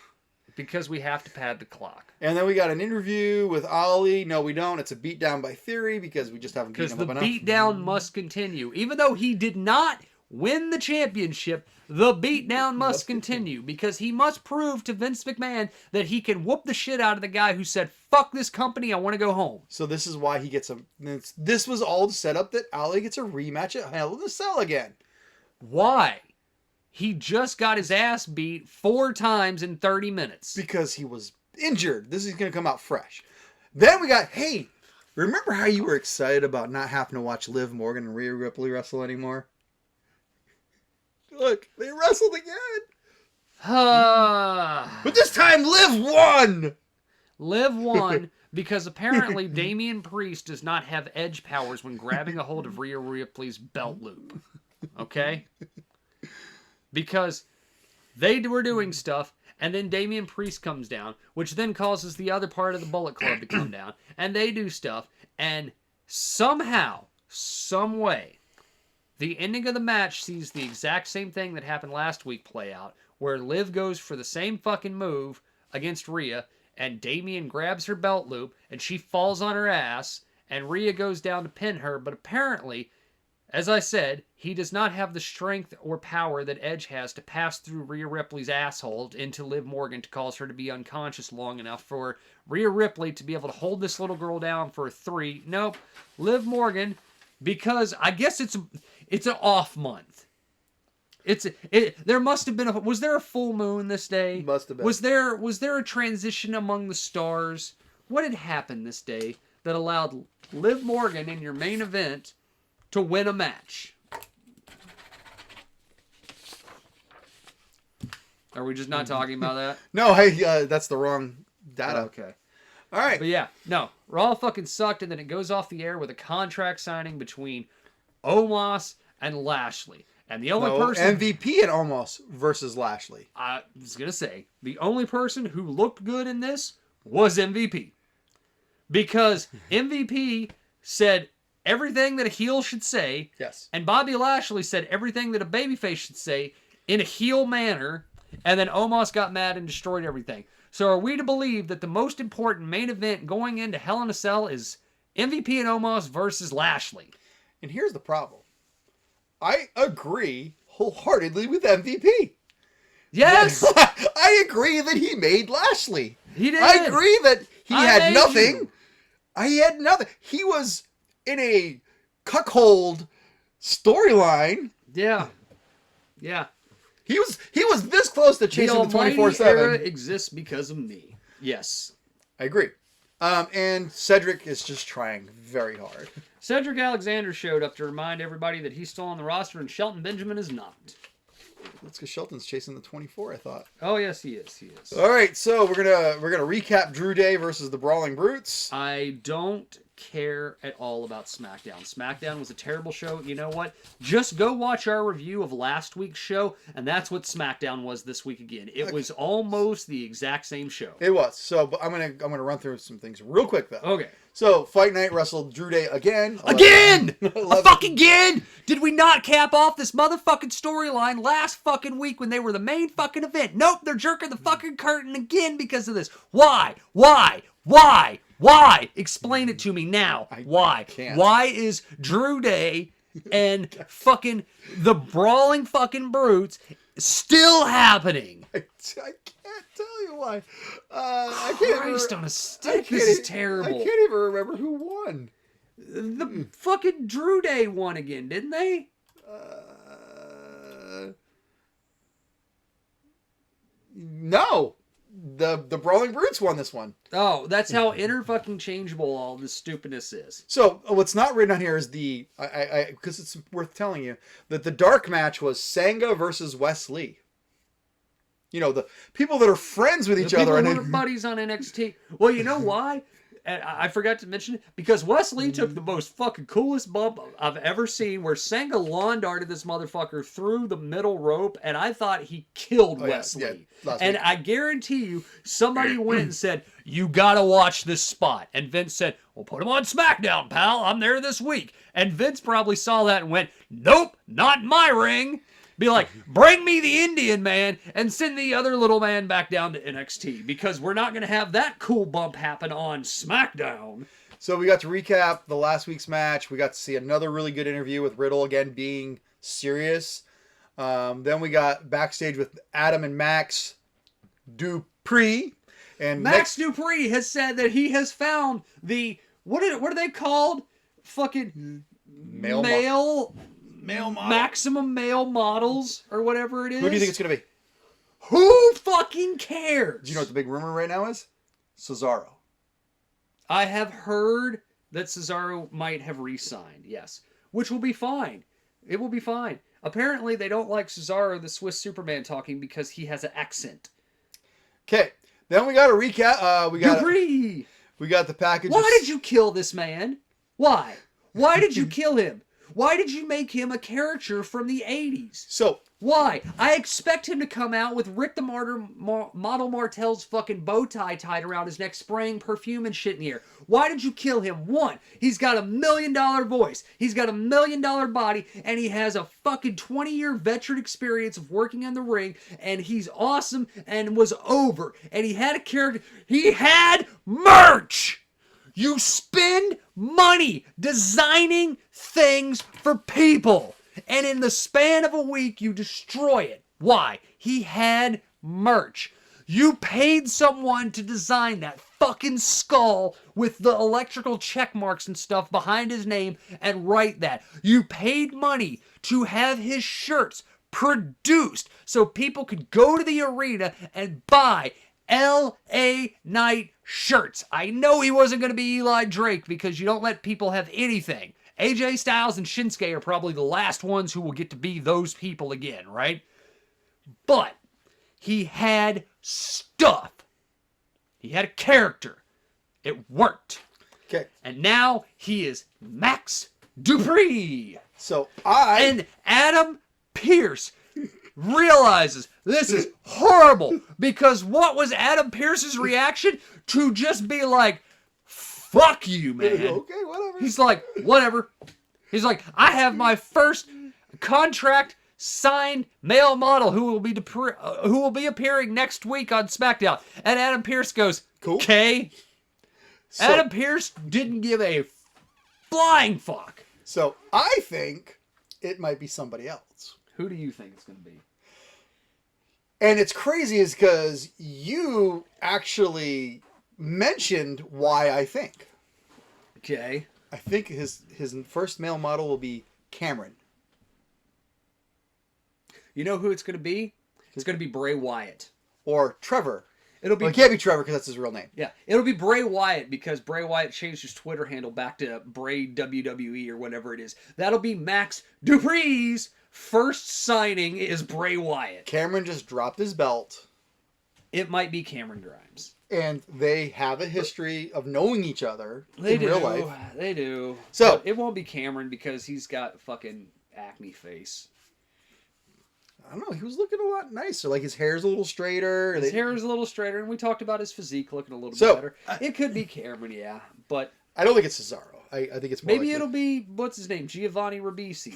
Because we have to pad the clock. And then we got an interview with Ali. No, we don't. It's a beatdown by Theory because we just haven't beaten him up enough. Because the beatdown must continue. Even though he did not win the championship, the beatdown must continue. Because he must prove to Vince McMahon that he can whoop the shit out of the guy who said, fuck this company, I want to go home. So this is why he gets this was all set up that Ali gets a rematch at Hell in a Cell again. Why? He just got his ass beat 4 times in 30 minutes. Because he was injured. This is going to come out fresh. Then we got, hey, remember how you were excited about not having to watch Liv Morgan and Rhea Ripley wrestle anymore? Look, they wrestled again. But this time Liv won. Liv won because apparently Damian Priest does not have edge powers when grabbing a hold of Rhea Ripley's belt loop. Okay? Because they were doing stuff, and then Damian Priest comes down, which then causes the other part of the Bullet Club to come down, and they do stuff, and somehow, some way, the ending of the match sees the exact same thing that happened last week play out, where Liv goes for the same fucking move against Rhea, and Damian grabs her belt loop, and she falls on her ass, and Rhea goes down to pin her, but apparently, as I said, he does not have the strength or power that Edge has to pass through Rhea Ripley's asshole into Liv Morgan to cause her to be unconscious long enough for Rhea Ripley to be able to hold this little girl down for a 3. Nope. Liv Morgan, because I guess it's an off month. There must have been was there a full moon this day? Must have been. Was there a transition among the stars? What had happened this day that allowed Liv Morgan in your main event to win a match? Are we just not talking about that? No, hey, that's the wrong data. Okay. All right. But yeah, no. Raw fucking sucked, and then it goes off the air with a contract signing between Omos and Lashley. And the only person... MVP and Omos versus Lashley. I was going to say, the only person who looked good in this was MVP. Because MVP said everything that a heel should say. Yes. And Bobby Lashley said everything that a babyface should say in a heel manner. And then Omos got mad and destroyed everything. So are we to believe that the most important main event going into Hell in a Cell is MVP and Omos versus Lashley? And here's the problem. I agree wholeheartedly with MVP. Yes! I agree that he made Lashley. He did. I agree that he had nothing. You. He had nothing. He was in a cuckold storyline. Yeah. Yeah. He was this close to chasing the 24/7. Era exists because of me. Yes. I agree. And Cedric is just trying very hard. Cedric Alexander showed up to remind everybody that he's still on the roster and Shelton Benjamin is not. That's because Shelton's chasing the 24, I thought. Oh yes, he is. He is. All right, so we're gonna recap Drew Day versus the Brawling Brutes. I don't care at all about SmackDown. SmackDown was a terrible show. You know what? Just go watch our review of last week's show, and that's what SmackDown was this week again. It was almost the exact same show. It was. So, but I'm gonna run through some things real quick though. Okay. So, Fight Night wrestled Drew Day again. Again! A fucking again! Did we not cap off this motherfucking storyline last fucking week when they were the main fucking event? Nope, they're jerking the fucking curtain again because of this. Why? Why? Why? Why? Explain it to me now. Why? Can't. Why is Drew Day and fucking the Brawling fucking Brutes still happening? I can't tell you why. I can't Christ on a stick, this is terrible. I can't even remember who won. The fucking Drew Day won again, didn't they? No. The Brawling Brutes won this one. Oh, that's how fucking changeable all this stupidness is. So what's not written on here is because it's worth telling you that the dark match was Sangha versus Wes Lee. You know, the people that are friends with each other. People who are buddies on NXT. Well, you know why? I forgot to mention it. Because Wes Lee took the most fucking coolest bump I've ever seen where Sangha lawn darted this motherfucker through the middle rope, and I thought he killed Wes Lee. And I guarantee you, somebody went and said, you gotta watch this spot. And Vince said, well, put him on SmackDown, pal. I'm there this week. And Vince probably saw that and went, nope, not my ring. Be like, bring me the Indian man and send the other little man back down to NXT because we're not going to have that cool bump happen on SmackDown. So we got to recap the last week's match. We got to see another really good interview with Riddle again being serious. Then we got backstage with Adam and Max Dupree. And Max Dupree has said that he has found the, what are they called? Fucking male maximum male models or whatever it is. Who do you think it's going to be? Who fucking cares? Do you know what the big rumor right now is? Cesaro. I have heard that Cesaro might have re-signed, yes. Which will be fine. It will be fine. Apparently, they don't like Cesaro, the Swiss Superman, talking because he has an accent. Okay. Then we got a recap. Dupree! We got the package. Why did you kill this man? Why? Why did you kill him? Why did you make him a character from the 80s? So, why? I expect him to come out with Rick the Model Martel's fucking bow tie tied around his neck, spraying perfume and shit in the air. Why did you kill him? One, he's got $1 million voice. He's got $1 million body, and he has a fucking 20-year veteran experience of working in the ring, and he's awesome and was over. And he had a character. He had merch! You spend money designing things for people. And in the span of a week, you destroy it. Why? He had merch. You paid someone to design that fucking skull with the electrical check marks and stuff behind his name and write that. You paid money to have his shirts produced so people could go to the arena and buy L.A. Knight shirts. I know he wasn't going to be Eli Drake because you don't let people have anything. AJ Styles and Shinsuke are probably the last ones who will get to be those people again, right? But he had stuff. He had a character. It worked. Okay. And now he is Max Dupree. So And Adam Pearce realizes this is horrible because what was Adam Pearce's reaction? To just be like, fuck you, man. Okay, whatever. He's like, whatever. He's like, I have my first contract signed male model who will be appearing next week on SmackDown. And Adam Pearce goes, cool. Okay. So, Adam Pearce didn't give a flying fuck. So I think it might be somebody else. Who do you think it's going to be? And it's crazy is because you actually mentioned why I think. Okay. I think his first male model will be Cameron. You know who it's going to be? It's going to be Bray Wyatt. Or Trevor. It'll be. Well, it can't be Trevor because that's his real name. Yeah, it'll be Bray Wyatt because Bray Wyatt changed his Twitter handle back to Bray WWE or whatever it is. That'll be Max Dupree's first signing is Bray Wyatt. Cameron just dropped his belt. It might be Cameron Grimes. And they have a history of knowing each other in real life. They do. So but it won't be Cameron because he's got a fucking acne face. I don't know. He was looking a lot nicer. Like his hair's a little straighter. His hair is a little straighter, and we talked about his physique looking a little bit better. It could be Cameron, yeah, but I don't think it's Cesaro. I think it's more maybe likely. it'll be what's his name, Giovanni Ribisi.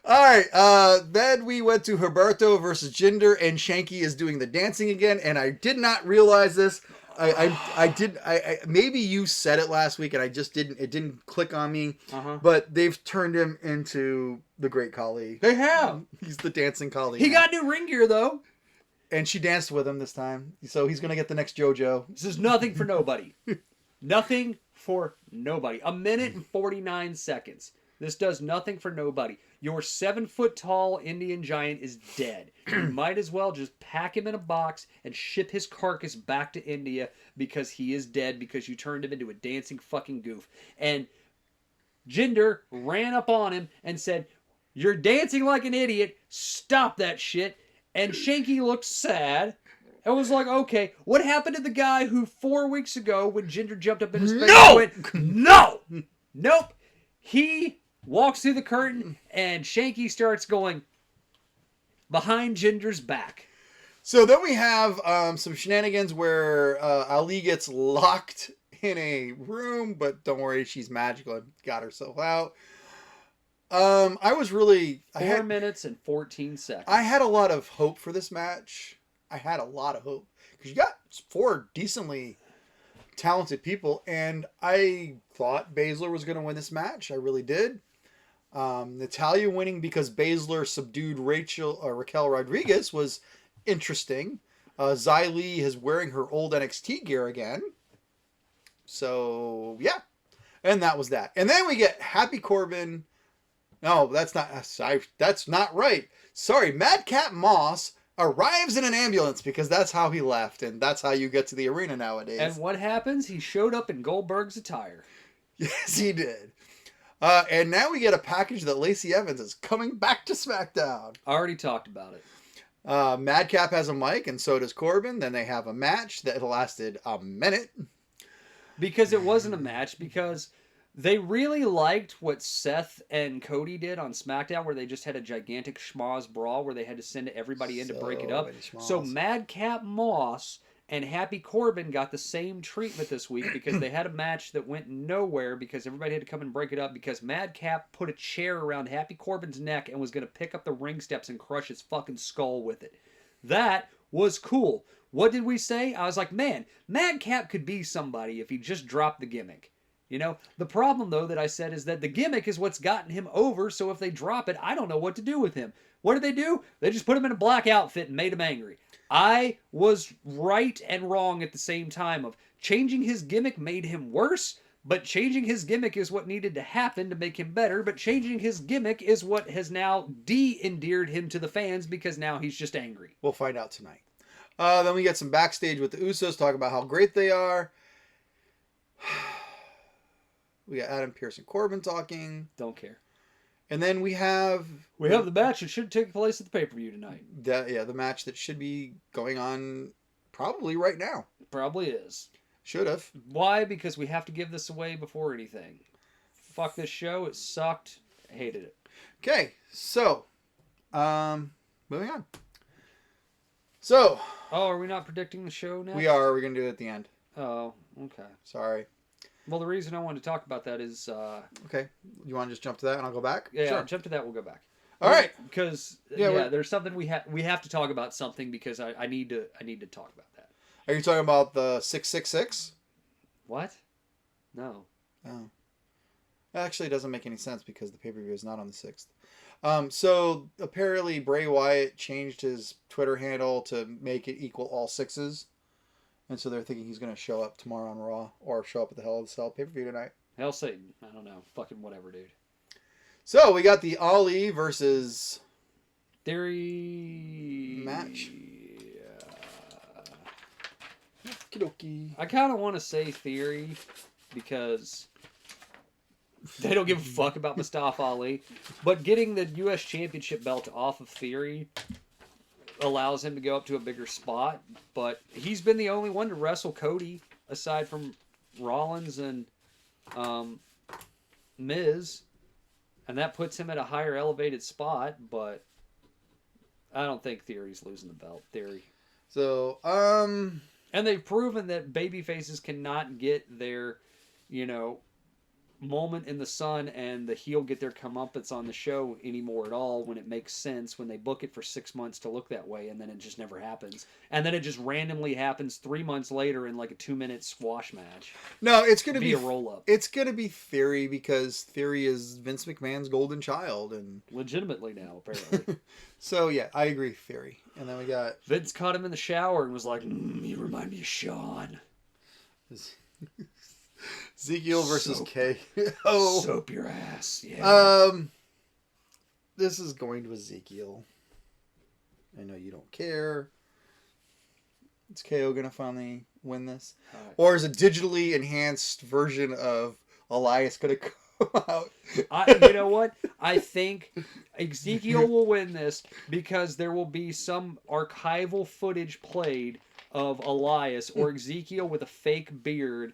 All right. Then we went to Humberto versus Jinder, and Shanky is doing the dancing again. And I did not realize this. I maybe you said it last week, and I just didn't. It didn't click on me. But they've turned him into the Great Khali. They have. He's the dancing Khali. He got new ring gear though, and she danced with him this time. So he's gonna get the next JoJo. This is nothing for nobody. Nothing for nobody. 1 minute and 49 seconds. This does nothing for nobody. Your 7-foot-tall Indian giant is dead. You might as well just pack him in a box and ship his carcass back to India because he is dead because you turned him into a dancing fucking goof. And Jinder ran up on him and said, "You're dancing like an idiot. Stop that shit." And Shanky looked sad. I was like, okay, what happened to the guy who 4 weeks ago when Jinder jumped up in his face went, no! Nope. He walks through the curtain and Shanky starts going behind Jinder's back. So then we have some shenanigans where Ali gets locked in a room, but don't worry, she's magical and got herself out. I was really... 4 minutes and 14 seconds. I had a lot of hope for this match. I had a lot of hope. Because you got 4 decently talented people, and I thought Baszler was going to win this match. I really did. Natalya winning because Baszler subdued Raquel Rodriguez was interesting. Xia Li is wearing her old NXT gear again. So, yeah. And that was that. And then we get Happy Corbin No, that's not right. Sorry, Madcap Moss arrives in an ambulance because that's how he left, and that's how you get to the arena nowadays. And what happens? He showed up in Goldberg's attire. Yes, he did. And now we get a package that Lacey Evans is coming back to SmackDown. I already talked about it. Madcap has a mic, and so does Corbin. Then they have a match that lasted a minute. Because it wasn't a match, because they really liked what Seth and Cody did on SmackDown, where they just had a gigantic schmoz brawl where they had to send everybody in to break it up. So Madcap Moss and Happy Corbin got the same treatment this week because they had a match that went nowhere because everybody had to come and break it up because Madcap put a chair around Happy Corbin's neck and was going to pick up the ring steps and crush his fucking skull with it. That was cool. What did we say? I was like, man, Madcap could be somebody if he just dropped the gimmick. You know, the problem, though, that I said is that the gimmick is what's gotten him over, so if they drop it, I don't know what to do with him. What did they do? They just put him in a black outfit and made him angry. I was right and wrong at the same time of changing his gimmick made him worse, but changing his gimmick is what needed to happen to make him better, but changing his gimmick is what has now de-endeared him to the fans because now he's just angry. We'll find out tonight. Then we get some backstage with the Usos, talk about how great they are. We got Adam Pearce and Corbin talking. Don't care. And then we have the match that should take place at the pay-per-view tonight. The match that should be going on probably right now. Probably is. Should have. Why? Because we have to give this away before anything. Fuck this show. It sucked. I hated it. Okay, so moving on. So. Oh, are we not predicting the show now? We are. We're gonna do it at the end. Oh, okay. Sorry. Well, the reason I wanted to talk about that is... okay. You want to just jump to that and I'll go back? Yeah, sure. Jump to that, we'll go back. All right. Because, there's something we have to talk about something because I need to talk about that. Are you talking about the 666? What? No. Oh. Actually, it doesn't make any sense because the pay-per-view is not on the 6th. So, apparently Bray Wyatt changed his Twitter handle to make it equal all sixes. And so they're thinking he's going to show up tomorrow on Raw or show up at the Hell in a Cell pay-per-view tonight. Hell Satan. I don't know. Fucking whatever, dude. So we got the Ali versus Theory match. Okie-dokie. I kind of want to say Theory because they don't give a fuck about Mustafa Ali. But getting the U.S. Championship belt off of Theory allows him to go up to a bigger spot, but he's been the only one to wrestle Cody aside from Rollins and Miz, and that puts him at a higher elevated spot, but I don't think Theory's losing the belt. Theory. So, and they've proven that babyfaces cannot get their, moment in the sun and the heel get their comeuppance on the show anymore at all when it makes sense when they book it for 6 months to look that way and then it just never happens. And then it just randomly happens 3 months later in like a 2-minute squash match. No, it's going to be a roll-up. It's going to be Theory because Theory is Vince McMahon's golden child. And legitimately now, apparently. So, yeah, I agree, Theory. And then we got... Vince caught him in the shower and was like, you remind me of Sean. Ezekiel versus KO. Soap your ass. Yeah. This is going to Ezekiel. I know you don't care. Is KO going to finally win this? Right. Or is a digitally enhanced version of Elias going to come out? You know what? I think Ezekiel will win this because there will be some archival footage played of Elias or Ezekiel with a fake beard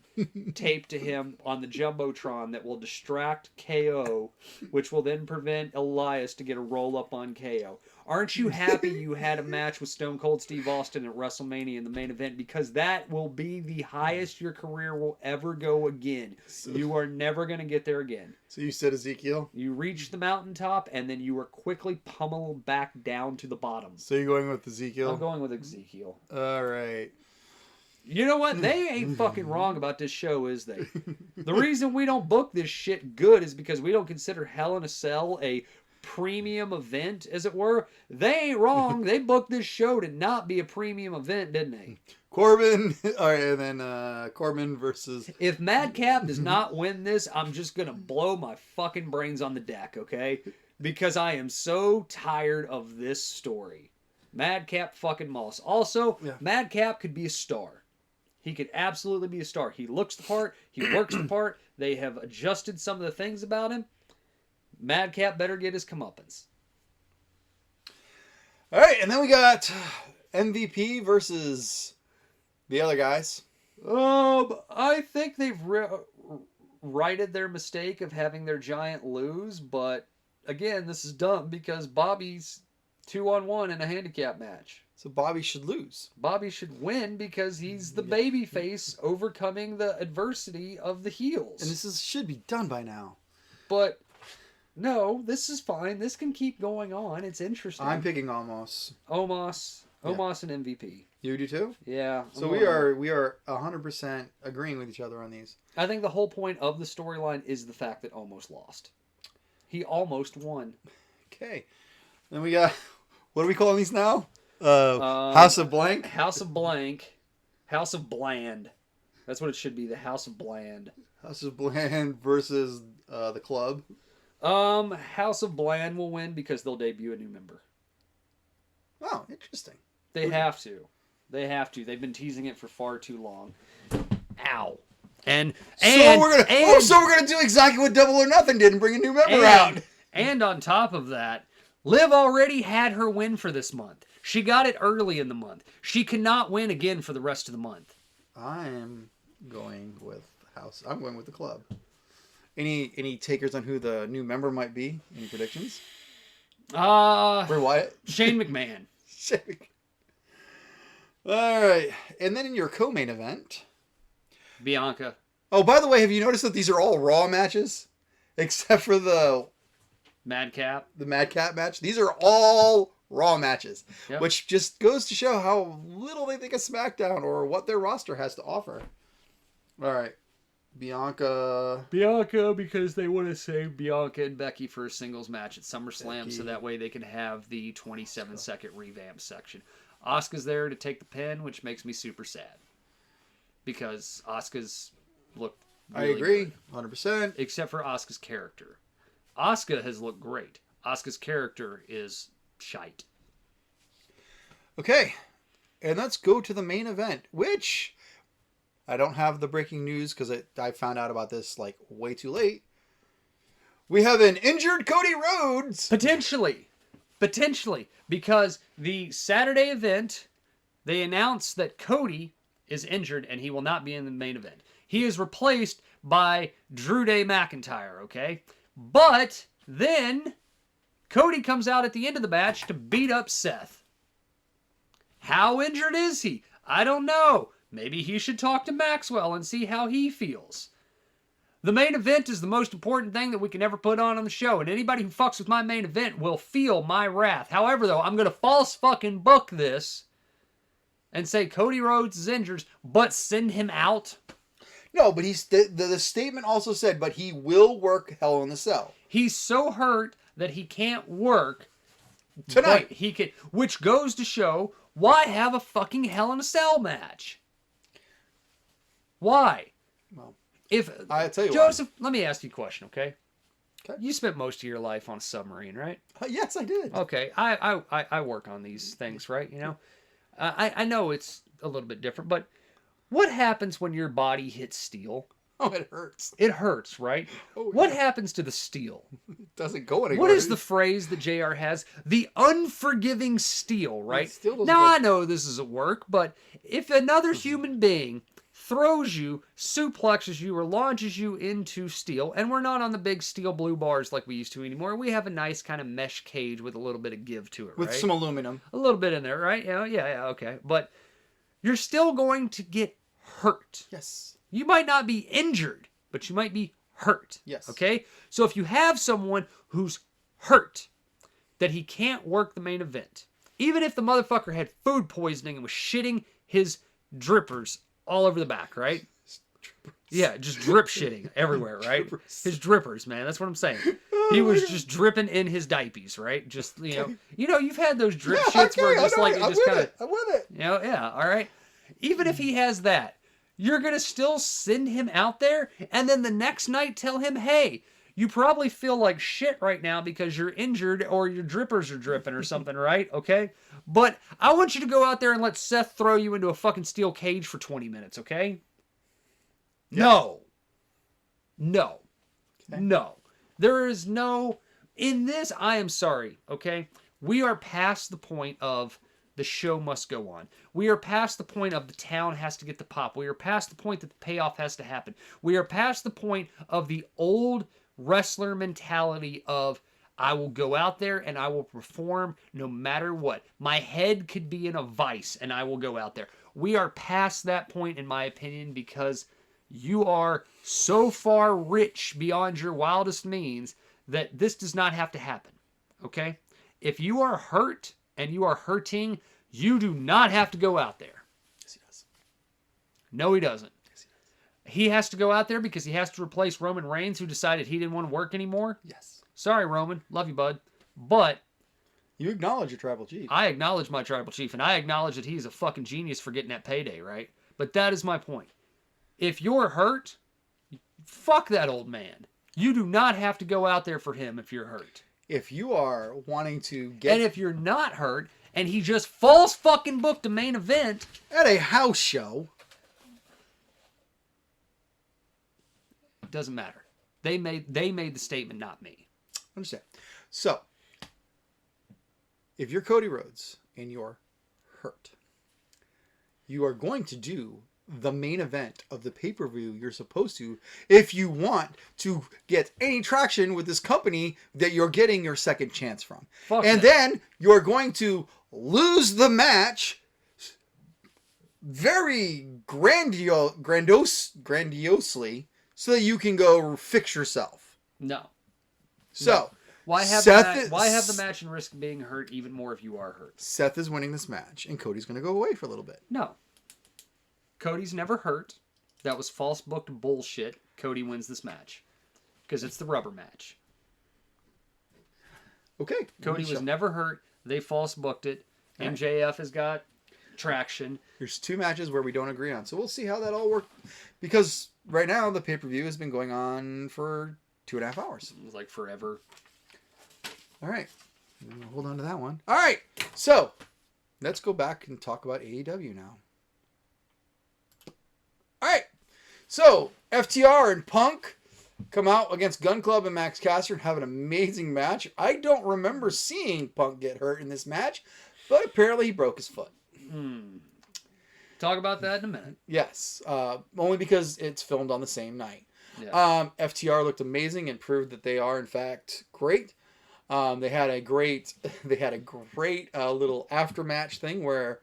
taped to him on the Jumbotron that will distract KO, which will then prevent Elias to get a roll-up on KO. Aren't you happy you had a match with Stone Cold Steve Austin at WrestleMania in the main event? Because that will be the highest your career will ever go again. You are never going to get there again. So you said Ezekiel? You reached the mountaintop, and then you were quickly pummeled back down to the bottom. So you're going with Ezekiel? I'm going with Ezekiel. All right. You know what? They ain't fucking wrong about this show, is they? The reason we don't book this shit good is because we don't consider Hell in a Cell a premium event, as it were. They ain't wrong. They booked this show to not be a premium event, didn't they? Corbin, all right, and then Corbin versus... If Madcap does not win this, I'm just going to blow my fucking brains on the deck, okay? Because I am so tired of this story. Madcap fucking Moss. Also, Madcap could be a star. He could absolutely be a star. He looks the part. He works the part. They have adjusted some of the things about him. Madcap better get his comeuppance. All right, and then we got MVP versus the other guys. I think they've righted their mistake of having their giant lose, but again, this is dumb because Bobby's 2-on-1 in a handicap match. So Bobby should lose. Bobby should win because he's the baby face overcoming the adversity of the heels. And this should be done by now. But no, this is fine. This can keep going on. It's interesting. I'm picking Omos. Omos and MVP. You do too? Yeah. So we are 100% agreeing with each other on these. I think the whole point of the storyline is the fact that Omos lost. He almost won. Okay. Then we got, what are we calling these now? House of Blank? House of Blank. House of Bland. That's what it should be, the House of Bland. House of Bland versus the Club. House of Bland will win because they'll debut a new member. Oh, interesting. They have to. They have to. They've been teasing it for far too long. Ow. So we're gonna do exactly what Double or Nothing did and bring a new member out. And on top of that, Liv already had her win for this month. She got it early in the month. She cannot win again for the rest of the month. I'm going with House. I'm going with the Club. Any takers on who the new member might be? Any predictions? Bray Wyatt? Shane McMahon. All right. And then in your co-main event... Bianca. Oh, by the way, have you noticed that these are all Raw matches? Except for the Madcap match. These are all Raw matches. Yep. Which just goes to show how little they think of SmackDown or what their roster has to offer. All right. Bianca, because they want to save Bianca and Becky for a singles match at SummerSlam, so that way they can have the 27-second revamp section. Asuka's there to take the pin, which makes me super sad. Because Asuka's looked really I agree, good. 100%. Except for Asuka's character. Asuka has looked great. Asuka's character is shite. Okay, and let's go to the main event, which... I don't have the breaking news because I found out about this like way too late. We have an injured Cody Rhodes. Potentially. Because the Saturday event, they announced that Cody is injured and he will not be in the main event. He is replaced by Drew Day McIntyre, okay? But then Cody comes out at the end of the match to beat up Seth. How injured is he? I don't know. Maybe he should talk to Maxwell and see how he feels. The main event is the most important thing that we can ever put on the show, and anybody who fucks with my main event will feel my wrath. However, though, I'm going to false fucking book this and say Cody Rhodes is injured, but send him out. No, but the statement also said, but he will work Hell in the Cell. He's so hurt that he can't work tonight. He can, which goes to show, why have a fucking Hell in a Cell match? Why? Well, if I tell you, Joseph, let me ask you a question, okay? You spent most of your life on a submarine, right? Yes, I did. Okay, I work on these things, right? You know, I know it's a little bit different, but what happens when your body hits steel? Oh, it hurts. It hurts, right? Oh, what happens to the steel? It doesn't go anywhere. What is the phrase that JR has? The unforgiving steel, right? Now, I know this is at work, but if another human being throws you, suplexes you, or launches you into steel, and we're not on the big steel blue bars like we used to anymore. We have a nice kind of mesh cage with a little bit of give to it, right? With some aluminum. A little bit in there, right? Yeah, okay. But you're still going to get hurt. Yes. You might not be injured, but you might be hurt. Yes. Okay? So if you have someone who's hurt, that he can't work the main event, even if the motherfucker had food poisoning and was shitting his drippers all over the back, right? Yeah, just drip shitting everywhere, right? Drippers. His drippers, man. That's what I'm saying. He was just dripping in his diapers, right? Just you've had those drip shits where just like it just kind of. I'm with it. Yeah, all right. Even if he has that, you're gonna still send him out there, and then the next night tell him, hey, you probably feel like shit right now because you're injured or your drippers are dripping or something, right? Okay? But I want you to go out there and let Seth throw you into a fucking steel cage for 20 minutes, okay? No. No. Okay. No. There is no... In this, I am sorry, okay? We are past the point of the show must go on. We are past the point of the town has to get the pop. We are past the point that the payoff has to happen. We are past the point of the old wrestler mentality of I will go out there and I will perform no matter what. My head could be in a vice and I will go out there. We are past that point, in my opinion, because you are so far rich beyond your wildest means that this does not have to happen. Okay? If you are hurt and you are hurting, you do not have to go out there. Yes, he does. No, he doesn't. Yes, he does. He has to go out there because he has to replace Roman Reigns, who decided he didn't want to work anymore. Yes. Sorry, Roman. Love you, bud. But you acknowledge your tribal chief. I acknowledge my tribal chief, and I acknowledge that he's a fucking genius for getting that payday, right? But that is my point. If you're hurt, fuck that old man. You do not have to go out there for him if you're hurt. If you are wanting to get... And if you're not hurt, and he just false fucking booked a main event... At a house show... It doesn't matter. They made the statement, not me. Understand. So, if you're Cody Rhodes and you're hurt, you are going to do the main event of the pay-per-view you're supposed to if you want to get any traction with this company that you're getting your second chance from. Then you're going to lose the match very grandiosely so that you can go fix yourself. No. So, why have the match and risk being hurt even more if you are hurt? Seth is winning this match, and Cody's going to go away for a little bit. No. Cody's never hurt. That was false booked bullshit. Cody wins this match. Because it's the rubber match. Okay. Cody was never hurt. They false booked it. MJF has got traction. There's two matches where we don't agree on. So we'll see how that all works. Because right now, the pay-per-view has been going on for 2.5 hours. It was like forever. All right. Hold on to that one. All right. So, let's go back and talk about AEW now. All right. So, FTR and Punk come out against Gun Club and Max Caster and have an amazing match. I don't remember seeing Punk get hurt in this match, but apparently he broke his foot. Talk about that in a minute. Yes. Only because it's filmed on the same night. Yeah. FTR looked amazing and proved that they are in fact great. They had a great little after-match thing where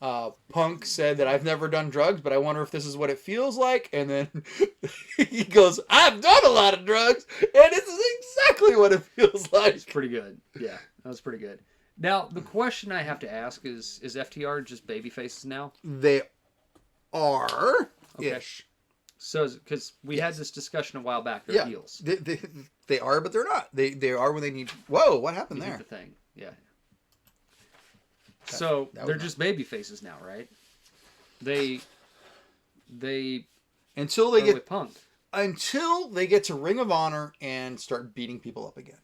Punk said that I've never done drugs, but I wonder if this is what it feels like. And then he goes, I've done a lot of drugs, and this is exactly what it feels like. It's pretty good. Yeah, that was pretty good. Now, the question I have to ask is FTR just baby faces now? They are. Okay. Ish. So, because we had this discussion a while back, they're heels. They are, but they're not. They are when they need. Whoa! What happened there? The thing, yeah. So they're just baby faces now, right? They until they get with Punk until they get to Ring of Honor and start beating people up again.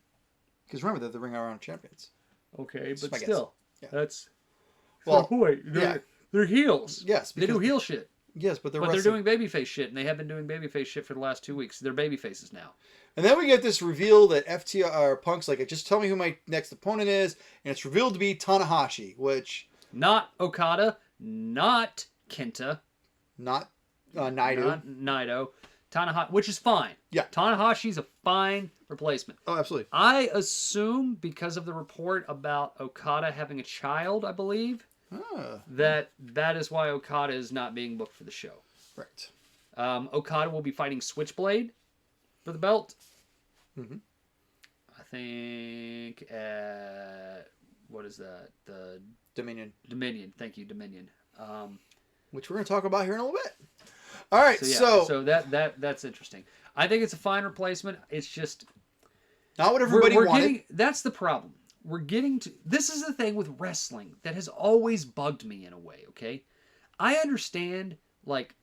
Because remember, they're the Ring of Honor champions. Okay, but guess. still, that's well. They're heels. Yes, they do heel shit. Yes, but they're doing babyface shit, and they have been doing babyface shit for the last 2 weeks. They're babyfaces now. And then we get this reveal that FTR Punk's like, just tell me who my next opponent is, and it's revealed to be Tanahashi, which not Okada, not Kenta, not Naito, not Naito, Tanahashi, which is fine. Yeah, Tanahashi's a fine replacement. Oh, absolutely. I assume because of the report about Okada having a child, I believe. That is why Okada is not being booked for the show. Right. Okada will be fighting Switchblade for the belt. Mm-hmm. I think what is that? The Dominion. Dominion. Thank you, Dominion. Which we're going to talk about here in a little bit. All right, so that's interesting. I think it's a fine replacement. It's just not what everybody wanted. That's the problem. We're getting to. This is the thing with wrestling that has always bugged me in a way. Okay, I understand. Like,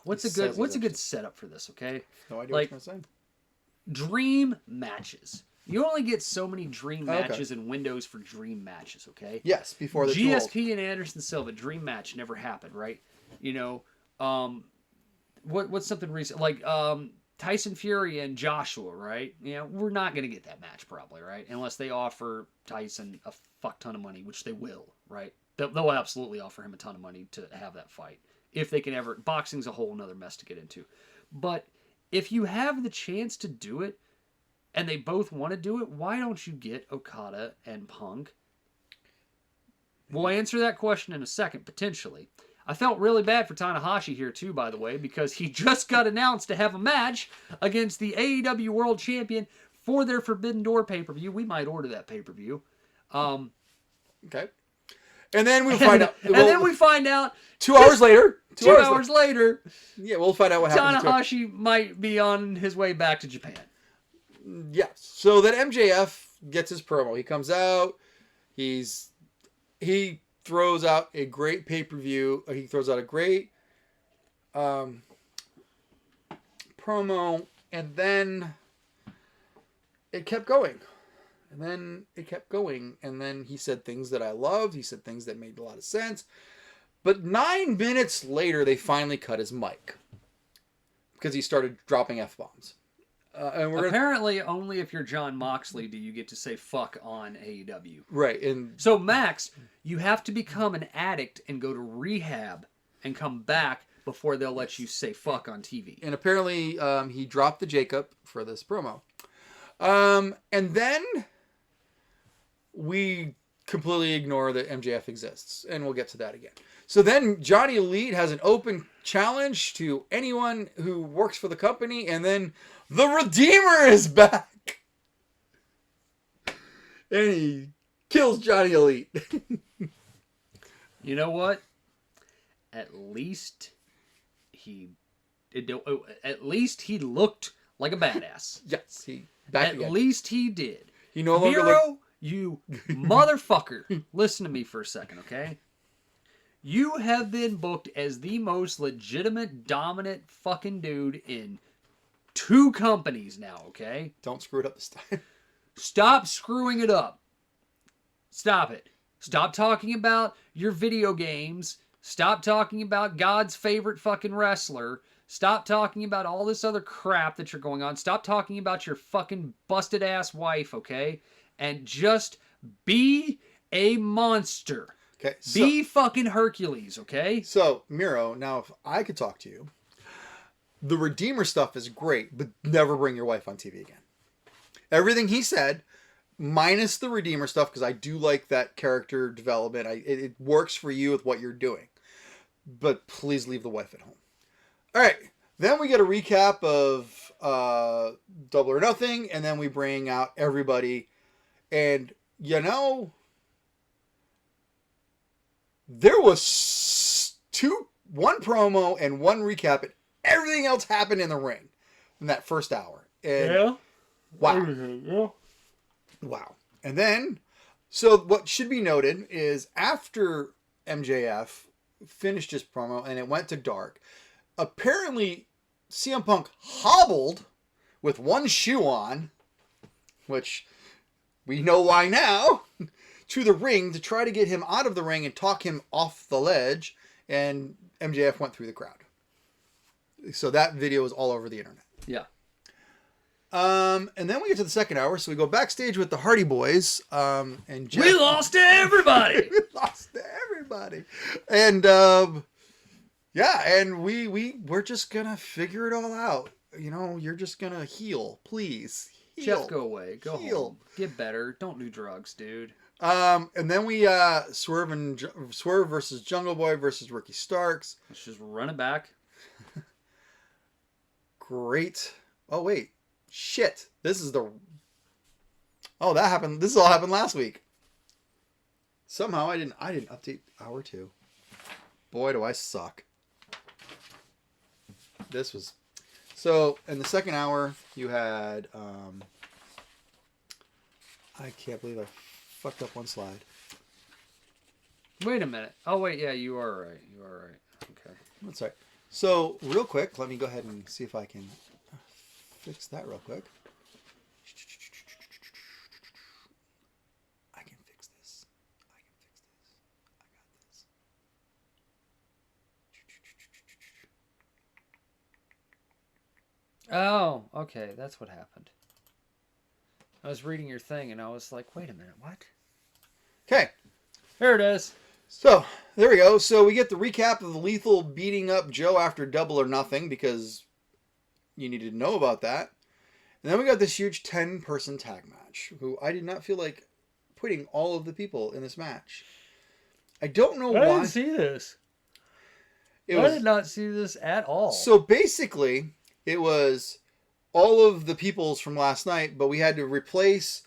what's a good setup for this? Okay, no idea what you're gonna say. Dream matches. You only get so many dream matches and windows for dream matches, okay? Yes, before the GSP and Anderson Silva dream match never happened, right? You know, what's something recent like Tyson Fury and Joshua, right? You know, we're not gonna get that match probably, right? Unless they offer Tyson a fuck ton of money, which they will, right? They'll absolutely offer him a ton of money to have that fight if they can ever. Boxing's a whole nother mess to get into, but if you have the chance to do it. And they both want to do it, why don't you get Okada and Punk? We'll answer that question in a second, potentially. I felt really bad for Tanahashi here, too, by the way, because he just got announced to have a match against the AEW World Champion for their Forbidden Door pay-per-view. We might order that pay-per-view. Okay. And then we find out... And then we find out... 2 hours later. 2 hours later. Yeah, we'll find out what happens. Tanahashi might be on his way back to Japan. Yes. So then MJF gets his promo. He comes out. He throws out a great pay-per-view. He throws out a great promo. And then it kept going. And then it kept going. And then he said things that I loved. He said things that made a lot of sense. But 9 minutes later, they finally cut his mic. Because he started dropping F-bombs. Apparently, only if you're Jon Moxley do you get to say fuck on AEW. Right. And so, Max, you have to become an addict and go to rehab and come back before they'll let you say fuck on TV. And apparently, he dropped the Jacob for this promo. And then we completely ignore that MJF exists. And we'll get to that again. So then Johnny Elite has an open challenge to anyone who works for the company. And then the Redeemer is back. And he kills Johnny Elite. You know what? At least he looked like a badass. Yes, At least he did. He no longer Miro, you motherfucker. Listen to me for a second, okay? You have been booked as the most legitimate, dominant fucking dude in 2 companies now, okay? Don't screw it up this time. Stop screwing it up. Stop it. Stop talking about your video games. Stop talking about God's favorite fucking wrestler. Stop talking about all this other crap that you're going on. Stop talking about your fucking busted ass wife, okay? And just be a monster. Okay. Be fucking Hercules, okay? So, Miro, now if I could talk to you, the Redeemer stuff is great, but never bring your wife on TV again. Everything he said, minus the Redeemer stuff, because I do like that character development. It works for you with what you're doing. But please leave the wife at home. All right. Then we get a recap of Double or Nothing, and then we bring out everybody. And, you know, there was one promo and one recap, and everything else happened in the ring in that first hour. And yeah. Wow. Yeah. Wow. And then, so what should be noted is after MJF finished his promo and it went to dark, apparently CM Punk hobbled with one shoe on, which we know why now, to the ring to try to get him out of the ring and talk him off the ledge, and MJF went through the crowd. So that video is all over the internet. Yeah. And then we get to the second hour, so we go backstage with the Hardy Boys. And Jeff, we lost to everybody. We lost to everybody. And yeah, and we're just gonna figure it all out. You know, you're just gonna heal, please. Heal. Jeff, go away. Go home. Get better. Don't do drugs, dude. And then we Swerve versus Jungle Boy versus Ricky Starks. Let's just run it back. Great. Oh wait. Shit. This is the... Oh, that happened. This all happened last week. Somehow I didn't update hour 2. Boy, do I suck. this was... So, in the second hour, you had... I can't believe I fucked up one slide. Wait a minute. Oh, wait, yeah, you are right. You are right. Okay. That's right. So, real quick, let me go ahead and see if I can fix that real quick. I can fix this. I can fix this. I got this. Oh, okay. That's what happened. I was reading your thing, and I was like, wait a minute, what? Okay. Here it is. So, there we go. So, we get the recap of the Lethal beating up Joe after Double or Nothing, because you needed to know about that. And then we got this huge 10-person tag match, who I did not feel like putting all of the people in this match. I don't know why. I didn't see this. I did not see this at all. So, basically, it was all of the peoples from last night, but we had to replace...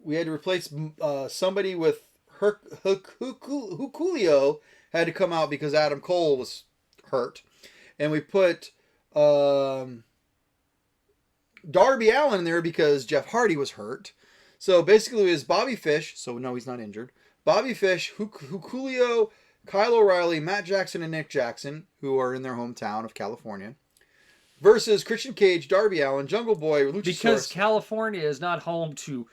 we had to replace somebody with Julio had to come out because Adam Cole was hurt. And we put Darby Allin in there because Jeff Hardy was hurt. So basically it was Bobby Fish. So no, he's not injured. Bobby Fish, Julio, Kyle O'Reilly, Matt Jackson, and Nick Jackson, who are in their hometown of California, versus Christian Cage, Darby Allin, Jungle Boy, Luchasaurus. Because California is not home to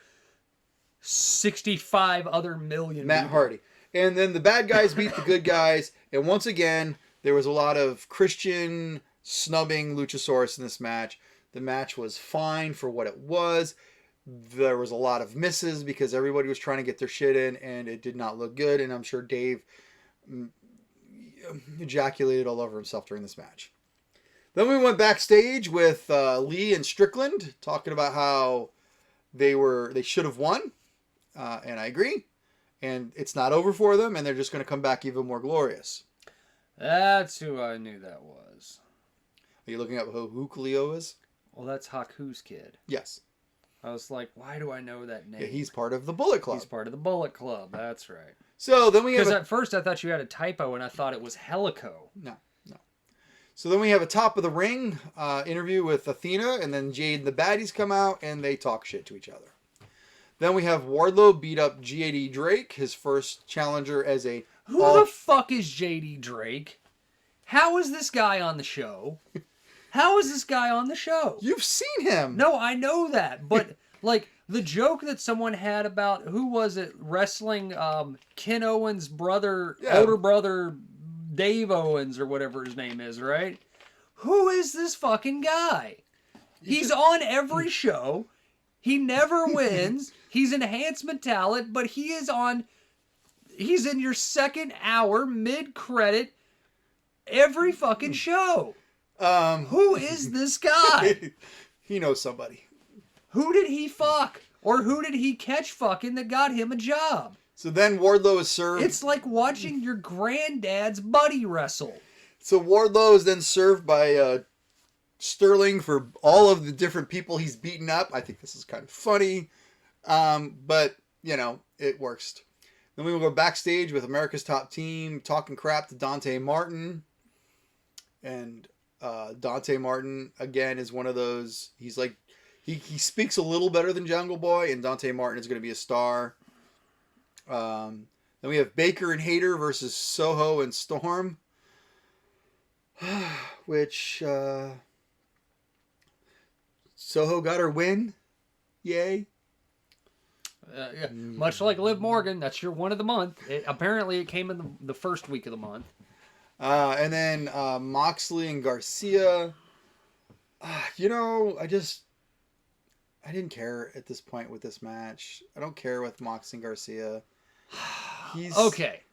65 other million Matt people. Hardy. And then the bad guys beat the good guys. And once again, there was a lot of Christian snubbing Luchasaurus in this match. The match was fine for what it was. There was a lot of misses because everybody was trying to get their shit in, and it did not look good. And I'm sure Dave ejaculated all over himself during this match. Then we went backstage with Lee and Strickland talking about how they should have won. And I agree. And it's not over for them, and they're just going to come back even more glorious. That's who I knew that was. Are you looking up who Julio is? Well, that's Haku's kid. Yes. I was like, why do I know that name? Yeah, he's part of the Bullet Club. He's part of the Bullet Club. That's right. So then we have... Because at first I thought you had a typo, and I thought it was Helico. No. So then we have a top of the ring interview with Athena, and then Jade and the baddies come out, and they talk shit to each other. Then we have Wardlow beat up J.D. Drake, his first challenger as a... Who the fuck is J.D. Drake? How is this guy on the show? How is this guy on the show? You've seen him. No, I know that. But, like, the joke that someone had about, who was it, wrestling Ken Owens' brother, older brother, Dave Owens, or whatever his name is, right? Who is this fucking guy? He's on every show. He never wins. He's enhancement talent, but he's in your second hour, mid-credit, every fucking show. Who is this guy? He knows somebody. Who did he fuck? Or who did he catch fucking that got him a job? So then Wardlow is served. It's like watching your granddad's buddy wrestle. So Wardlow is then served by Sterling for all of the different people he's beaten up. I think this is kind of funny. But, it works. Then we will go backstage with America's Top Team talking crap to Dante Martin. And Dante Martin, again, is one of those... He's like... He speaks a little better than Jungle Boy, and Dante Martin is going to be a star. Then we have Baker and Hayter versus Soho and Storm. Which... Soho got her win. Yay. Yeah. Much like Liv Morgan, that's your one of the month. Apparently it came in the first week of the month. And then Moxley and Garcia. I didn't care at this point with this match. I don't care with Moxley and Garcia. Okay.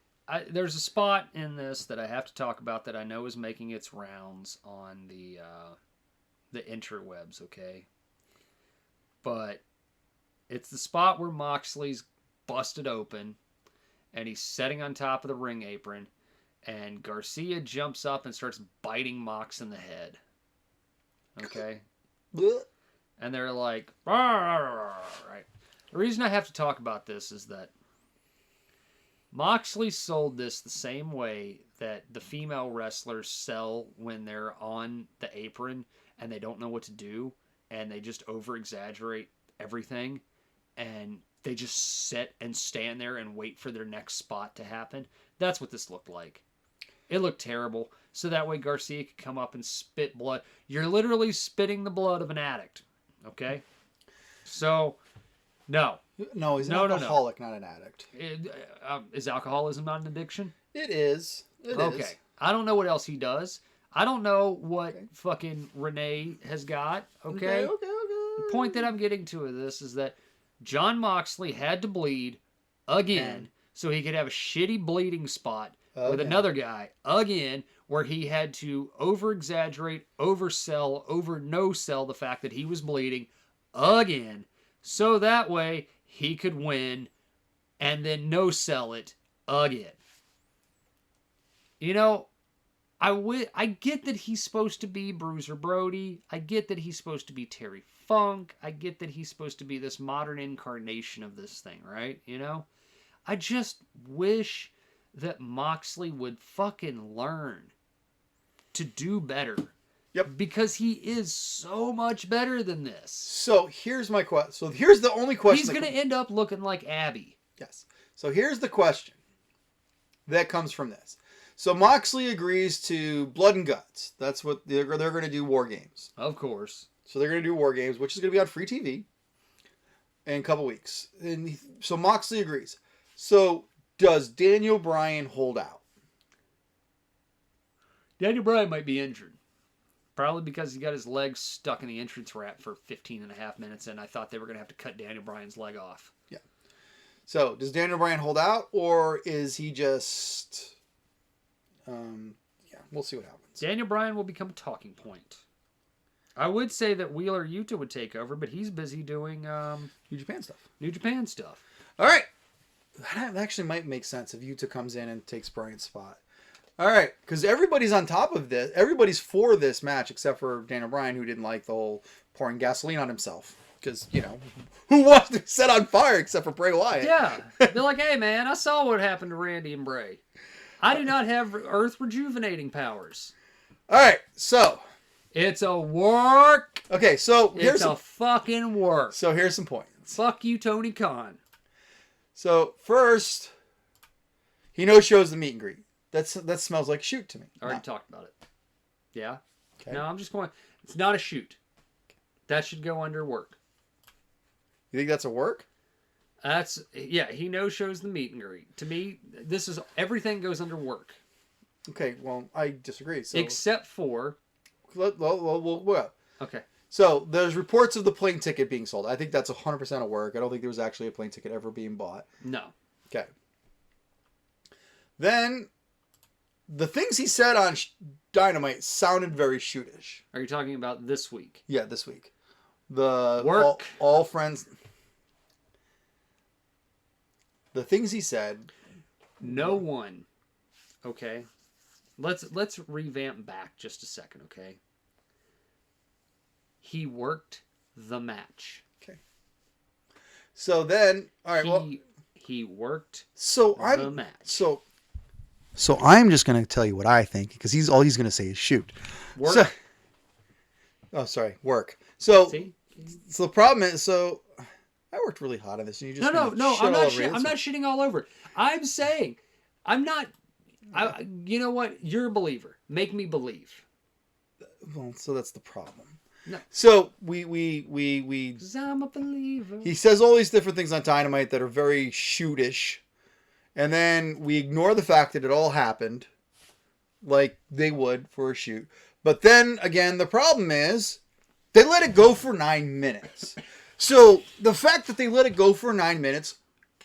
There's a spot in this that I have to talk about that I know is making its rounds on the interwebs, okay? But it's the spot where Moxley's busted open and he's sitting on top of the ring apron and Garcia jumps up and starts biting Mox in the head. Okay? And they're like, rah, rah, rah, rah, right? The reason I have to talk about this is that Moxley sold this the same way that the female wrestlers sell when they're on the apron and they don't know what to do and they just over-exaggerate everything and they just sit and stand there and wait for their next spot to happen. That's what this looked like. It looked terrible. So that way Garcia could come up and spit blood. You're literally spitting the blood of an addict. Okay? So, no. No, he's an alcoholic, not an addict. Is alcoholism not an addiction? It is. It is. I don't know what else he does. I don't know what fucking Renee has got. Okay? The point that I'm getting to with this is that Jon Moxley had to bleed again so he could have a shitty bleeding spot with another guy again where he had to over-exaggerate, oversell, over-no-sell the fact that he was bleeding again so that way he could win and then no-sell it again. You know, I get that he's supposed to be Bruiser Brody. I get that he's supposed to be Terry Funk. I get that he's supposed to be this modern incarnation of this thing, right? You know? I just wish that Moxley would fucking learn to do better. Yep. Because he is so much better than this. So here's my question. So here's the only question. He's going to end up looking like Abby. Yes. So here's the question that comes from this. So Moxley agrees to Blood and Guts. That's what they're going to do, War Games. Of course. So they're going to do War Games, which is going to be on free TV in a couple weeks. And so Moxley agrees. So does Daniel Bryan hold out? Daniel Bryan might be injured. Probably because he got his legs stuck in the entrance ramp for 15 and a half minutes, and I thought they were going to have to cut Daniel Bryan's leg off. Yeah. So, does Daniel Bryan hold out, or is he just... we'll see what happens. Daniel Bryan will become a talking point. I would say that Wheeler Yuta would take over, but he's busy doing... New Japan stuff. New Japan stuff. All right. That actually might make sense if Yuta comes in and takes Bryan's spot. All right, because everybody's on top of this. Everybody's for this match except for Daniel Bryan, who didn't like the whole pouring gasoline on himself. Because, you know, who wants to be set on fire except for Bray Wyatt? Yeah. They're like, hey, man, I saw what happened to Randy and Bray. I do not have earth rejuvenating powers. All right, so. It's a work. Okay, so here's a fucking work. So here's some points. Fuck you, Tony Khan. So, first, he no-shows the meet and greet. That smells like shoot to me. Already talked about it. Yeah? Okay. No, I'm just going... It's not a shoot. That should go under work. You think that's a work? Yeah, he no-shows the meet and greet. To me, this is... Everything goes under work. Okay, well, I disagree. So except for... Well, okay. So, there's reports of the plane ticket being sold. I think that's 100% a work. I don't think there was actually a plane ticket ever being bought. No. Okay. Then... The things he said on Dynamite sounded very shootish. Are you talking about this week? Yeah, this week. The work. All friends. The things he said. No one. Okay. Let's revamp back just a second, okay? He worked the match. Okay. So then, all right. He worked the match. So I'm just going to tell you what I think, because all he's going to say is shoot. Work. Work. So the problem is, I worked really hot on this, and you just no. I'm not shitting all over it. I'm saying, I'm not. You know what? You're a believer. Make me believe. Well, so that's the problem. No. So 'Cause I'm a believer. He says all these different things on Dynamite that are very shootish. And then we ignore the fact that it all happened like they would for a shoot. But then, again, the problem is they let it go for 9 minutes. So the fact that they let it go for 9 minutes,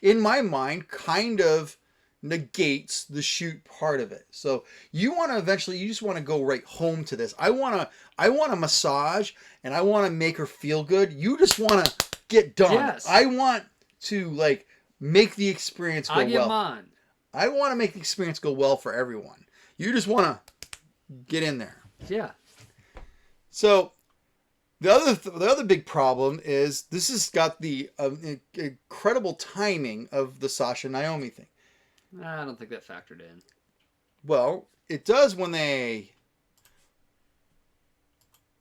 in my mind, kind of negates the shoot part of it. So you just want to go right home to this. I want a massage, and I want to make her feel good. You just want to get done. Yes. I want to, make the experience go well. I get mine. I want to make the experience go well for everyone. You just want to get in there. Yeah. So the other big problem is this has got the incredible timing of the Sasha Naomi thing. I don't think that factored in. Well, it does when they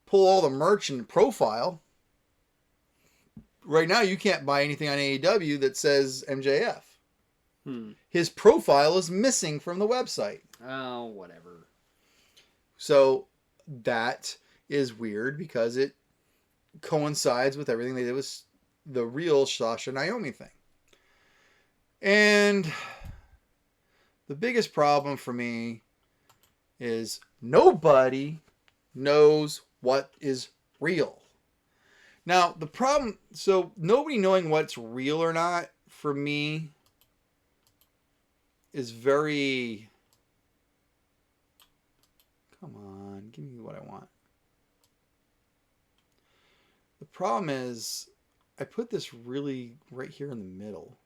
pull all the merch and profile. Right now, you can't buy anything on AEW that says MJF. His profile is missing from the website. Oh, whatever. So that is weird because it coincides with everything they did with the real Sasha Naomi thing. And the biggest problem for me is nobody knows what is real. Now, the problem, so nobody knowing what's real or not, for me, is very... Come on, give me what I want. The problem is, I put this really right here in the middle.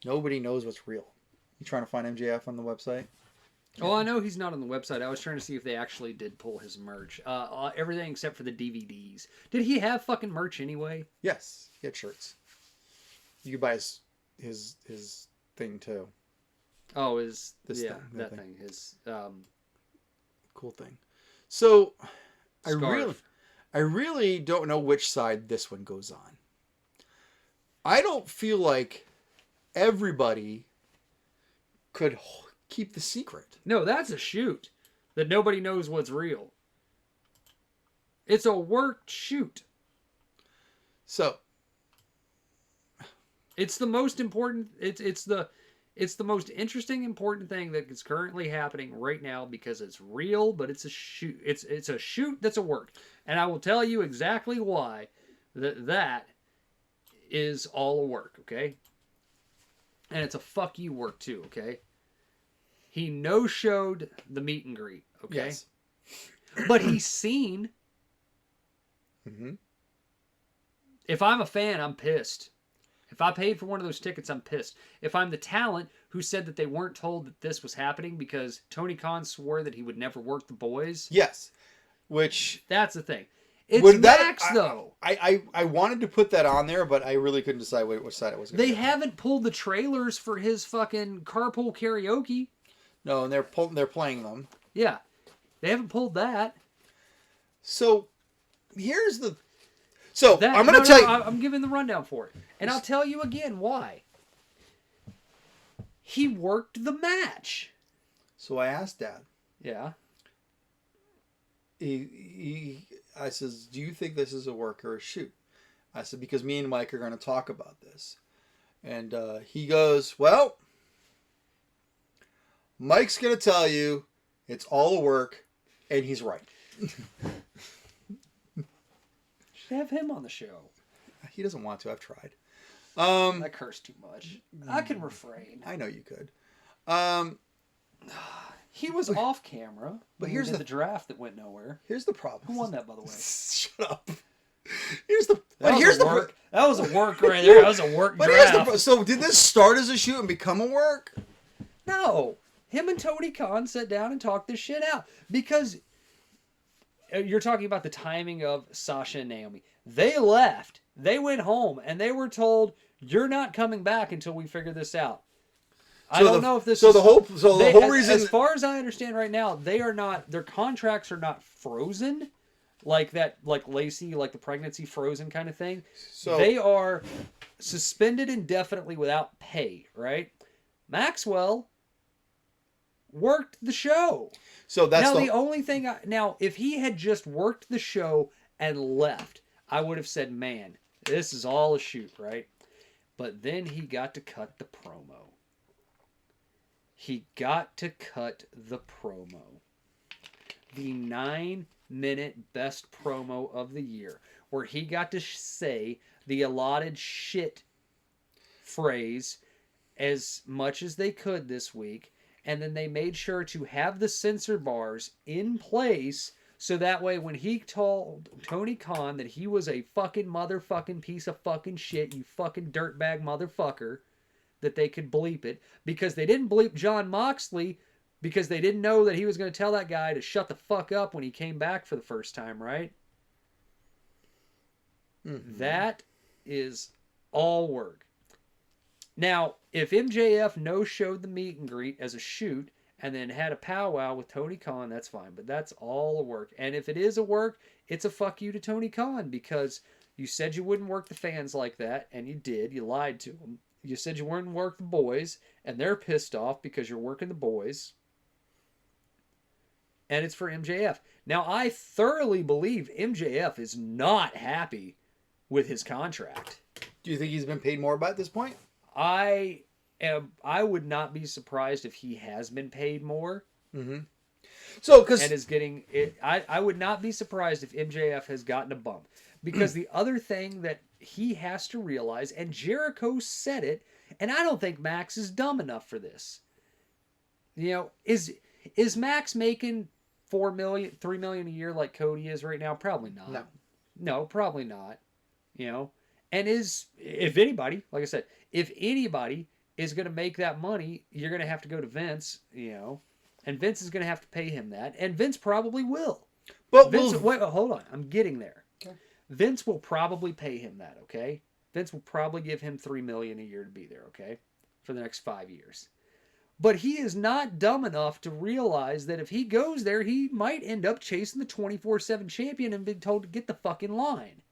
Nobody knows what's real. You trying to find MJF on the website? Oh, I know he's not on the website. I was trying to see if they actually did pull his merch. Everything except for the DVDs. Did he have fucking merch anyway? Yes, he had shirts. You could buy his thing too. Oh, that thing. His cool thing. So scarf. I really don't know which side this one goes on. I don't feel like everybody could keep the secret. No, that's a shoot. That nobody knows what's real. It's a worked shoot. So it's the most important. It's the most interesting, important thing that is currently happening right now because it's real, but it's a shoot. It's a shoot that's a work, and I will tell you exactly why that is all a work. Okay, and it's a fuck you work too. Okay, he no-showed the meet and greet. Okay, yes. But he's seen. Mm-hmm. If I'm a fan, I'm pissed. If I paid for one of those tickets, I'm pissed. If I'm the talent who said that they weren't told that this was happening because Tony Khan swore that he would never work the boys. Yes. Which... That's the thing. It's Max, though. I wanted to put that on there, but I really couldn't decide which side it was going to They haven't pulled the trailers for his fucking carpool karaoke. No, and they're playing them. Yeah. They haven't pulled that. So, here's the... So, I'm going to tell you... I'm giving the rundown for it. And I'll tell you again why. He worked the match. So I asked Dad. Yeah. I says, do you think this is a work or a shoot? I said, because me and Mike are going to talk about this. And he goes, well, Mike's going to tell you it's all a work, and he's right. Should have him on the show. He doesn't want to. I've tried. I curse too much. I can refrain. I know you could. He was off camera, but here's the draft that went nowhere. Here's the problem. Who won that, by the way? Shut up. Here's the work. That was a work right there. That was a work draft. So did this start as a shoot and become a work? No. Him and Tony Khan sat down and talked this shit out because you're talking about the timing of Sasha and Naomi. They left. They went home and they were told, "You're not coming back until we figure this out." I don't know if this. The whole reason, as far as I understand right now, they are not. Their contracts are not frozen, like that, like Lacey, like the pregnancy frozen kind of thing. So they are suspended indefinitely without pay. Right? Maxwell worked the show. So that's now the only thing. Now, if he had just worked the show and left, I would have said, "Man, this is all a shoot," right? But then he got to cut the promo. He got to cut the promo. The 9-minute best promo of the year, where he got to say the allotted shit phrase as much as they could this week. And then they made sure to have the censor bars in place so that way when he told Tony Khan that he was a fucking motherfucking piece of fucking shit, you fucking dirtbag motherfucker, that they could bleep it. Because they didn't bleep Jon Moxley because they didn't know that he was going to tell that guy to shut the fuck up when he came back for the first time, right? Mm-hmm. That is all work. Now, if MJF no-showed the meet and greet as a shoot and then had a powwow with Tony Khan, that's fine. But that's all a work. And if it is a work, it's a fuck you to Tony Khan because you said you wouldn't work the fans like that, and you did. You lied to them. You said you weren't work the boys, and they're pissed off because you're working the boys. And it's for MJF. Now, I thoroughly believe MJF is not happy with his contract. Do you think he's been paid more by at this point? I would not be surprised if he has been paid more. Mm-hmm. So, and is getting it. I would not be surprised if MJF has gotten a bump. Because the other thing that he has to realize, and Jericho said it, and I don't think Max is dumb enough for this. You know, is Max making $3 million a year like Cody is right now? Probably not. No, probably not. You know, and if anybody, like I said, if anybody is going to make that money, you're going to have to go to Vince. You know, and Vince is going to have to pay him that, and Vince probably will. But wait, hold on, I'm getting there. Okay. Vince will probably pay him that. Okay, Vince will probably give him $3 million a year to be there. Okay, for the next 5 years. But he is not dumb enough to realize that if he goes there, he might end up chasing the 24/7 champion and being told to get the fucking line.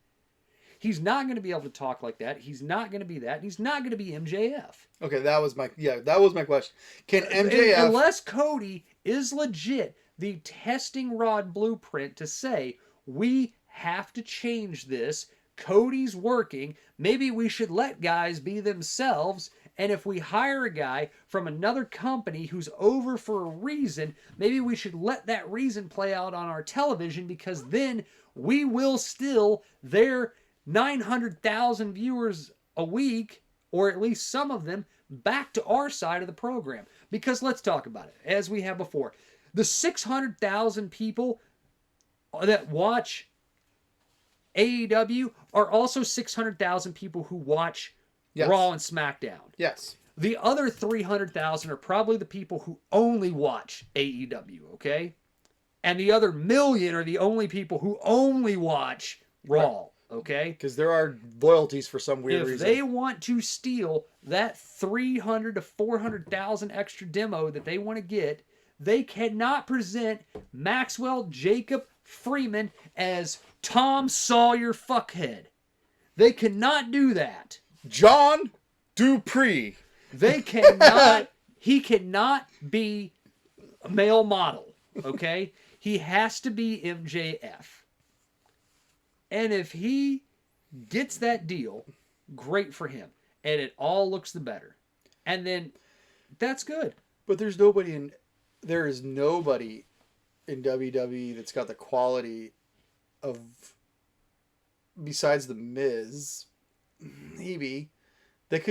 He's not going to be able to talk like that. He's not going to be that. And he's not going to be MJF. Okay, that was my question. Can MJF... Unless Cody is legit the testing rod blueprint to say, we have to change this. Cody's working. Maybe we should let guys be themselves. And if we hire a guy from another company who's over for a reason, maybe we should let that reason play out on our television because then we will still their 900,000 viewers a week, or at least some of them, back to our side of the program. Because let's talk about it, as we have before. The 600,000 people that watch AEW are also 600,000 people who watch Raw and SmackDown. Yes. The other 300,000 are probably the people who only watch AEW, okay? And the other million are the only people who only watch Raw, okay? Because there are loyalties for some weird reason. If they want to steal that 300 to 400,000 extra demo that they want to get, they cannot present Maxwell Jacob Freeman as Tom Sawyer fuckhead. They cannot do that. John Dupree. They cannot. He cannot be a male model. Okay? He has to be MJF. And if he gets that deal, great for him. And it all looks the better. And then that's good. But there is nobody in WWE that's got the quality of, besides the Miz, maybe, that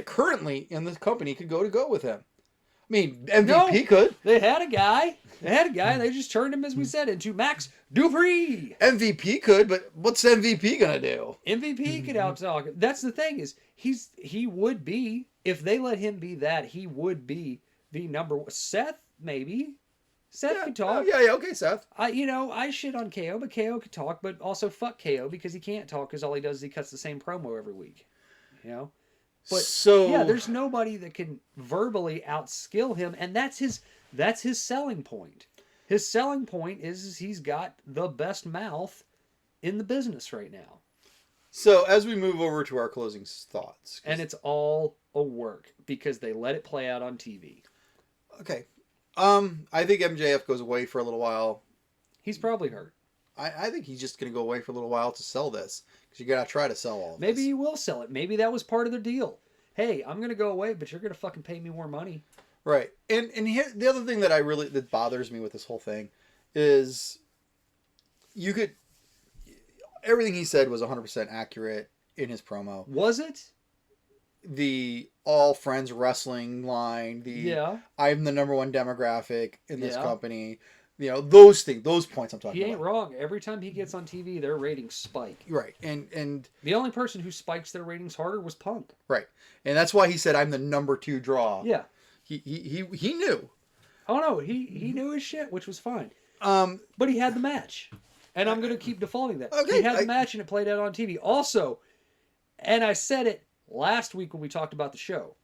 currently in the company could go with him. I mean, MVP could. They had a guy. They just turned him, as we said, into Max Dupree. MVP could, but what's MVP gonna do? MVP could outtalk. That's the thing is, he would be, if they let him be that, he would be the number one. Seth, maybe. Seth could talk. Okay, Seth. I shit on KO, but KO could talk, but also fuck KO because he can't talk because all he does is he cuts the same promo every week. You know? But there's nobody that can verbally outskill him, and that's his selling point. His selling point is he's got the best mouth in the business right now. So as we move over to our closing thoughts, and it's all a work because they let it play out on TV. Okay, I think MJF goes away for a little while. He's probably hurt. I think he's just going to go away for a little while to sell this. Because you got to try to sell all of Maybe this. he will sell it. Maybe that was part of their deal. Hey, I'm going to go away, but you're going to fucking pay me more money. Right. And here, the other thing that bothers me with this whole thing is everything he said was 100% accurate in his promo. Was it? The all friends wrestling line, I'm the number one demographic in this company. You know, those things, those points I'm talking about. He ain't wrong. Every time he gets on TV, their ratings spike. Right. And the only person who spikes their ratings harder was Punk. Right. And that's why he said, I'm the number 2 draw. Yeah. He knew. Oh, no. He knew his shit, which was fine. But he had the match. And I'm going to keep defaulting that. Okay, he had the match and it played out on TV. Also, and I said it last week when we talked about the show.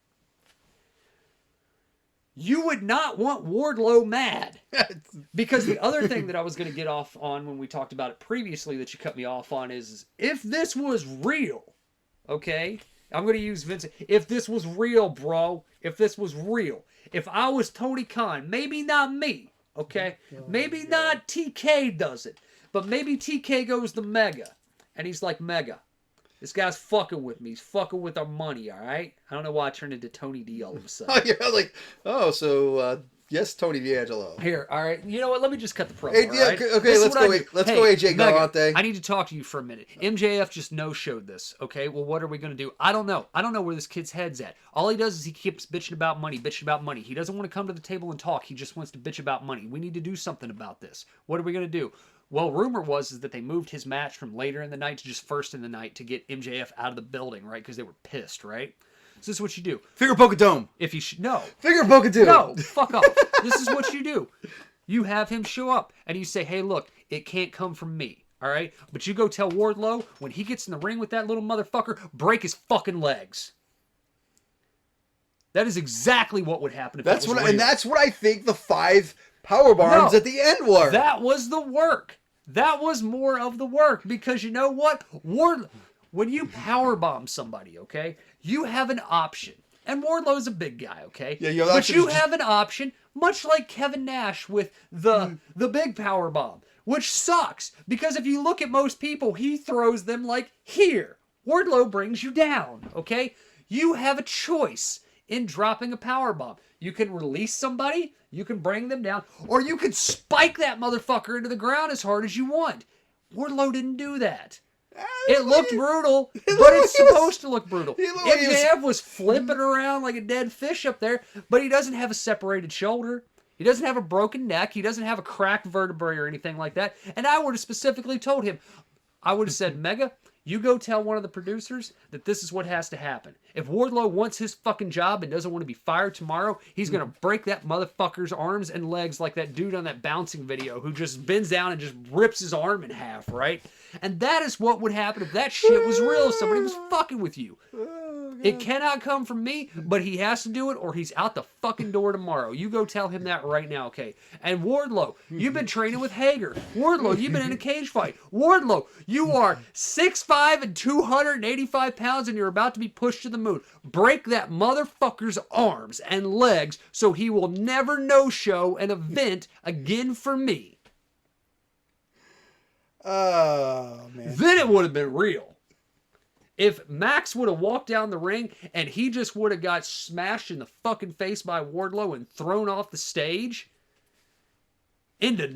You would not want Wardlow mad. Because the other thing that I was going to get off on when we talked about it previously that you cut me off on is if this was real, okay? I'm going to use Vince. If this was real, bro. If this was real. If I was Tony Khan, maybe not me, okay? Maybe not TK does it. But maybe TK goes to Mega. And he's like, Mega, this guy's fucking with me. He's fucking with our money, all right? I don't know why I turned into Tony D all of a sudden. Yes, Tony D'Angelo. Here, all right. You know what? Let me just cut the promo, Hey, all yeah, right? okay, let's go AJ Galante. I need to talk to you for a minute. MJF just no-showed this, okay? Well, what are we going to do? I don't know. I don't know where this kid's head's at. All he does is he keeps bitching about money. He doesn't want to come to the table and talk. He just wants to bitch about money. We need to do something about this. What are we going to do? Well, rumor was that they moved his match from later in the night to just first in the night to get MJF out of the building, right? Because they were pissed, right? So this is what you do. Finger poke a dome. If you no. Finger poke a dome. No, fuck off. This is what you do. You have him show up and you say, hey, look, it can't come from me. All right? But you go tell Wardlow, when he gets in the ring with that little motherfucker, break his fucking legs. That is exactly what would happen if that's that was what, real. And that's what I think the 5 power bombs at the end were. That was the work. That was more of the work. Because you know what? When you power bomb somebody, okay, you have an option. And Wardlow's a big guy, okay? Yeah, but you have an option, much like Kevin Nash with the big power bomb, which sucks. Because if you look at most people, he throws them like here. Wardlow brings you down, okay? You have a choice in dropping a power bomb. You can release somebody, you can bring them down, or you can spike that motherfucker into the ground as hard as you want. Wardlow didn't do that. It looked brutal, but it's supposed to look brutal. MJF was flipping around like a dead fish up there, but he doesn't have a separated shoulder. He doesn't have a broken neck. He doesn't have a cracked vertebrae or anything like that. And I would have specifically told him, I would have said, Mega, you go tell one of the producers that this is what has to happen. If Wardlow wants his fucking job and doesn't want to be fired tomorrow, he's going to break that motherfucker's arms and legs like that dude on that bouncing video who just bends down and just rips his arm in half, right? And that is what would happen if that shit was real, if somebody was fucking with you. It cannot come from me, but he has to do it or he's out the fucking door tomorrow. You go tell him that right now, okay? And Wardlow, you've been training with Hager. Wardlow, you've been in a cage fight. Wardlow, you are 6'5" and 285 pounds and you're about to be pushed to the moon. Break that motherfucker's arms and legs so he will never no-show an event again for me. Oh, man. Then it would have been real. If Max would have walked down the ring and he just would have got smashed in the fucking face by Wardlow and thrown off the stage into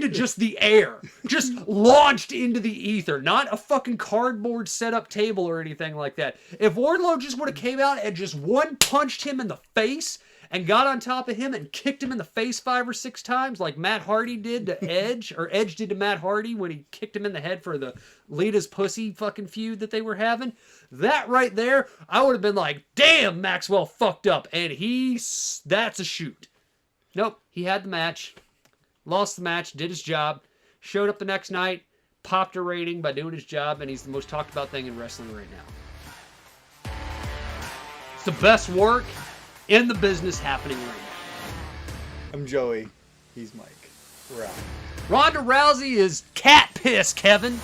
just the air, just launched into the ether, not a fucking cardboard setup table or anything like that. If Wardlow just would have came out and just one punched him in the face and got on top of him and kicked him in the face 5 or 6 times like Matt Hardy did to Edge, or Edge did to Matt Hardy when he kicked him in the head for the Lita's pussy fucking feud that they were having, that right there, I would have been like, damn, Maxwell fucked up. And that's a shoot. Nope, he had the match, lost the match, did his job, showed up the next night, popped a rating by doing his job, and he's the most talked about thing in wrestling right now. It's the best work in the business happening right now. I'm Joey. He's Mike. We're out. Ronda Rousey is cat piss, Kevin.